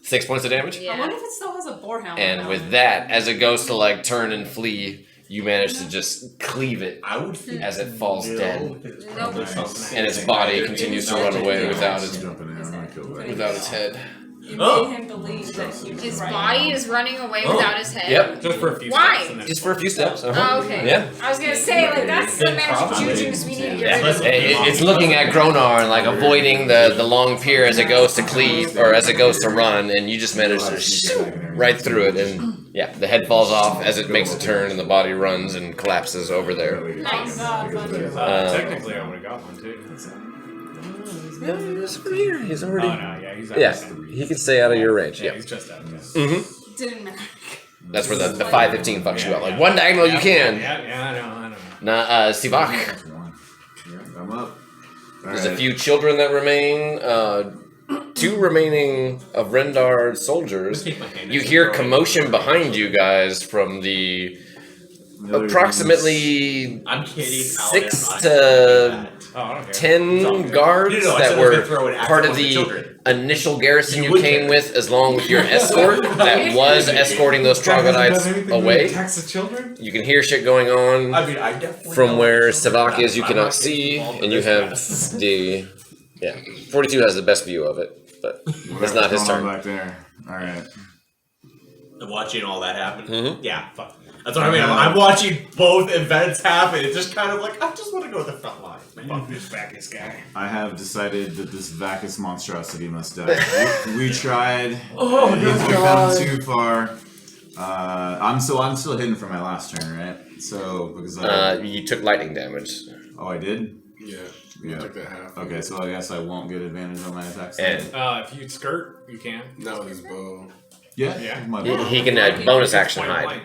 6 points of damage. I wonder if it still has a boar helmet. And with that, as it goes to like turn and flee, you manage to just cleave it I would feel as it falls dead, Nope. and its body continues to run away without its Jumping in, I'm gonna kill that. without its head. You Oh. made him believe that he was His right. body is running away Oh. without his head. Yep, Just for a few Why? steps. and then- just for a few steps. Oh, okay. Yeah. I was gonna say, like, that's the magic Probably. jujus we need to get Yeah, rid let's- of. It's looking at Gronar and like avoiding the long pier as it goes to cleave or as it goes to run, and you just manage to shoot right through it, and yeah, the head falls off as it makes a turn, and the body runs and collapses over there. Nice. Technically, I would have got one too. No, he's over here. He's Oh already. no, yeah, he's out. Yeah, he can stay out of your range. Yeah, Yeah. he's just out. Mm-hmm. Didn't matter. That's where the 515 fucks you out. Like one diagonal you can. Yeah, I know. Nah, SiVak. Yeah, I'm up. There's a few children that remain. 2 remaining of Rendar's soldiers. You hear commotion behind you guys from the approximately I'm kidding. 6 Paladin, to Oh, I don't care. 10 guards No, I that said I was gonna were throw an axe part at of one of the the children. initial garrison You you would came care. with, as long with your escort that was escorting those troglodytes away. Attacks the children? You can hear shit going on I mean, I definitely from know where what children SiVak is. You I'm cannot not getting see, involved and in you this have mess. the 42 has the best view of it, but it's not his turn. Back there. All right. And watching all that happen. Mhm. Yeah, fuck. That's what I mean. I'm watching both events happen. It's just kind of like, I just want to go to the front line. Fuck this Bacchus guy. I have decided that this Vacus monstrosity must die. we tried. Oh, We've come too far. I'm still hidden from my last turn, right? So because You took lightning damage, oh, I did. Yeah. Yeah. Took that half. Okay, so I guess I won't get advantage on my attacks. and If you skirt, you can. Not with his bow. yeah, Yeah. my he can bonus action Point hide, blank.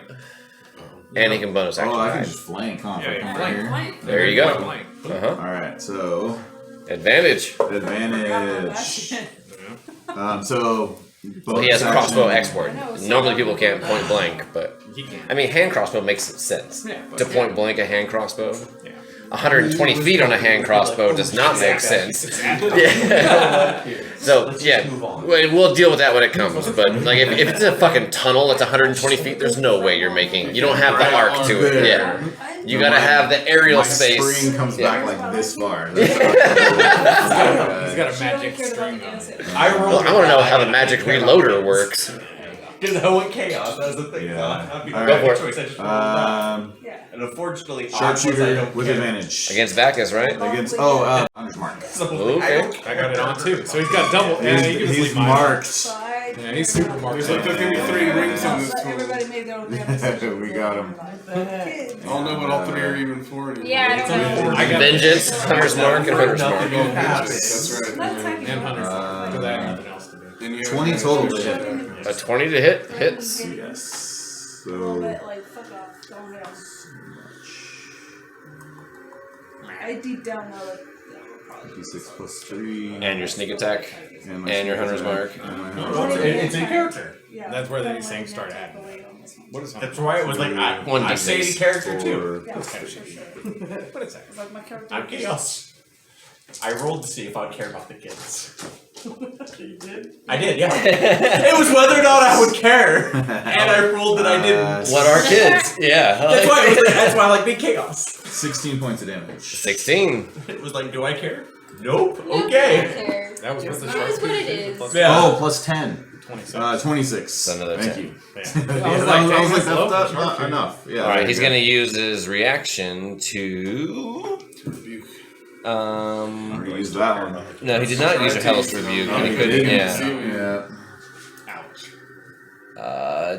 and he can bonus action Oh, I can hide. just flank, huh? Yeah, If I yeah, come flank. right here. There you go. Point blank. Uh huh. All right, so Advantage. advantage. So Well, he has a bonus crossbow action. export. Normally people can't point blank, but He can. I mean hand crossbow makes sense. Yeah, but To point blank a hand crossbow. Yeah. 120 feet on a hand crossbow does not make sense. Yeah. So yeah, we'll deal with that when it comes. But like, if it's a fucking tunnel that's 120 feet, there's no way you're making. You don't have the arc to it. Yeah, you gotta have the aerial My space. spring comes Yeah. back like this far. He's got a magic string on it. I Well, rolled. I want to know how the magic reloader works. Because I went chaos. That was the thing. Yeah. I'd be All no right. more choice. I just rolled that. Yeah. And unfortunately, Sharpshooter with advantage. Against Bacchus, right? Against Hunter's mark. So, Okay. I got it on too. So he's got double. Yeah, you can He's sleep mine. marked. like. Yeah, he's super marked. There's like there's gonna be 3 rings on this tool. Everybody made their own damn decision. We got him. Kids. I don't know what all 3 are even for anymore. Yeah, I don't know. I got Vengeance, Hunter's Mark, and Hunter's Mark. Oh, that's right. Let's have you And go. Hunter's Mark. Because I have nothing else to do. And you have 20 total to hit. A 20 to hit hits. Yes. A little So bit like, fuck off, don't hit 'em. I deep down know that would probably be D6 plus 3. And your sneak attack. And my And your sneak Hunter's attack, Mark. and my Don't Hunter's Mark. even It's in attack. character. Yeah, That's where don't these let things me start attack adding. the way on this one. What is That's why it was like I 1d6. say the character too. Yeah, That's for kinda sure. shitty. But it's It's like my character. I'm chaos. I rolled to see if I'd care about the kids. You did? I did, yeah. It was whether or not I would care, and I rolled that I didn't. What are kids? Yeah. That's why I like big chaos. 16 points of damage. 16. It was like, do I care? Nope. No, Okay. I don't care. That was with the It's shark. what it is. Yeah. Oh, plus 10. 26. 26. Another Thank 10. you. Yeah. I was like, low for that's shark not shooter. enough. Yeah. Alright, there he's you going to use his reaction to. I'm gonna use that one. No, he did not use a Hellish Rebuke, and he couldn't. Yeah. Yeah. Ouch.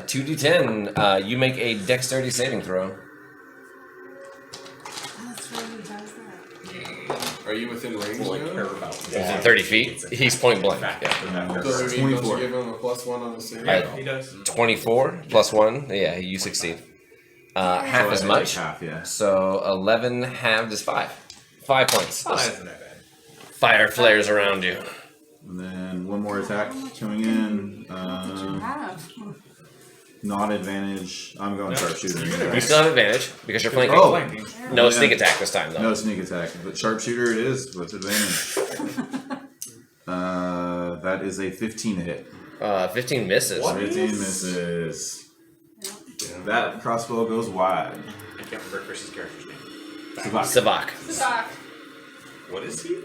2d10. You make a dexterity saving throw. That's really how's that? Are you within range Well, I care now? about He's at 30 feet. He's point blank. Yeah. So, I mean, don't 24. you give him a +1 on the save? Yeah, he does. 24 plus 1. Yeah, you succeed. Half So as I much. take half, yeah. So 11 halved is 5. 5 points. Oh, that isn't that bad. Fire flares around you. And then one more attack coming in. Not advantage. I'm going sharpshooter. You still have advantage because you're flanking. Oh. Flanking. No Yeah. sneak attack this time, though. No sneak attack, but sharpshooter it is with advantage. That is a 15 to hit. 15 misses. 15 misses. That crossbow goes wide. I can't remember Chris's character's name. SiVak. Stop. What is he?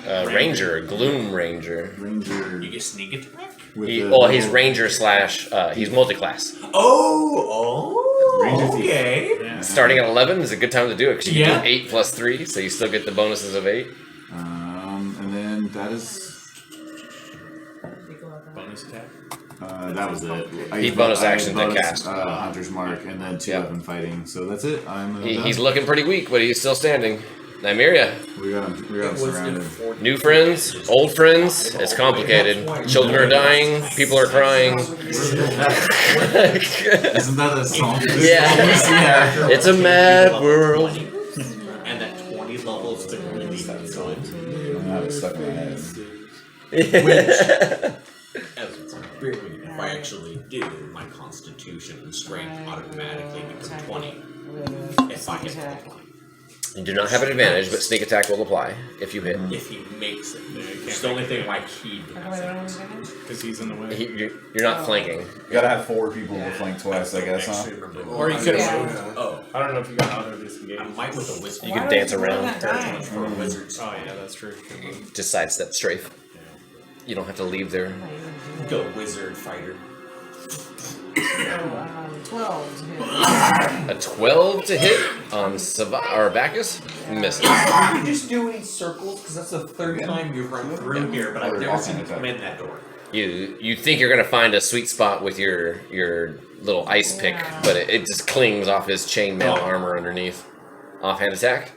Ranger. Gloom Ranger. Ranger. You get sneak attack? With He's Ranger slash. He's multi-class. Oh, Ranger thief. okay. Yeah. Starting at 11 is a good time to do it because you Yeah. can do 8 plus 3, so you still get the bonuses of 8. And then that is. Bonus attack. That was it. He bonus action to cast. Hunter's Mark, and then 2 weapon fighting. So that's it. I'm. He's looking pretty weak, but he's still standing. Nymeria. We got him. We got him surrounded. New friends, old friends. It's complicated. Children are dying. People are crying. Isn't that a song? Yeah. It's a mad world. And that 20 levels to really good. That was stuck in my head. If I actually do, my constitution and strength automatically become 20. If I hit 20. You do not have an advantage, but sneak attack will apply if you hit. If he makes it. It's the only thing my key has. Because he's in the way. You're not flanking. You gotta have 4 people to flank twice, I guess, huh? Or you could have. Oh, I don't know if you got auto disengage. I might with a whisper. You can dance around. For wizards. Oh yeah, that's true. Just sidestep strafe. You don't have to leave there. Go wizard fighter. 12 to hit. A 12 to hit on Bacchus misses. You're just doing circles because that's the third time you've run through here, but I've never seen you come in that door. You think you're gonna find a sweet spot with your little ice pick, but it just clings off his chainmail armor underneath. Offhand attack.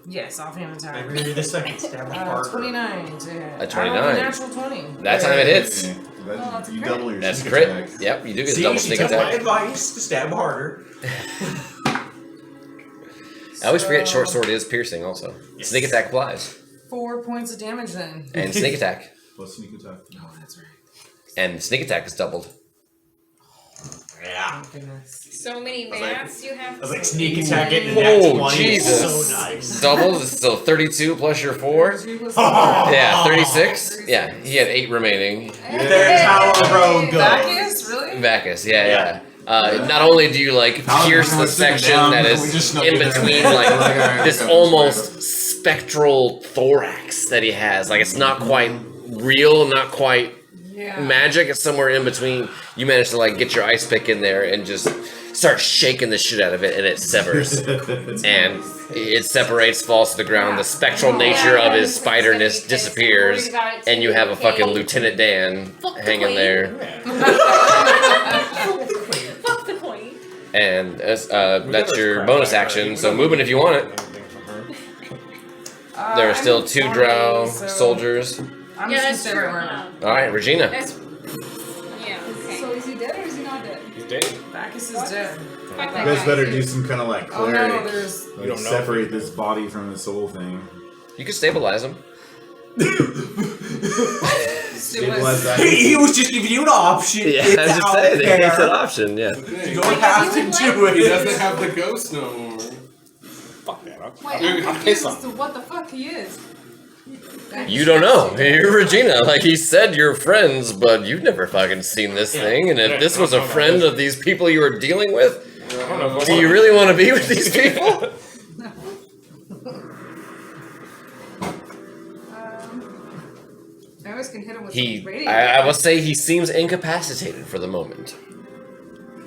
Yes, offhand attack. I'm gonna do the second stab apart. 29 to hit. A 29. Natural 20. That time it hits. that's You a double your That's sneak crit. attack. Yep, you do get See, double she sneak took my attack. advice to stab harder. I always forget short sword is piercing also. Yes. Sneak attack applies. 4 points of damage then. And sneak attack. Plus sneak attack. Oh, that's right. And sneak attack is doubled. Yeah. Oh, goodness. So many maths you have I to was like say. sneak attack getting that Oh, 20. Jesus. So nice. Doubled is still 32 plus your 4. 3 plus Yeah, 36. Yeah, he had 8 remaining. There's how a road goes. Bacchus, really? Bacchus, yeah. Not only do you like pierce the section that is in between like this almost spectral thorax that he has. Like it's not quite real, not quite Yeah. magic. It's somewhere in between. You manage to like get your ice pick in there and just starts shaking the shit out of it, and it severs. And it separates, falls to the ground. The spectral nature of his spiderness disappears, and you have a fucking Lieutenant Dan hanging there. Fuck the queen. And that's your bonus action. So movement if you want it. There are still 2 drow soldiers. I'm Yeah, just that's gonna stay true. right where I'm All right, Regina. That's yeah. Okay. So is he dead or is he not dead? He's dead. at. Bacchus is dead. Fuck You that guys guy, better too. do some kind of like Oh cleric, no, there's. like don't know separate if he- this body from the soul thing. You can stabilize him. Stabilize that. He was just giving you an option. It's out there. That's an option. Yeah. You don't have to do He it. doesn't have the ghost no more. Fuck that. Wait, I'm I'm pissed confused on as to what the fuck he is. You don't know. You're Regina. Like he said, you're friends, but you've never fucking seen this thing. And if this was a friend of these people you were dealing with, do you really want to be with these people? I always can hit him with He, radio. I will say, he seems incapacitated for the moment.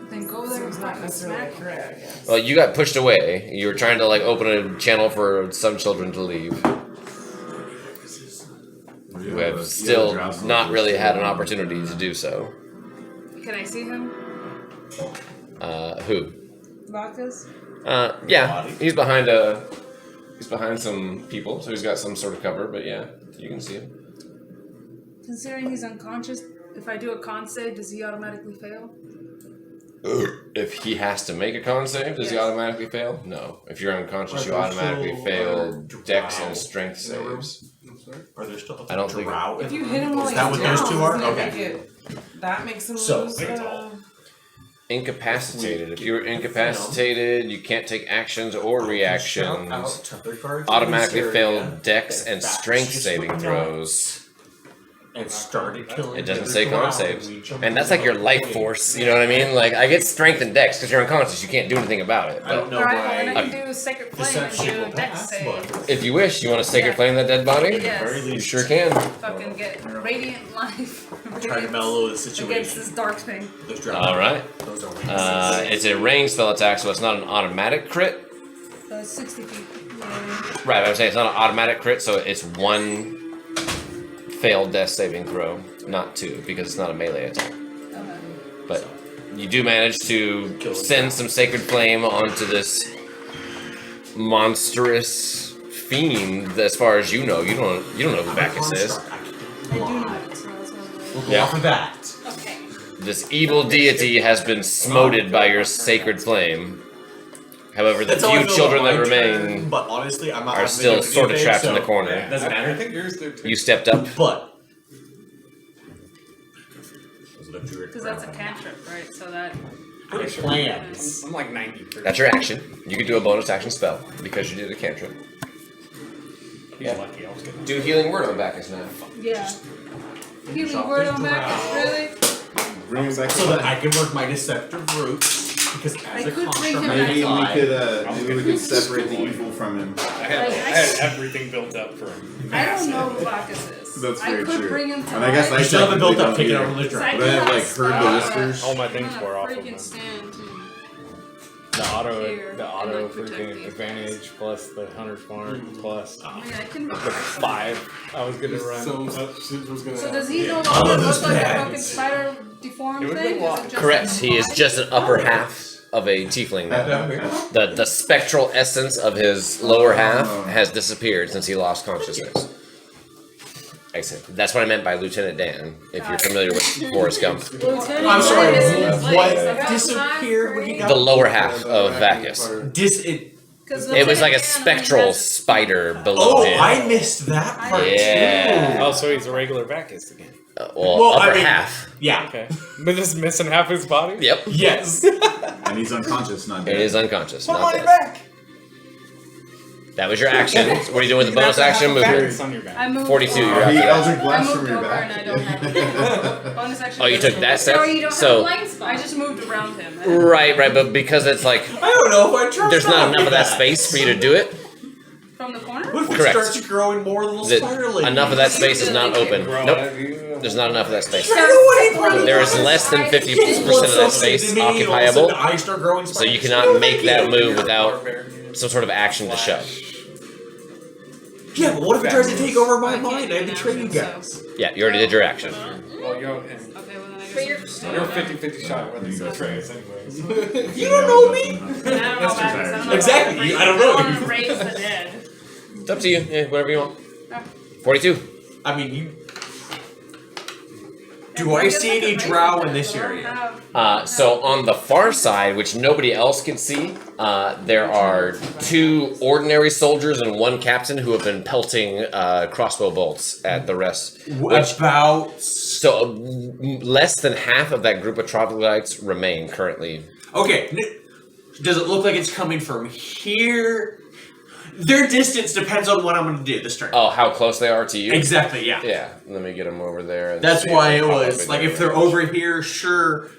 Then go there So and it's not fucking necessarily smack. correct, I guess. Well, you got pushed away. You were trying to like open a channel for some children to leave, who have still not really had an opportunity to do so. Can I see him? Who? Bacchus? Yeah, he's behind some people, so he's got some sort of cover. But yeah, you can see him. Considering he's unconscious, if I do a con save, does he automatically fail? If he has to make a con save, does he Yes. automatically fail? No. If you're unconscious, you Are there automatically still, fail drow Dex and Strength in the room? saves. I'm sorry? Are there still I don't think- drow? If you hit him while Is he's that what down, those 2 are? doesn't it Okay. make it- that makes him So, lose. make it all. Incapacitated. If you're incapacitated, you can't take actions or reactions. Automatically fail Dex and Strength saving throws. And started killing. It doesn't the say con drow, saves. we jumped And that's like your out life of the force, way. you know what I mean? Like, I get Strength and Dex because you're unconscious, you can't do anything about it. I don't But know Alright, well, then I why. can do Sacred Flame Deception and will do a Dex pass, save. but if you wish, you want to Sacred Flame that dead body? Yes. very You least sure can. Fucking get Radiant Life. try to Radiant mellow the against situation. this dark thing. Those drow. Alright. Those are weaknesses. It's a ranged spell attack, so it's not an automatic crit. 60 feet. Right, I'm saying it's not an automatic crit, so it's 1 failed death saving throw, not 2, because it's not a melee attack. But you do manage to send some sacred flame onto this monstrous fiend. As far as you know, you don't know who Bacchus is. I do know it, so that's what We'll go Yeah. off of that. Okay. This evil deity has been smoted by your sacred flame. However, the That's how I few feel children about that my remain turn, but honestly, I'm not are having still to do sort of anything, trapped in so the corner. Doesn't I matter. think yours did too. You stepped up. But Because that's a cantrip, right? So that. plans. I'm like 90%. That's your action. You can do a bonus action spell because you did a cantrip. He's lucky I was getting. Do healing word on Bacchus now. Yeah. Healing Shot word this on Bacchus, drow. really? Bring him back So to that life. I can work my deceptive route. Because as I a could bring construct, him I Maybe fly. we could separate the evil from him. I had everything built up for him. I don't know who Bacchus is. That's I very could true. bring him to And I guess life. I still haven't built up technically taking don't over the So I dragon. But I have cannot like heard the stop, whispers. All my I'm things not were off of freaking him. stand. The Here, auto and, like, protect freaking these advantage plus the hunter's mark plus I mean, I can. the 5 I was gonna run. So much shit was gonna So happen. does he no All longer of those look like a bags. fucking spider deformed It would thing? be a lot. Is it just Correct. like He is body? just an upper half of a tiefling now. The spectral essence of his lower half has disappeared since he lost consciousness. Excellent. That's what I meant by Lieutenant Dan, if you're familiar with Forrest Gump. Lieutenant I'm sorry, Dan is in his what legs. I got disappeared when he got The lower half of Bacchus. It was like a spectral spider below Oh, him. I missed that part Yeah. Oh, so he's a regular Bacchus again. Well, I upper mean- half. too. Yeah. Okay. But just missing half his body? Yep. Yes. And he's unconscious, not dead. It is unconscious, Put him not on your dead. back. That was your action. What are you doing with the bonus action? It's Moving. on your back. I moved 42, over. you're He out. Eldritch I Blast moved from your over back. and I don't have it. Bonus action. Oh, you took that step? Sorry, you don't have a So, blind spot. I just moved around him. right, but because it's like, I don't know if I trust there's not enough of that that. space for you to do it. From the corner? What if it Correct. starts growing more little That spider ladies? enough of that space is not open. Bro, Nope. you there's not enough of that space. There There is less than 50% of that space occupiable, I start growing so you cannot make that move without some sort of action to show. Yeah, but what if it tries to take over my mind? I betray you guys. Yeah, you already did your action. Well, you're Okay, well then I But guess you're- you're 50-50 shot whether you betray us anyways. You don't know me. I don't know about this. I don't know Exactly, about I don't know. I don't want to raise the dead. It's up to you. Yeah, whatever you want. 42. I mean, you. Do I see any drow in this area? So on the far side, which nobody else can see, there are 2 ordinary soldiers and 1 captain who have been pelting crossbow bolts at the rest. About. So less than half of that group of troglodytes remain currently. Okay. Does it look like it's coming from here? Their distance depends on what I'm going to do this turn. Oh, how close they are to you? Exactly. Yeah. Yeah. Let me get them over there. And That's see if why they it pop was up like in if they're range. over here, sure.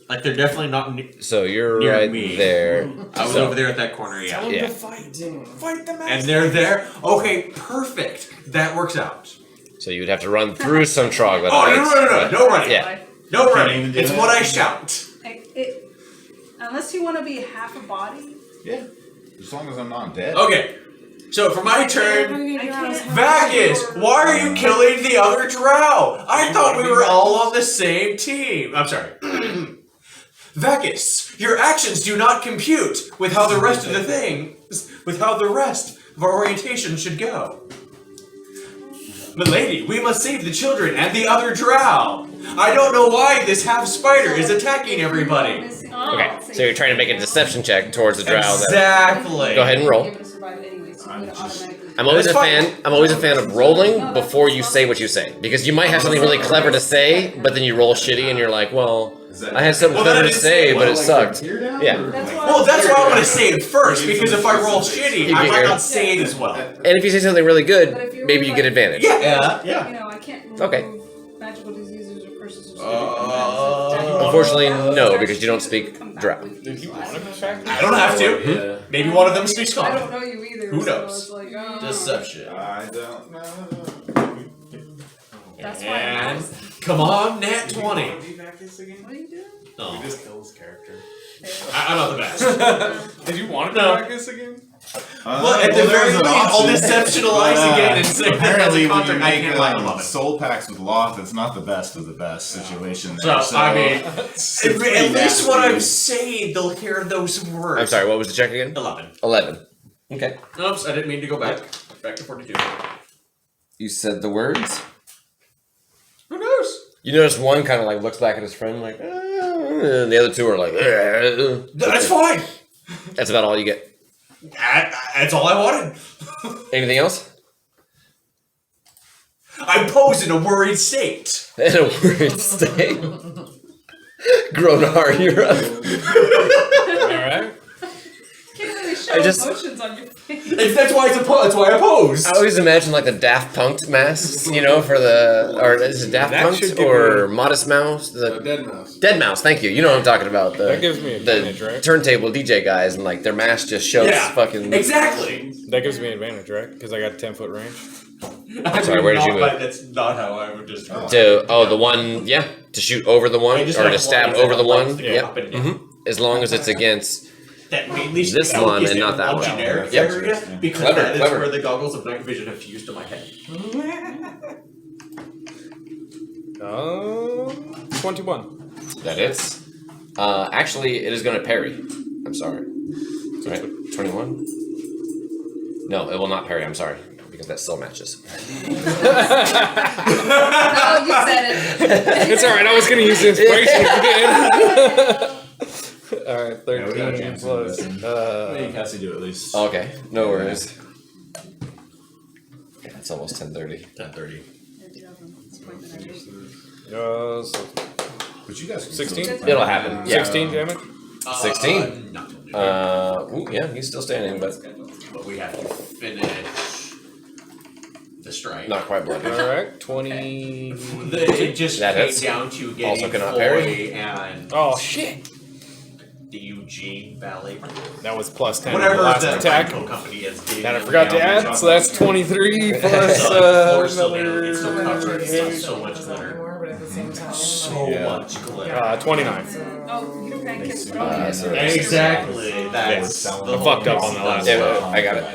Like they're definitely not. So you're near right me. there. I was So- over there at that corner. Yeah. Yeah. Fight the master. And they're there. Okay, perfect. That works out. So you would have to run through some troglodytes. Oh no running. Yeah. No Can't running. even do It's that. what I shout. Unless you want to be half a body. Yeah. As long as I'm not dead. Okay. So for my turn, I can't. Vacus, why are you killing the other drow? I thought we were all on the same team. I'm sorry. Vacus, your actions do not compute with how the rest of the things, with how the rest of our orientation should go. Milady, we must save the children and the other drow. I don't know why this half spider is attacking everybody. Okay. So you're trying to make a deception check towards the drow. Exactly. Go ahead and roll. I'm always That's a fine. fan. I'm always a fan of rolling before you say what you say, because you might have something really clever to say, but then you roll shitty and you're like, well, I had something Well, then I clever to didn't say, say but it it. sucked. Yeah. Well, that's why I want to say it first, because if I roll shitty, I might Yeah. not say it as well. And if you say something really good, maybe you get advantage. Yeah. You know, I can't remove Okay. magical diseases or curses or Unfortunately, no, because you don't speak drow. If you want to distract I don't have to. Maybe one of them speaks I common. don't know you either. Who so knows? it's like, oh. Deception. I don't know. That's why I'm And asking. come on, nat 20. What are you doing? Oh, just kill his character. I'm not the best. Did you want to No. do this again? Well, at the very least, I'll deceptionalize again and say apparently that's a when you contract I make can't like 11. soul pacts with Loth, it's not the best of the best situation So, there. I mean, it's at pretty least nasty. what I'm saying, they'll hear those words. I'm sorry, what was the check again? 11. 11. Okay. Oops, I didn't mean to go back. Back to 42. You said the words? Who knows? You notice one kind of like looks back at his friend like, and the other 2 are like, That's fine. That's about all you get. That's all I wanted. Anything else? I pose in a worried state. In a worried state. Gronar, you're up. Alright. Can't really show I just- emotions on your face. That's why that's why I pose. I always imagine like the Daft Punk masks, you know, for the, or is it Daft That should Punk give or me- Modest Mouse? The Dead mouse. Dead Mouse, thank you. You know what I'm talking about. The, That gives me advantage, the right? turntable DJ guys, and like their mask just shows fucking. Exactly. That gives me advantage, right? Because I got 10-foot range. Sorry, where did you move? That's not how I would just. To the one, yeah, to shoot over the one I just or have to stab lines over that the have one. lines to go Yep. up and down. hmm As long as it's against. That mainly This that one is and in not that one. generic Yep. area, because Clever, that is clever. where the goggles of night vision have fused to my head. 21. That hits. Actually, it is going to parry. I'm sorry. Right, 21. No, it will not parry. I'm sorry, because that still matches. No, you said it. It's alright, I was going to use the inspiration again. Alright, Yeah, we got a 13 chance plus. in Hey, Cassie, do at least. Okay, no worries. It's almost 10:30. 10:30. So But you guys can 16? still- It'll happen. Yeah. 16 damage? 16. Not till noon. Ooh, yeah, he's still standing, but But we have to finish the strike. not quite bloody. Alright, 20. It just That came hits. down to getting Also cannot Foy parry. and Oh shit! the Eugene Ballet. That was plus 10 on Whatever the last the attack. rental company is. That I forgot to add, so that's 23 plus So, another. it's still covered. It's still so much glitter. so Yeah. much glitter. 29. Oh, your pancakes. so Exactly. That's I fucked up on the last Yeah, one. I got it.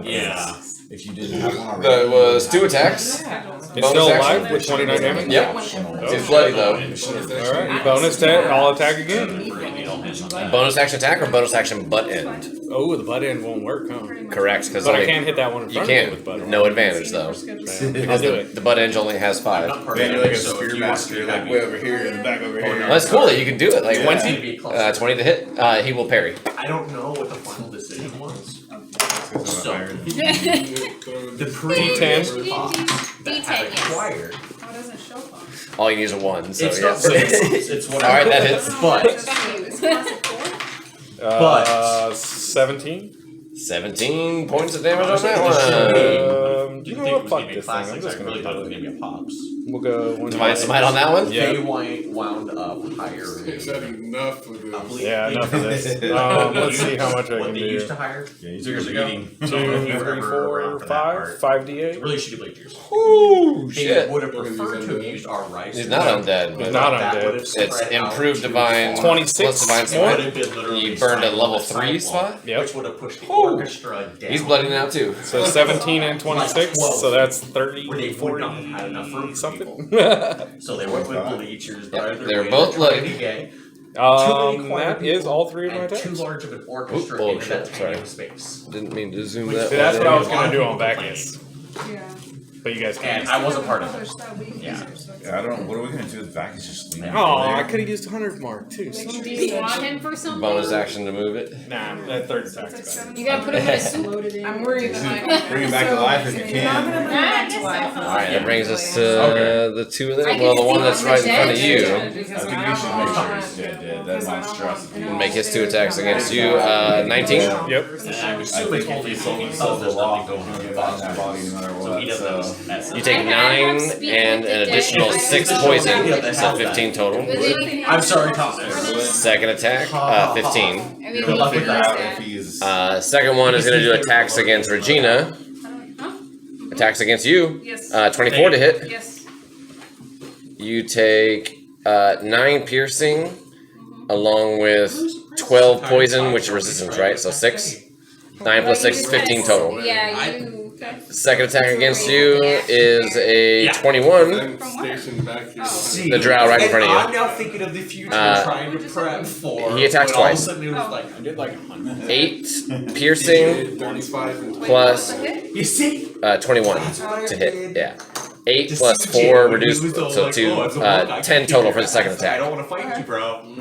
Yeah. If you didn't have one That was 2 attacks. It's still alive with 29 damage? Yep. It's bloody though. Alright, bonus attack, I'll attack again. Bonus action attack or bonus action butt end? Oh, the butt end won't work, huh? Correct, because But I can't hit that one in you front of can't. me with butt end. No advantage though. I'll Because do it. the butt edge only has 5. You're like a spear master, like way over here and the back over here. Well, that's cool that you can do it. Like 20? 20 to hit. He will parry. I don't know what the final decision was. So, D10. the pre-10 that had acquired. Oh, it doesn't show up. All you need is a 1. So It's yeah. not. So it's whatever. All right, that hits. But 17? 17 points of damage on that one. You know what? Fuck this thing. I'm just I gonna really thought it was do gonna it. be a pops. We'll go one. Divine Smite on that one? Yeah. They wound up higher. Is that enough with this? Yeah, enough of this. Let's see how much I What can they do. used to hire Yeah, years ago. 2, 3, 4, 5, 5d8. Really shitty blade years. Ooh, They shit. would have preferred to have used our rice. He's not undead, He's but not That undead. would have it's spread out improved too divine far. 26 plus divine more? Would smite. have been literally You burned a sidewalk level to 3 sidewalk, spot? Yep. Which would have pushed the Whew. orchestra down. He's bloody now too. So 17 and 26, so that's 30, Where they would not have 40, had enough room for something. people. So they went with bleachers, but Yeah, either they're way, both they're trying to bloody. be gay. Too many choir That is people all 3 of my and too attacks. large of an orchestra Oh, in shit, that tiny sorry. space. Didn't mean to zoom Which- that See, that's way. what I was A lot gonna of do on people Bacchus, Yeah. but you guys can't. And I wasn't part of it. Yeah. Yeah, I don't know. What are we gonna do with Bacchus? Just leave it Oh, I there? could have used 100 mark too. Do you want him for something? Bonus action to move it. Nah, that third attack's bad. You gotta put him in a suit. I'm worried that Bring him back to life if you You're not gonna can. bring him back to I life. guess so. Alright, that brings us to the 2 of I them. can Well, the see one that's on right the in front of dead. you. I think we should make sure he's dead. That monstrosity. Will make his 2 attacks against you. 19. Yep. And I'm assuming think only if so he himself, there's falls nothing off, going on he'll in get on that the body no matter So what. he doesn't have You take 9 and an additional 6 poison, so 15 total. I'm sorry, Thomas. Second attack, 15. I mean, Good luck he with can that. use If that. he's Second one is going to do attacks against Regina. Attacks against you. Yes. 24 to hit. Yes. You take 9 piercing, along with 12 poison, which is resistance, right? So 6. 9 plus 6 is 15 total. Yeah, you. Second attack against you is a 21. I'm stationed back here. See, The drow right in front of you. I'm now thinking of the future, trying to prep for. He attacks when all of a twice. sudden it was like, I did like 100. 8 piercing 35 and plus you see, 21 to hit. Yeah. 8 plus 4 reduced, so 2. 10 total for the second I attack. don't want to fight you, bro.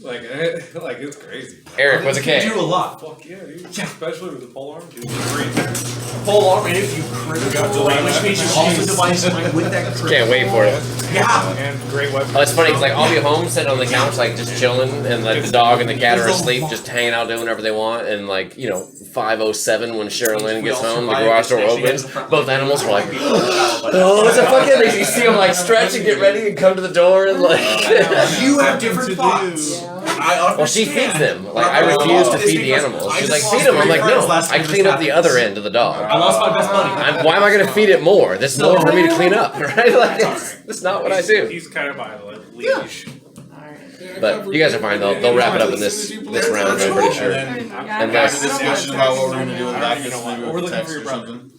Like it's crazy. Eric, what's a You K? do a lot. Fuck yeah, dude. Especially with the pole arm. Dude, 3 attacks. Full arm, and if you critical, which means you also divine smite with that critical. Can't wait for it. Yeah. And great weapon. Oh, it's funny because like I'll be home sitting on the couch like just chilling, and like the dog and the cat are asleep, just hanging out doing whatever they want, and like 5:07 when Sherilyn gets home, the garage door opens, both animals are like, oh, it's a fucking. You see them like stretch and get ready and come to the door and like. You have different thoughts. I understand. Well, she feeds them. Like I refuse to feed the animals. She's like, feed them. I'm like, no. I clean up the other end of the dog. I lost my best buddy. Why am I going to feed it more? This is more for me to clean up, right? Like that's not what I do. He's kind of by the leash. But you guys are fine. They'll wrap it up in this round. I'm pretty sure. And Unless after discussion about what we're gonna do with Bacchus, You know what? maybe We're with looking text for your or brother. something.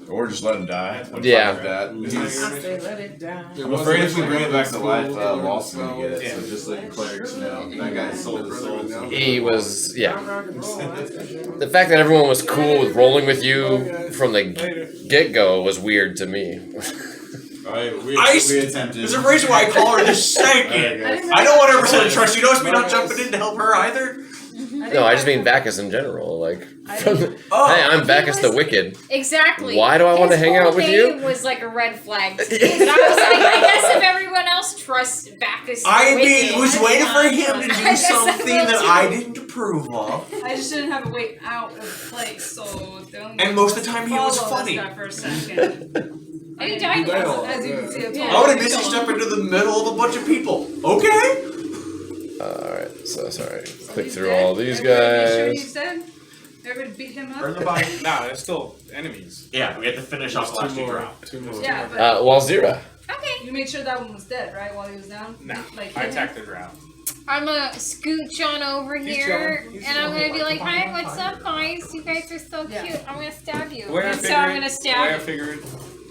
Or just let him die. I'm Yeah. fine with that. He's- I say let it down. I'm afraid if we bring it back to life, Lost is gonna get it. So just let your clerics know. That guy sold his soul to me. he was, yeah. The fact that everyone was cool with rolling with you from the get-go was weird to me. Alright, we attempted. There's a reason why I call her the second. I don't want to ever trust you. Notice me not jumping in to help her either. No, I just mean Bacchus in general. Like, from the, Oh. hey, I'm Bacchus the Wicked. Exactly. Why do I want to His hang whole out with you? thing was like a red flag. To me. But I was like, I guess if everyone else trusts Bacchus, the I Wicked, was waiting for him to I do guess I something will that too. I didn't approve of. I just didn't have a way out of place, so the only And way most of was the time to he was follow funny. this guy for a second. And he died. As you can see, it's Yeah. I would have missed you step into the middle of a bunch of people. Okay. Alright, so sorry. Click He's through dead? all these Everybody sure guys. he's dead? Everybody beat him Burn up? the body. Nah, there's still enemies. Yeah, we had to finish off the last two drops. Two more. Yeah, but Wolzira. Okay. You made sure that one was dead, right? While he was down. No, Like I hit him? attacked the drow. I'm gonna scooch on over He's here, chilling. He's and I'm chilling. gonna be like, "Hi, what's up, guys? You guys are so Yeah. cute. I'm gonna stab you." Where I And so figure I'm it- gonna where I stab, figure it,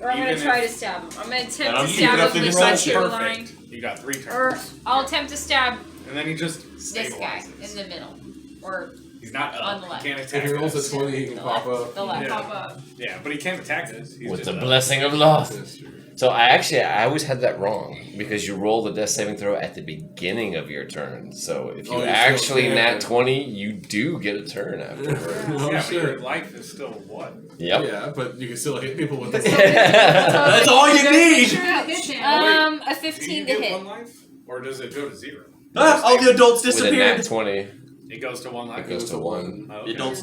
or I'm gonna even try if- to stab him. I'm gonna attempt I'm to keeping stab up him the with roll my line, perfect. You got 3 turns. or I'll attempt to stab And then he just this guy stabilizes. in the middle, or He's not on up. the left. He can't If attack he rolls us. a 20, he can the pop left, up. the left. Yeah. Pop up. Yeah, but he can't attack us. He's With just the up. blessing of Loth. That's true. So I always had that wrong because you roll the death saving throw at the beginning of your turn. So if you Oh, you actually still nat can. 20, you do get a turn afterwards. No, Yeah, but sure. your life is still what? Yep. Yeah, but you can still hit people with the That's all you need! Sure, hit him. A Do 15 you to get hit. 1 life? Or does it go to 0? Ah, all the adults With a nat disappeared. 20, It goes to 1 life? it goes to 1. Oh, The adults.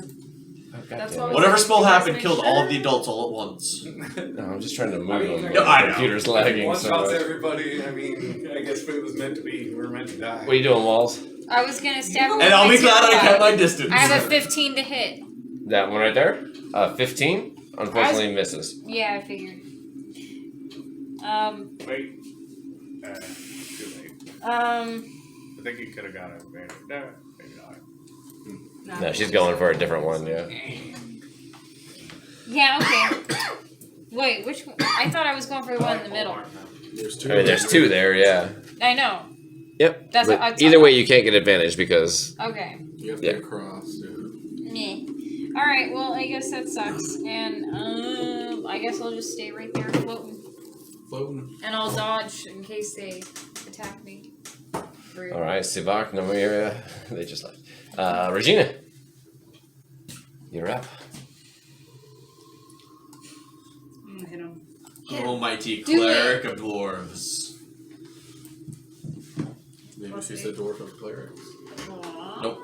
Oh, That's goddamn what it. Whatever Like, spell you guys happened make killed sure? all of the adults all at once. No, I'm just trying to move I mean, them. no, I The know. computer's lagging One so shots much. everybody. I mean, I guess if it was meant to be, we were meant to die. What are you doing, Walls? I was gonna stab him. And with I'll my be glad I tabletop. kept my distance. I have a 15 to hit. That one right there? 15? Unfortunately misses. Yeah, I figured. Wait. Too late. I think you could have got it. No, maybe not. No, she's going for a different one, yeah. Yeah, okay. Wait, which one? I thought I was going for the one in the middle. There's 2. I mean, there's 2 there, yeah. I know. Yep. That's but what I either thought. way, you can't get advantage because Okay. You have to Yeah. get across. Yeah. Meh. Alright, well, I guess that sucks. And, I guess I'll just stay right there floating. Floating. And I'll dodge in case they attack me. Rude. Alright, SiVak, Nymeria, they just left. Regina. You're up. I'm gonna hit him. Almighty Do cleric of dwarves. Maybe she's the dwarf of clerics. Nope.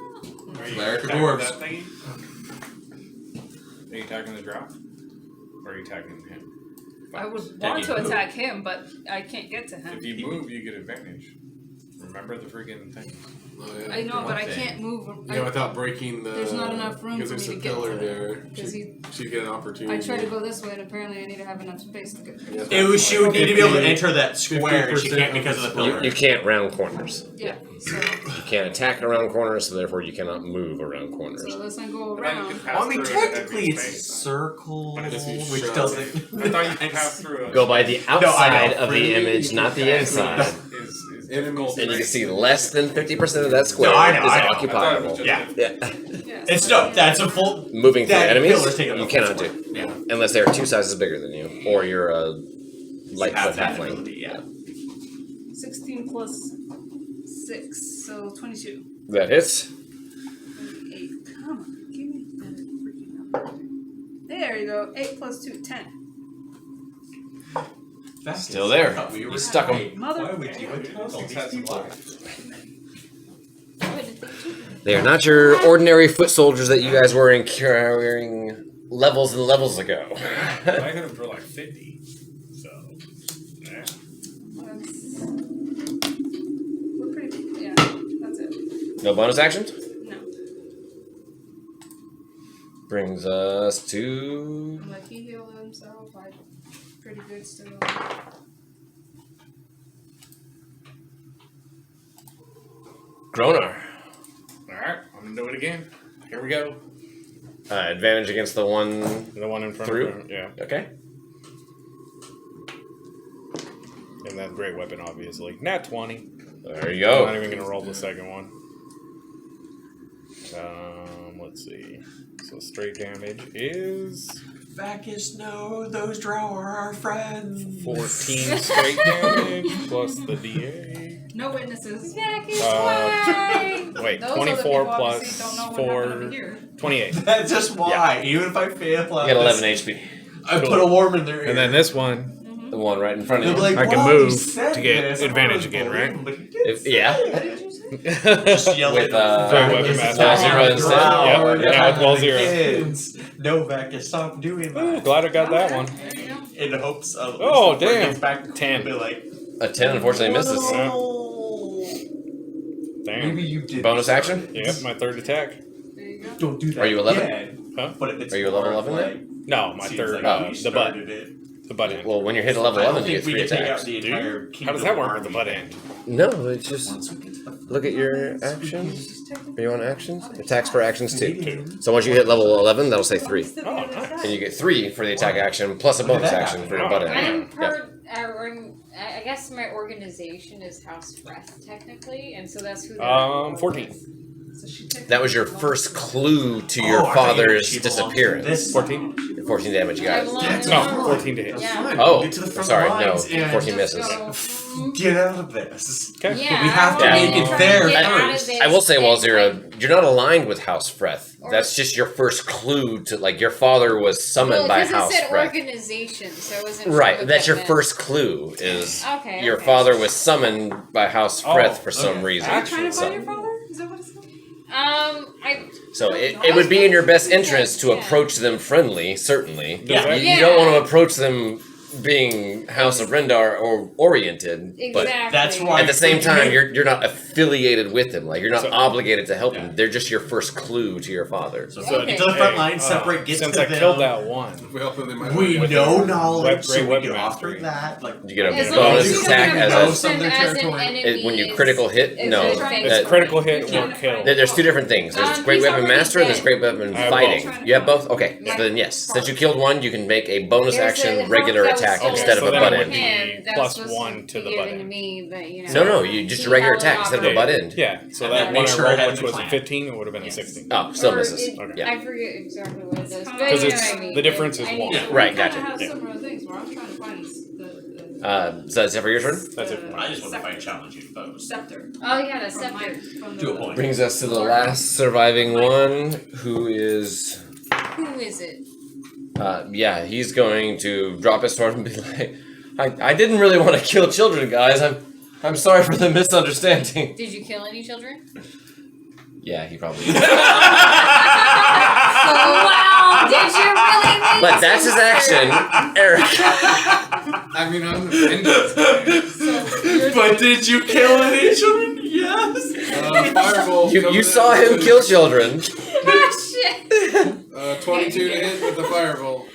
Are you Cleric of attacking dwarves. that thingy? Are you attacking the drop? Or are you attacking him? I would Can want you to move? attack him, but I can't get to him. If you move, you get advantage. Remember the freaking thing. Oh, yeah. I know, but I thing. can't move. Yeah, without breaking the. There's not enough room because for there's me a to get pillar to there. Because She'd get an opportunity. I try to go this way, and apparently I need to have enough space to get there. She would need to be able to 50 enter that square, and she 50% can't because of the pillar. You can't round corners. Yeah. So You can't attack around corners, so therefore you cannot move around corners. unless I go But then you around. can pass Well, I mean, through it at technically any it's space. circle, But it's which shove. doesn't. I thought you could pass through it. Go by the outside of the Really? image, not the inside. Is Enemies. And you can see less than 50% of that square No, I know, is I know. occupiable. Yeah. Yeah. Yeah, It's so no, that's a full. Moving through That enemies, pillar's taking up you a full cannot square. do. Yeah. Unless they are 2 sizes bigger than you, or you're a Lightfoot Have that halfling. ability, yeah. 16 plus 6, so 22. That hits. 8. Come on, give me that freaking number. There you go. 8 plus 2, 10. Still there. You stuck 'em. Mother. Why would you attack all these people? They are not your ordinary foot soldiers that you guys were in carrying levels and levels ago. I hit him for like 50. So, yeah. We're pretty. Yeah, that's it. No bonus actions? No. Brings us to I'm like, he healed himself. I'm pretty good still. Gronar. Alright, I'm gonna do it again. Here we go. Advantage against the one. The one in front Through? of him. Yeah. Okay. And that great weapon, obviously. Nat 20. There you I'm not go. even gonna roll the second one. Let's see. So straight damage is Vacus, no, those drow are our friends. 14 straight damage plus the D8. No witnesses. Back is why. Wait, Those 24 other people plus obviously don't know what happened over 4, here. 28. That's just why. Even if I fail, You get 11 HP. I put a worm in there. And then this one, The one right in front of They'll you. be like, I can "Wow, you move said to get this." I advantage was again, believing, right? but you did If- say yeah. it. Just yell With, at Sorry, weapon Vacus, master. stop Wolzira instead? drow, Yeah, we're yeah, attacking with the Wolzira. kids. No, Vacus, stop doing Ooh, that. glad I got that one. There you go. In hopes of at Oh, least before it damn. gets back, 10. Be like, A 10 unfortunately misses. Damn. maybe you did. Bonus action? Yep, my third attack. There you go. Don't do that. Are you 11? again. Huh? But if it's Are you a level 11 like, then? No, my seems third, like we the butt. started it. The butt end. Well, when you're hit a level I don't 11, you think get we 3 can take out attacks. the Do you? entire How kingdom does that work army. with the butt end? No, it's just Once we get to the look at your actions. Are you on actions? Attacks for actions 2. So once you hit level 11, that'll say 3. Oh, nice. And you get 3 for the attack action plus a bonus action for your butt end. I'm part. I guess my organization is House Breath technically, and so that's who. 14. That was your first clue to your Oh, I thought father's she belonged to disappearance. this 14? 14 damage, you I got. belong That's to No, them. 14 to hit. Yeah. Oh, Get to the front sorry, no, lines and 14 Let's misses. go. Get out of this. Okay. Yeah, We have to I make wanna it try there and get out of first. this I will say, and, Wolzira, you're not aligned with House Breath. Or- That's just your first clue to, like, your father was summoned well, by because House it said Breath. organization, so I wasn't sure Right, what that's that your meant. first clue, is Okay, your okay. father was summoned by House Oh, Breath for some okay. reason. Are you trying to So- find your father? Is that what it's called? So it would be in your best interest to approach them friendly, certainly. Yeah. You don't want to approach them being House of Rendar or oriented, but Exactly. That's why. at the same time, you're not affiliated with them. Like, you're not So- obligated to help Yeah. them. They're just your first clue to your father. So Okay. get to the front Hey, line, separate, get since to I them. killed that one. If we help them, they might We with know their knowledge, so great we weapon can mastery. offer that. Like, You get a As long as bonus you attack don't as approach a them their as an territory. enemy when you is- critical hit. is No, a It's thing. critical hit You or can't kill. there's 2 different things. There's Great he's Weapon already Master and there's dead. Great Weapon I have Fighting. both. You have both? Okay. Yeah. Then yes. Since you killed one, you can make a bonus There's action a regular that was attack stolen instead of so a then butt it would end. be him, that plus was 1 supposed to the be butt given to end. me, but you know. No, you just a regular attack instead of a butt end. Yeah, so And that then one make I sure rolled, it had which the was a plan. 15, it would have been a Yes. 16. Oh, still Or misses. it- Okay. I forget exactly what it does, but Because you know it's- what I mean. the difference is I one. know. Right, We gotcha. kinda have Yeah. similar things where I'm trying to find So that's it for your turn? That's it. I just want to fight challenging foes. scepter. Oh yeah, the From scepter. from To a point. Brings us to the last surviving one, who is, Who is it? yeah, he's going to drop his sword and be like, I didn't really want to kill children, guys. I'm sorry for the misunderstanding. Did you kill any children? Yeah, he probably did. Oh wow! Did you really? Mean But that's his action, Eric. I mean, I'm offended. But did you kill any children? Yes. Firebolt. You saw him kill children. Oh shit! 22 to hit with the firebolt.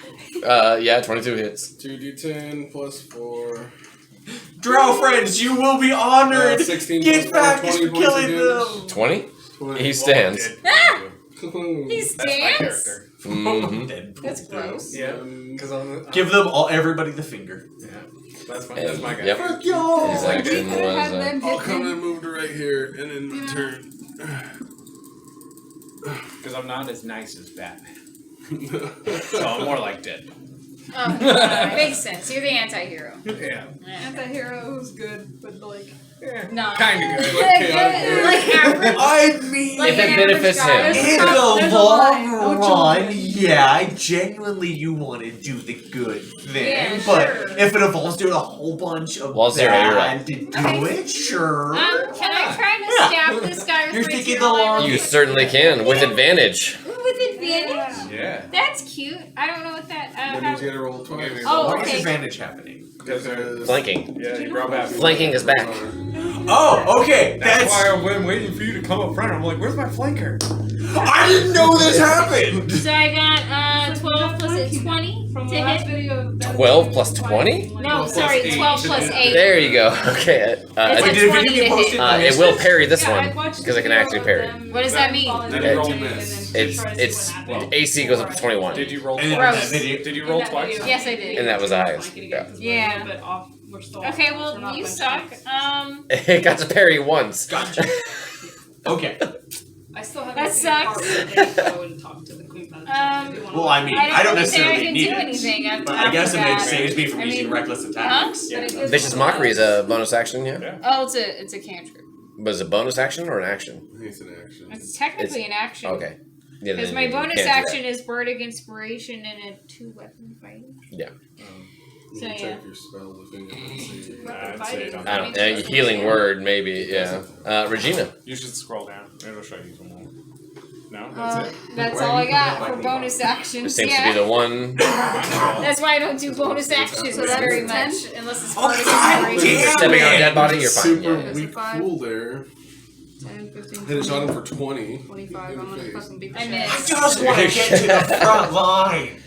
Yeah, 22 hits. 2d10 plus 4. Drow friends, you will be honored. 16 Get plus back 4, for 20 points killing of them. 20? 20. He stands. He That's my stands. character. Mhm. Dead. That's gross. Yeah, because I'm Give them all, everybody the finger. Yeah, that's my guy. Yep. Fuck y'all. His action was. I'll come and move to right here and then turn. Because I'm not as nice as Batman. So I'm more like Dead. Oh, makes sense. You're the anti-hero. Yeah. Anti-hero who's good, but like No. Kinda good. Like average. I mean, Like If it an average benefits guy. him. in There's the a line. long run, yeah, genuinely you want to do the good thing. Yeah, but sure. if it involves doing a whole bunch of Well, Zero, you're bad to do Okay. it, sure. Can I try to Yeah. stab this guy with You're my thinking zero the line long- real You quick? certainly can, with advantage. With advantage? Yeah. That's cute. I don't know what that. That means you gotta roll twice. Oh, Why is okay. advantage happening? Because they're Flanking. yeah, you brought back. Flanking is back. Oh, okay. That's That's. why I've been waiting for you to come up front. I'm like, where's my flanker? I didn't know this happened. So I got 12 plus a 20 from to the last hit. video. 12 plus 20? No, sorry, 12 plus 8. There you go. Okay. It's I a think did 20 video to post hit. it? it will parry this Yeah, I one watched because the it can video actually of parry. them What does that mean? falling Then down you roll and to then miss. she tries to It's see what happens. AC goes up to 21. Did you roll And then twice? Gross. that video. Did you In roll that twice? video, Yes, I did. And that was the we're highest. flanking Yeah. again 'cause we're Yeah. a little bit off. We're still Okay, off. We're well, not you bunch suck. of- It got to parry once. Gotcha. Okay. I still haven't That seen a part sucks. where they go and talk to the queen. Well, I mean, I don't really think necessarily I can need do it. anything after But I guess it that. saves me from I using mean, reckless attacks. Huh? Yeah. Vicious Mockery is a bonus action, yeah? Oh, it's a cantrip. But is it a bonus action or an action? I think it's an action. It's technically an action. Okay. Yeah, Because then my you bonus can't do that. action is Bardic Inspiration and a 2-weapon fight. Yeah. You So, can yeah. check your spell within it and see. I'd say don't. I don't know. Healing word, maybe. Yeah. Regina. You should scroll down. It'll show you some more. No, that's it. That's Where all are I you got putting for my bonus This actions. seems to Yeah. be the one. That's why I don't do bonus actions So that's very 10? much, unless it's Oh, Bardic God Inspiration. damn Stepping on a it. dead body, you're fine. Super Yeah. It's a weak 5. pool there. 10, 15, Hit a shot 20, him for 20. 25. I'm gonna fucking beat the I shit. missed. Just want to get to the front line.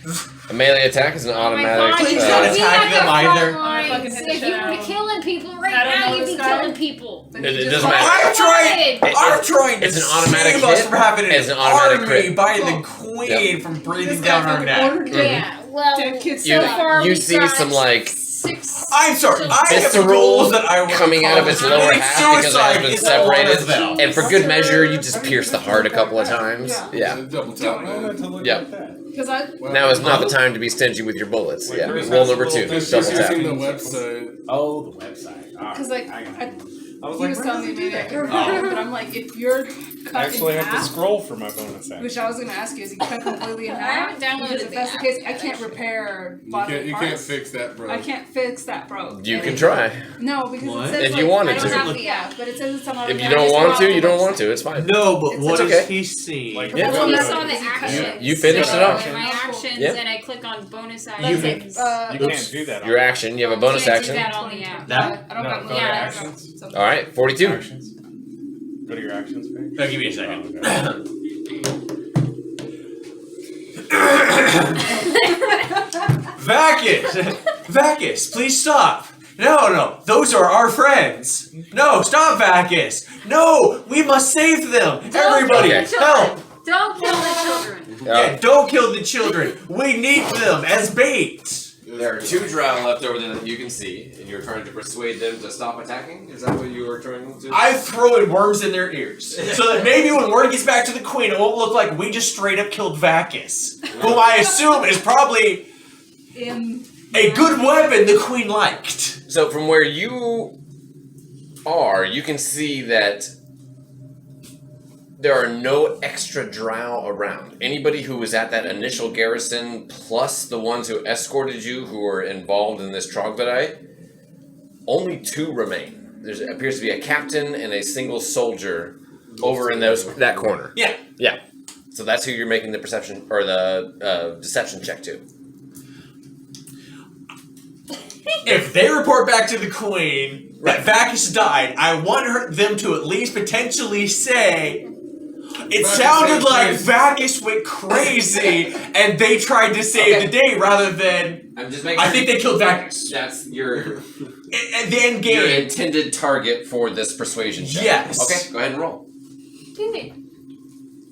A melee attack is an automatic. Please you don't should be attack at the them front either. lines. Fucking hit the If shit you out were of 'em. killing people right I don't now, know you'd this be guy. killing people. Then It he just doesn't walked matter. I'm trying. I'm trying to It's an automatic save us hit. from having It's an an automatic army crit. by the queen from breathing This down guy our fucking neck. ordered Yeah, well, Dead kids so die. far You we've see got some, like, 6. I'm sorry. I have visceral rules that I work coming out of its lower committing half because it has suicide been is one separated. of them. And for good measure, you just pierce the heart a couple of times. Yeah. Double tap, man. Yep. Because I Now is not the time to be stingy with your bullets. Wait, Yeah. where's Roll that number little 2. fish Double using tap. the website? Oh, the website. Alright, Because like I got I it. I was he was like, telling me maybe I could repair it, but I'm like, if you're I cut actually in have to half, scroll for my bonus action. which I was gonna ask you, is he cut completely in I half? haven't downloaded Because if the that's the app case, I yet, can't actually. repair You bodily can't parts. fix that, bro. I can't fix that, bro. You can try. No, because What? it says If like, you wanted I don't to. have the app, but it says it's on If you don't want to, you don't want to. It's fine. No, but It's what okay. does he see? Like, Yeah. Well, you you saw the You- actions. you finished so it off. in my actions, Yeah. and I click on bonus That's actions. it. You can't do that. on Your action, you have a bonus Can't action. do that on the app. That? I don't No, got go no to app. actions. So- Alright, 42. Actions. Go to your actions page. Oh, give me a second. Vacus! Vacus, please stop! No, those are our friends! No, stop, Vacus! No, we must save them! Everybody, Okay. help! Don't kill the children. Yeah, don't kill the children! We need them as bait! There are 2 drow left over there that you can see, and you're trying to persuade them to stop attacking? Is that what you were trying to do? I'm throwing worms in their ears. So that maybe when word gets back to the queen, it won't look like we just straight up killed Vacus. Whom I assume is probably a good weapon the queen liked. So from where you are, you can see that there are no extra drow around. Anybody who was at that initial garrison, plus the ones who escorted you, who were involved in this troglodyte, only 2 remain. There appears to be a captain and a single soldier over in that corner. Yeah. Yeah. So that's who you're making the perception or the deception check to. If they report back to the queen that Vacus died, I want them to at least potentially say, it sounded like Vacus went crazy and they tried to save the day rather than, I'm just making I think they killed Vacus. That's your And then your game. intended target for this persuasion check. Yes. Okay, go ahead and roll.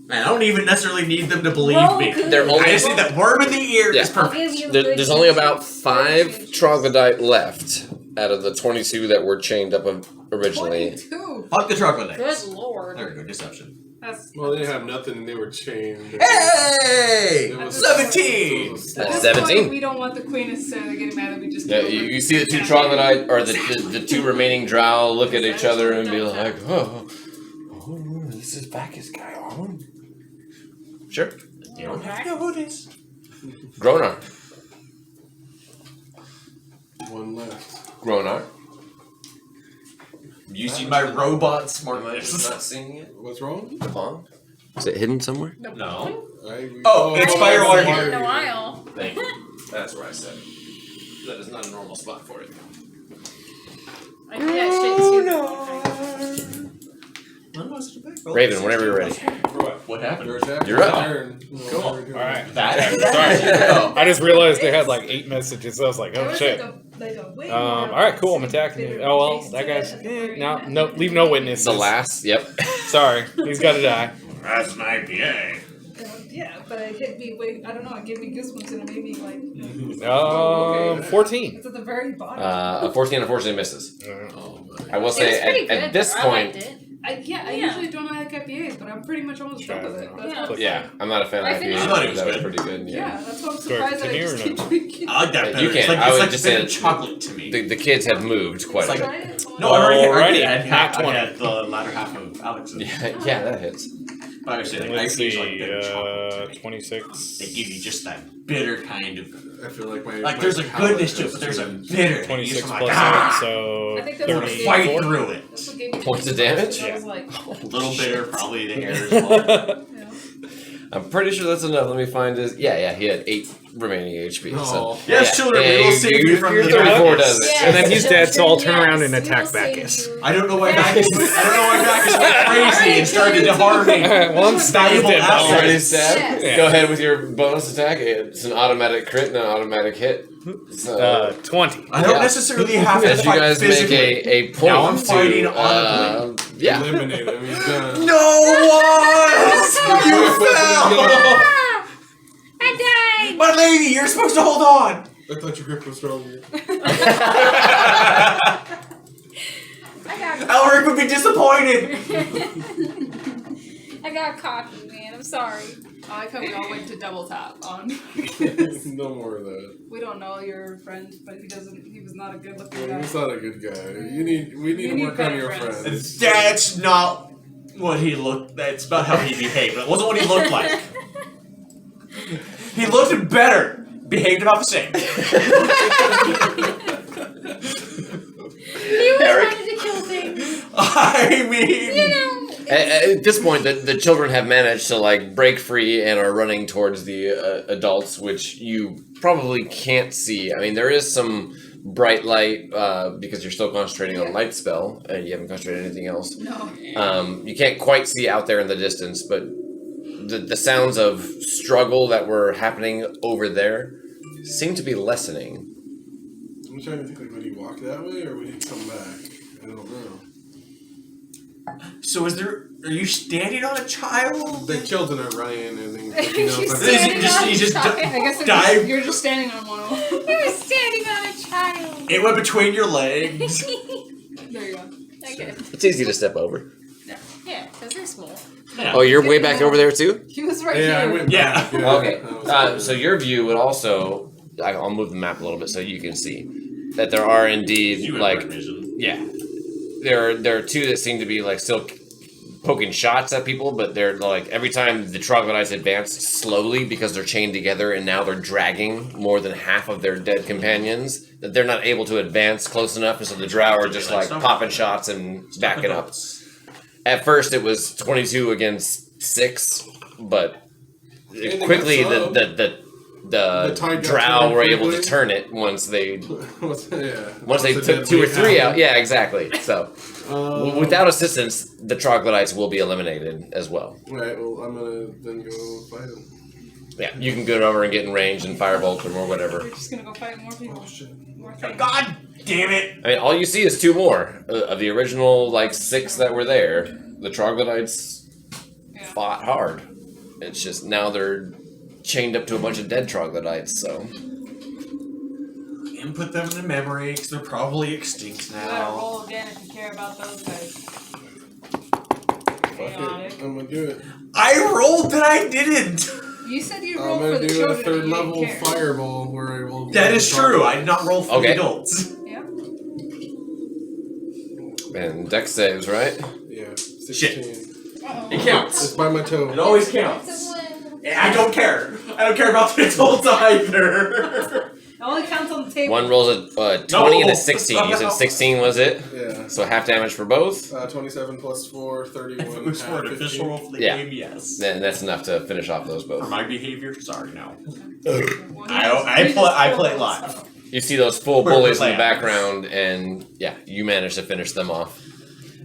I don't even necessarily need them to believe Roll me. good. They're only I just need that worm in the ear Yeah. is I'll perfect. give you There, good there's only news. about 5 troglodyte left out of the 22 that were chained up originally. 22. Fuck the troglodytes. Good lord. There we go, deception. That's Well, they didn't have nothing and they were chained. Hey! It was- 17! it was- At That's this 17. point, we don't want the queen necessarily getting mad that we just Yeah, killed her. you see the 2 troglodyte or the 2 remaining drow look at each other and be like, oh, this is Bacchus guy, Arlen. Sure. You don't have to know who it is. Gronar. 1 left. Gronar. You see my robot Am I smartness. just not seeing it? What's wrong? The bomb? Is it hidden somewhere? No. Oh, it's Firewire In here. a while. Thank you. That's where I said it. That is not a normal spot for it. I do that shit too. Raven, whenever you're ready. What happened? You're up. Cool. Alright. That. I just realized they had like 8 messages. So I was like, There oh was shit. like a way more Alright, cool. I'm advanced attacking bit you. of Oh well, chase that to guy's. it at the very No, end. no, leave no witnesses. The last, yep. Sorry, he's got to die. That's an IPA. Yeah, but it hit me way. I don't know. It gave me goosebumps and it made me like. 14. It's at the very bottom. A 14 unfortunately misses. Oh, my. I will It was say pretty at good. this though. I point, liked it. I Yeah. usually don't like IPAs, but I'm pretty much almost done with it. That's what- yeah, I'm not a fan of I IPA. finished- I thought it was That was good. pretty good. Yeah, Yeah. that's why I'm Do I surprised that I continue just or keep no? drinking. I like that You better. can't. It's like, I it's would like just bitter say- chocolate to me. The kids have moved quite It's a like- bit. No, I already Alrighty, had half. nat I 20. had the latter half of Alex's. Yeah, that hits. But I was saying, Let's IPAs like see, bitter chocolate to me. 26. They give you just that bitter kind of. I feel like my. Like my there's a palate goodness to it, has but there's a changed. bitter. 26 You're plus like, ah! 8, so I think that's what it is. Fight 34. through it. That's what gave me Points of damage? I was like, A little bitter, probably the hair as well. I'm pretty sure that's enough. Let me find his. Yeah, he had 8 remaining HP. So Yes, children, we will save you from your the 34 does it. Yes, And then he's dead, so I'll turn children, around and yes, we attack will save Bacchus. you. I don't know why Bacchus went crazy and started to harm me. Once he's Valuable dead, assets. already stabbed. Yes. Go ahead with your bonus attack. It's an automatic crit and an automatic hit. So, 20. I don't necessarily have to as you fight guys physically. make a point Now I'm fighting to, audibly. yeah. Eliminate him. He's done. No was! You fell! I died! My lady, you're supposed to hold on! I thought your grip was stronger. I got Elric would be disappointed! I got cocky, man. I'm sorry. I like how we all went to double tap on. No more of that. We don't know your friend, but he was not a good looking Yeah, guy. he's not a good guy. We need You to need work on better your friends. friends. That's not what he looked. That's not how he behaved. That wasn't what he looked like. He looked better. Behaved about the same. He was trying to kill things. I mean, You know. At this point, the children have managed to like break free and are running towards the adults, which you probably can't see. I mean, there is some bright light because you're still concentrating on light spell, and you haven't concentrated on anything else. No. You can't quite see out there in the distance, but the sounds of struggle that were happening over there seem to be lessening. I'm trying to think, like, would he walk that way or would he come back? I don't know. so are you standing on a child? The children are running and then She's Is standing it just- on you a just child. I guess it Dive. was, you're just standing on one of them. He was standing on a child. It went between your legs. There you go. Okay. It's easy to step over. Yeah, because they're small. Oh, you're way back over there too? He was right Yeah, I here. went Yeah. back. Yeah. Okay, so your view would also, I'll move the map a little bit so you can see that there are indeed You have like, red vision. yeah, there are 2 that seem to be like still poking shots at people, but they're like every time the troglodytes advance slowly because they're chained together and now they're dragging more than half of their dead companions, that they're not able to advance close enough, and so the drow are just like popping shots and backing up. At first it was 22 against 6, but they quickly got the tide got drow turned were able to quickly. turn it once they Once they the took dead 2 or weight 3 out. happened. Yeah, exactly. So without assistance, the troglodytes will be eliminated as well. Right, well, I'm gonna then go fight him. Yeah, you can go over and get in range and firebolt them or whatever. We're just gonna go fight more people. Oh, shit. More things. God damn it! I mean, all you see is 2 more of the original like 6 that were there. The troglodytes fought hard. It's just now they're chained up to a bunch of dead troglodytes. So Input them in memory because they're probably extinct You gotta now. roll again if you care about those guys. Fuck Chaotic. it. I'm gonna do it. I rolled that I didn't. You said you I'm rolled for gonna the do a children. third and you level didn't care. fireball where I will. That is true. I did not roll for the Okay. adults. Yeah. and dex saves, right? Yeah. 16. Shit. Uh-oh. It counts. It's by my toe. It always counts. I don't care. I don't care about the adults either. It only counts on the table. One rolls a 20 and No. a 16. You said 16 was it? Yeah. So half damage for both. 27 plus 4, 31. If it was for an half, official 15. roll for the Yeah. game, yes. Then that's enough to finish off those For both. my behavior, sorry, no. Well, he I just play rolled live. stuff. You see those full We're bullies in the playing. background, and yeah, you manage to finish them off.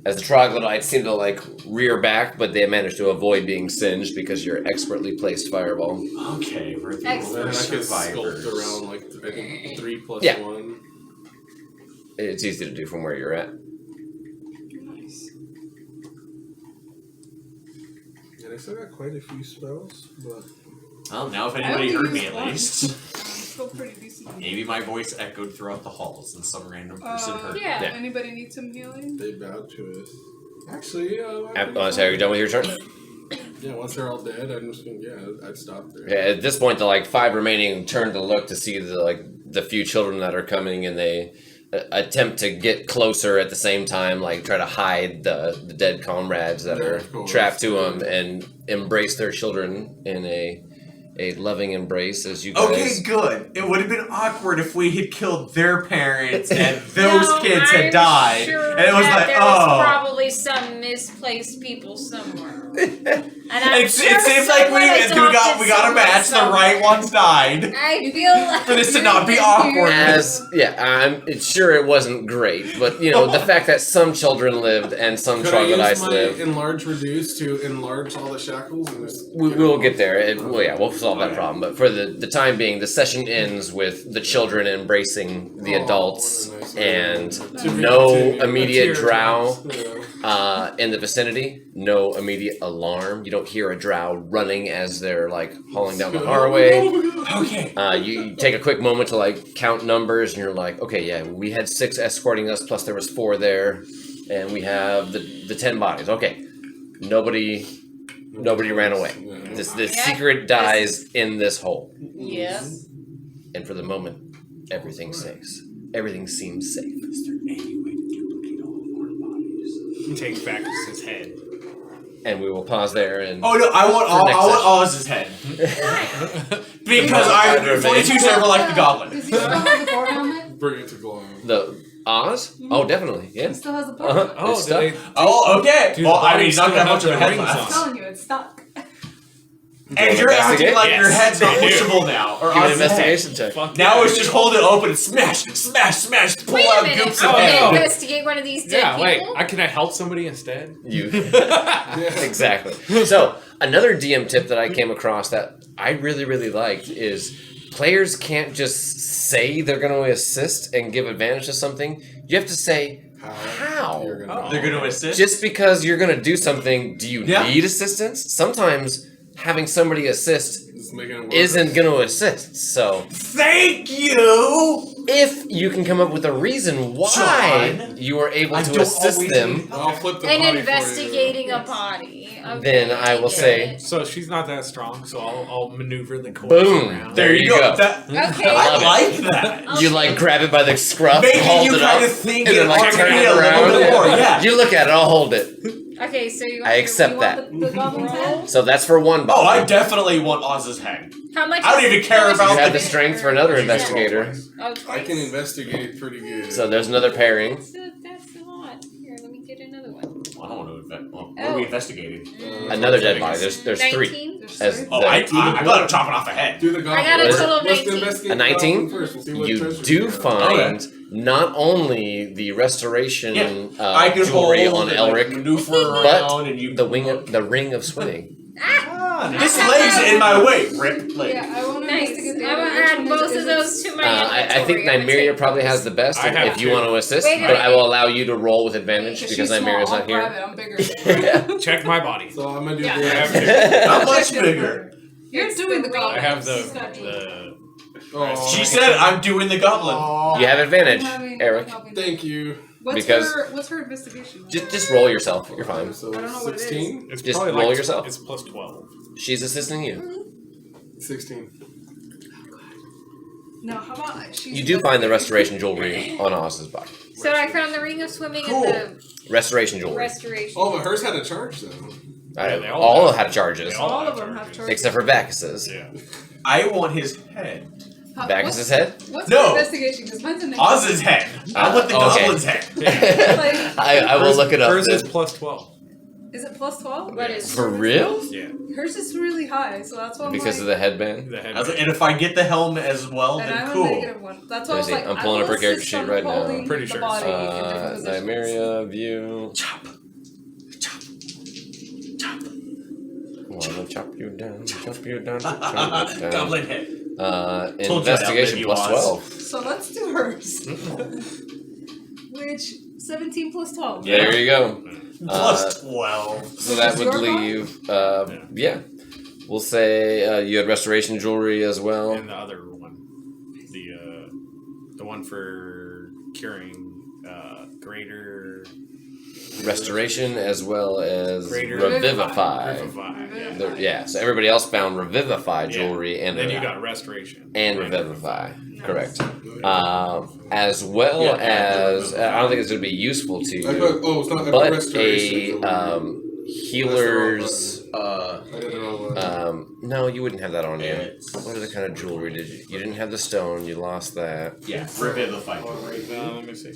As the troglodytes seem to like rear back, but they manage to avoid being singed because you're expertly placed fireball. Okay, we're the Excellent. And I could survivors. sculpt around like I think 3 plus Yeah. 1. It's easy to do from where you're at. Nice. And I still got quite a few spells, but Well, now if I anybody only heard me used at one. least, Still pretty decent. maybe my voice echoed throughout the halls and some random person heard me. yeah. Yeah. Anybody need some healing? they bowed to us. Actually, So are you done with your turn? yeah, once they're all dead, I'm just gonna, I'd stop there. Yeah, at this point, the like 5 remaining turn to look to see the few children that are coming, and they attempt to get closer at the same time, like try to hide the dead comrades that Yeah, are of course. trapped to them, and embrace their children in a loving embrace as you guys. Okay, good. It would have been awkward if we had killed their parents and those No, kids had I'm died. sure And it was that like, there was oh. probably some misplaced people somewhere. And I'm It sure seems like we someone got a adopted match. The someone right ones died. I feel like For this to not be awkward. I'm sure it wasn't great, but you know the fact that some children lived and some Could I use troglodytes my lived. enlarge reduce to enlarge all the shackles? And just We will get there. We'll solve that problem. But for the time being, the session ends with the children embracing the adults what a nice and To be no continued. immediate A drow Yeah. in the vicinity. No immediate alarm. You don't hear a drow running as they're like hauling down the Haraway. Okay. You take a quick moment to like count numbers, and you're like, okay, yeah, we had 6 escorting us, plus there was 4 there, and we have the 10 bodies. Okay, nobody ran away. This secret dies in this hole, Yep. and for the moment, everything safe. Everything seems safe. Is there any way to duplicate all of our bodies? Take Bacchus's head. And we will pause there. And Oh no, I want next session. Oz's head. Because I 42's never liked the goblin. Does he still have the board helmet? Bring it to Glom. The Oz? Oh, definitely. He Yeah. still has the board Uh-huh. helmet. Oh, It's did they? Oh, okay. Do Well, the I mean, bodies he's not still got have much of a their head rings left. I'm on? telling you, it's stuck. And you're acting Investigate? like your Yes, head's not they do. pushable now. Or Give me an Oz's head. investigation check. Fuck Now yeah. it's just hold it open and smash, smash, smash, pull Wait a out minute. goops I'm of gonna head. investigate one of these dead Yeah, wait. people. Can I help somebody instead? You. Exactly. So, another DM tip that I came across that I really, really liked is players can't just say they're going to assist and give advantage to something. You have to say, how? You're gonna They're going to assist. Just because you're going to do something, do you Yeah. need assistance? Sometimes having somebody assist Just making it work. isn't going to assist. So, Thank you. if you can come up with a reason why John, you are able I to don't assist always them, need- I'll flip the And body investigating a body. Okay, then I will get say- it. So she's not that strong, so I'll maneuver the corpse Boom. around. There you go. That, Okay. I love it. like that. you like grab it by the scruff, Making hold you it kind up, of think and then and like turn articulate it a little around. bit more. Yeah. You look at it, I'll hold it. Okay, so you I accept you that. want the goblin's head? So that's for one Oh, I body. definitely want Oz's head. How much? I don't even care how much about You is have the it? strength for another Or- investigator. Oh, I can investigate pretty good. So there's another pairing. That's a lot. Here, let me get another one. I don't want to invest. What Oh. are we investigating? Another dead body. There's 3. 19? As Oh, the- I thought I'm chopping off a head. Do the goblin. I got a What is total of Let's 19. investigate A the goblin 19? first. We'll see what You treasures do we got. find not only the restoration I can jewelry hold on and, Elric, maneuver but around and you. the ring of swimming. This leg's in my way. Rip leg. Yeah, I want to Nice. investigate the I'm other gonna add one. both Is of it- those to my I think inventory. I'm gonna Nymeria take probably those. has the best I have if you two. want to assist, Wait a but I minute. will allow you to roll with advantage She's because small, Nymeria's I'll not grab here. it, I'm bigger. Check my body. So I'm gonna do Yeah. I have the. two. How much bigger? You're It's doing the the ring. goblin. I have She's got you. the Oh, She said I'm doing the goblin. You have advantage, I'm having- Eric. I'm helping. Thank you. because- What's her investigation? Just roll yourself. You're fine. So I don't know what it is. 16? It's Just probably roll like, yourself. It's plus 12. She's assisting you. 16. No, how about she's You do find the restoration jewelry on Oz's body. So I found the ring of swimming Cool. and Restoration the jewelry. restoration. Oh, but hers had a charge though. Yeah, they all all have charges, They all of them have charges. except for Bacchus's. Yeah. I want his head. Bacchus's head? What's No. her investigation? Because mine's in Oz's head. I want the Okay. goblin's head. I will look it up. Hers is then. plus 12. Is it plus 12? What is For real? Yeah. Hers is really high, so that's why I'm Because like, of the headband? The head. I was like, and if I get the helmet as well, and then I'm a cool. -1. That's why I was Let me see. like, I'm I pulling will up her character assist sheet on right now. holding Pretty the sure. body in different positions. Nymeria view. Chop. Chop. Chop. Wanna chop you down, chop you down, chop you down. Goblin head. Told you I'd outlive Investigation you, plus Oz. 12. So let's do hers. Which 17 plus 12. There you go. Plus 12. So that would Your body? leave, yeah. We'll say you had restoration jewelry as well. And the other one. The one for curing greater Restoration as well as Greater Revivify. yeah. Yeah, so everybody else found Revivify jewelry and then you got restoration. Revivify. Correct. As well as, I don't think it's going to be useful to I you, put, oh, it's not but restoration. healer's. I did the wrong one. No, you wouldn't have that on you. What other kind of jewelry did you? You didn't have the stone. You lost that. Yeah, revivify. Let me see.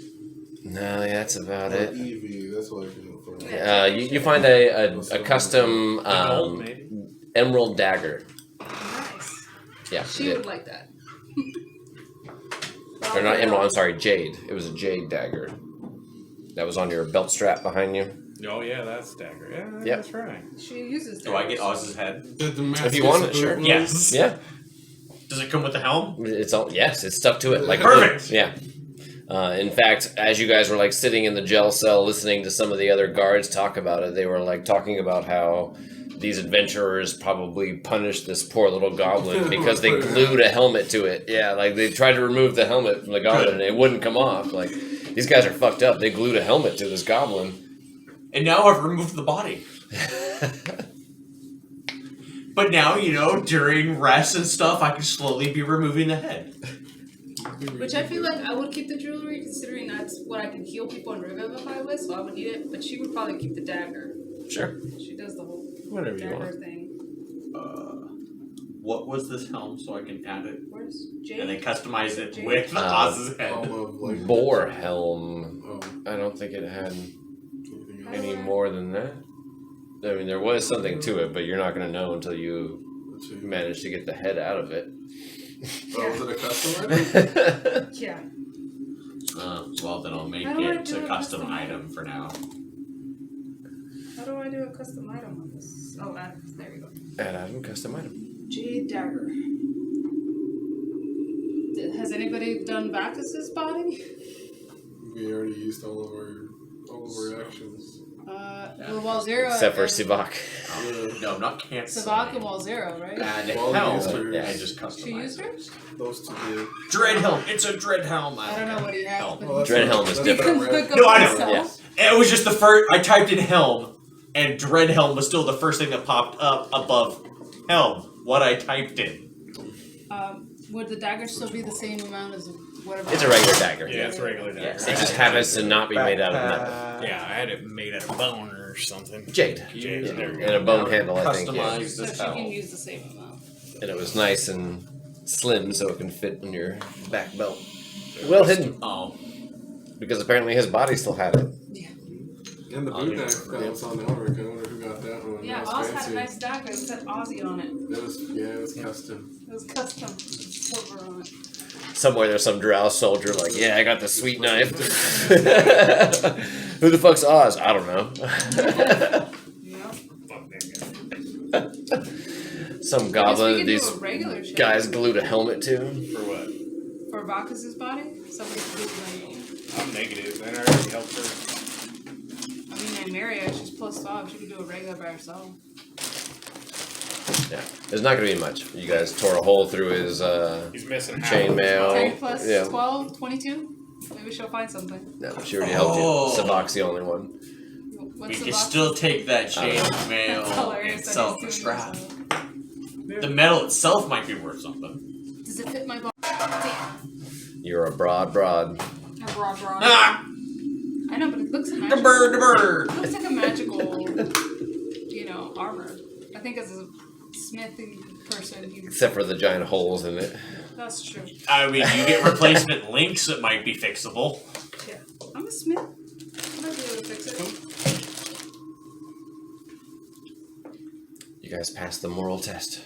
No, that's about Or it. Eevee, that's what I can look for. You find a custom gold, maybe? emerald dagger. Nice. Yeah. She yeah. would like that. Or not emerald, I'm sorry, jade. It was a jade dagger. That was on your belt strap behind you. Oh yeah, that's dagger. Yeah, Yep. that's right. She uses. Do I get daggers. Oz's head? Did the mask If you get want it, some sure. boot Yes. Yeah. Does it come with the helm? It's all yes, it's stuck to it like Perfect. A boot. Yeah. In fact, as you guys were like sitting in the jail cell listening to some of the other guards talk about it, they were like talking about how these adventurers probably punished this poor little goblin because they glued a helmet to it. Yeah, like they tried to remove the helmet from the goblin and it wouldn't come off. Like these guys are fucked up. They glued a helmet to this goblin. And now I've removed the body. But now, during rest and stuff, I can slowly be removing the head. Which I feel like I would keep the jewelry, considering that's what I can heal people and revivify with, so I would need it. But she would probably keep the dagger. Sure. She does the whole Whatever you dagger want. thing. What was this helm so I can add it? Where's Jade? And then customize it Jade? with Oz's head. All of, like, Boar helm. Oh, I don't think it had anything else? any more than that. I mean, there was something to it, but you're not going to know until you Let's see. manage to get the head out of it. Oh, was it a custom item? Yeah. Well, then I'll make How do I it do a a custom custom item for now. How do I do a custom item on this? Oh, there we go. Add item, custom item. Jade dagger. Has anybody done Bacchus's body? We already used all of our actions. Well, Wolzira. Except for and- SiVak. No, not cancel. SiVak and Wolzira, right? And Well, helm. used hers. Yeah, I just customized She used it. hers? Those two did. Dread helm. It's a dread helm. I don't know what he has, Helm. but Well, that's Dread not- helm is that's different. not red. No, I know. himself. Yeah. It was just the first. I typed in helm, and dread helm was still the first thing that popped up above helm. What I typed in. Would the dagger still be the same amount as whatever? It's a regular dagger. Yeah, it's a regular dagger. It just happens to not be made out of metal. Yeah, I had it made out of bone or something. Jade. Jade, Yeah. there we go. And a bone handle, I think. Yeah. Customize So this she can helm. use the same amount. And it was nice and slim so it can fit in your back belt. Well hidden. Oh, Because apparently his body still had it. And the boot knife that was on the armor. I wonder who got that one. Yeah, That Oz was had a fancy. nice dagger. It said Ozzy on it. It was custom. It was custom. Silver on it. Somewhere there's some drow soldier like, yeah, I got the sweet knife. Who the fuck's Oz? I don't know. Yeah. Fuck that guy. Some I guess we goblin could these do a regular check guys glued a helmet to. For what? for Bacchus's body. Somebody could do the I'm negative. That already helped her. I mean, Nymeria, she's plus 5. She could do a regular by herself. Yeah, there's not gonna be much. You guys tore a hole through his He's missing half. chainmail. 10 plus Yeah. 12, 22? Maybe she'll find something. No, she already helped you. Oh. SiVak's the only one. we What's can the box? still take that chain That's mail hilarious and that sell it he's for doing scrap. this. The metal itself might be worth something. Does it fit my body? Damn. You're a broad. A broad. Ah! I know, but it looks The magical. bird, the bird! It looks like a magical, armor. I think as a smithing person, Except for the giant holes in it. that's true. I mean, you get replacement links that might be fixable. Yeah. I'm a smith. I might be able to fix it. You guys passed the moral test.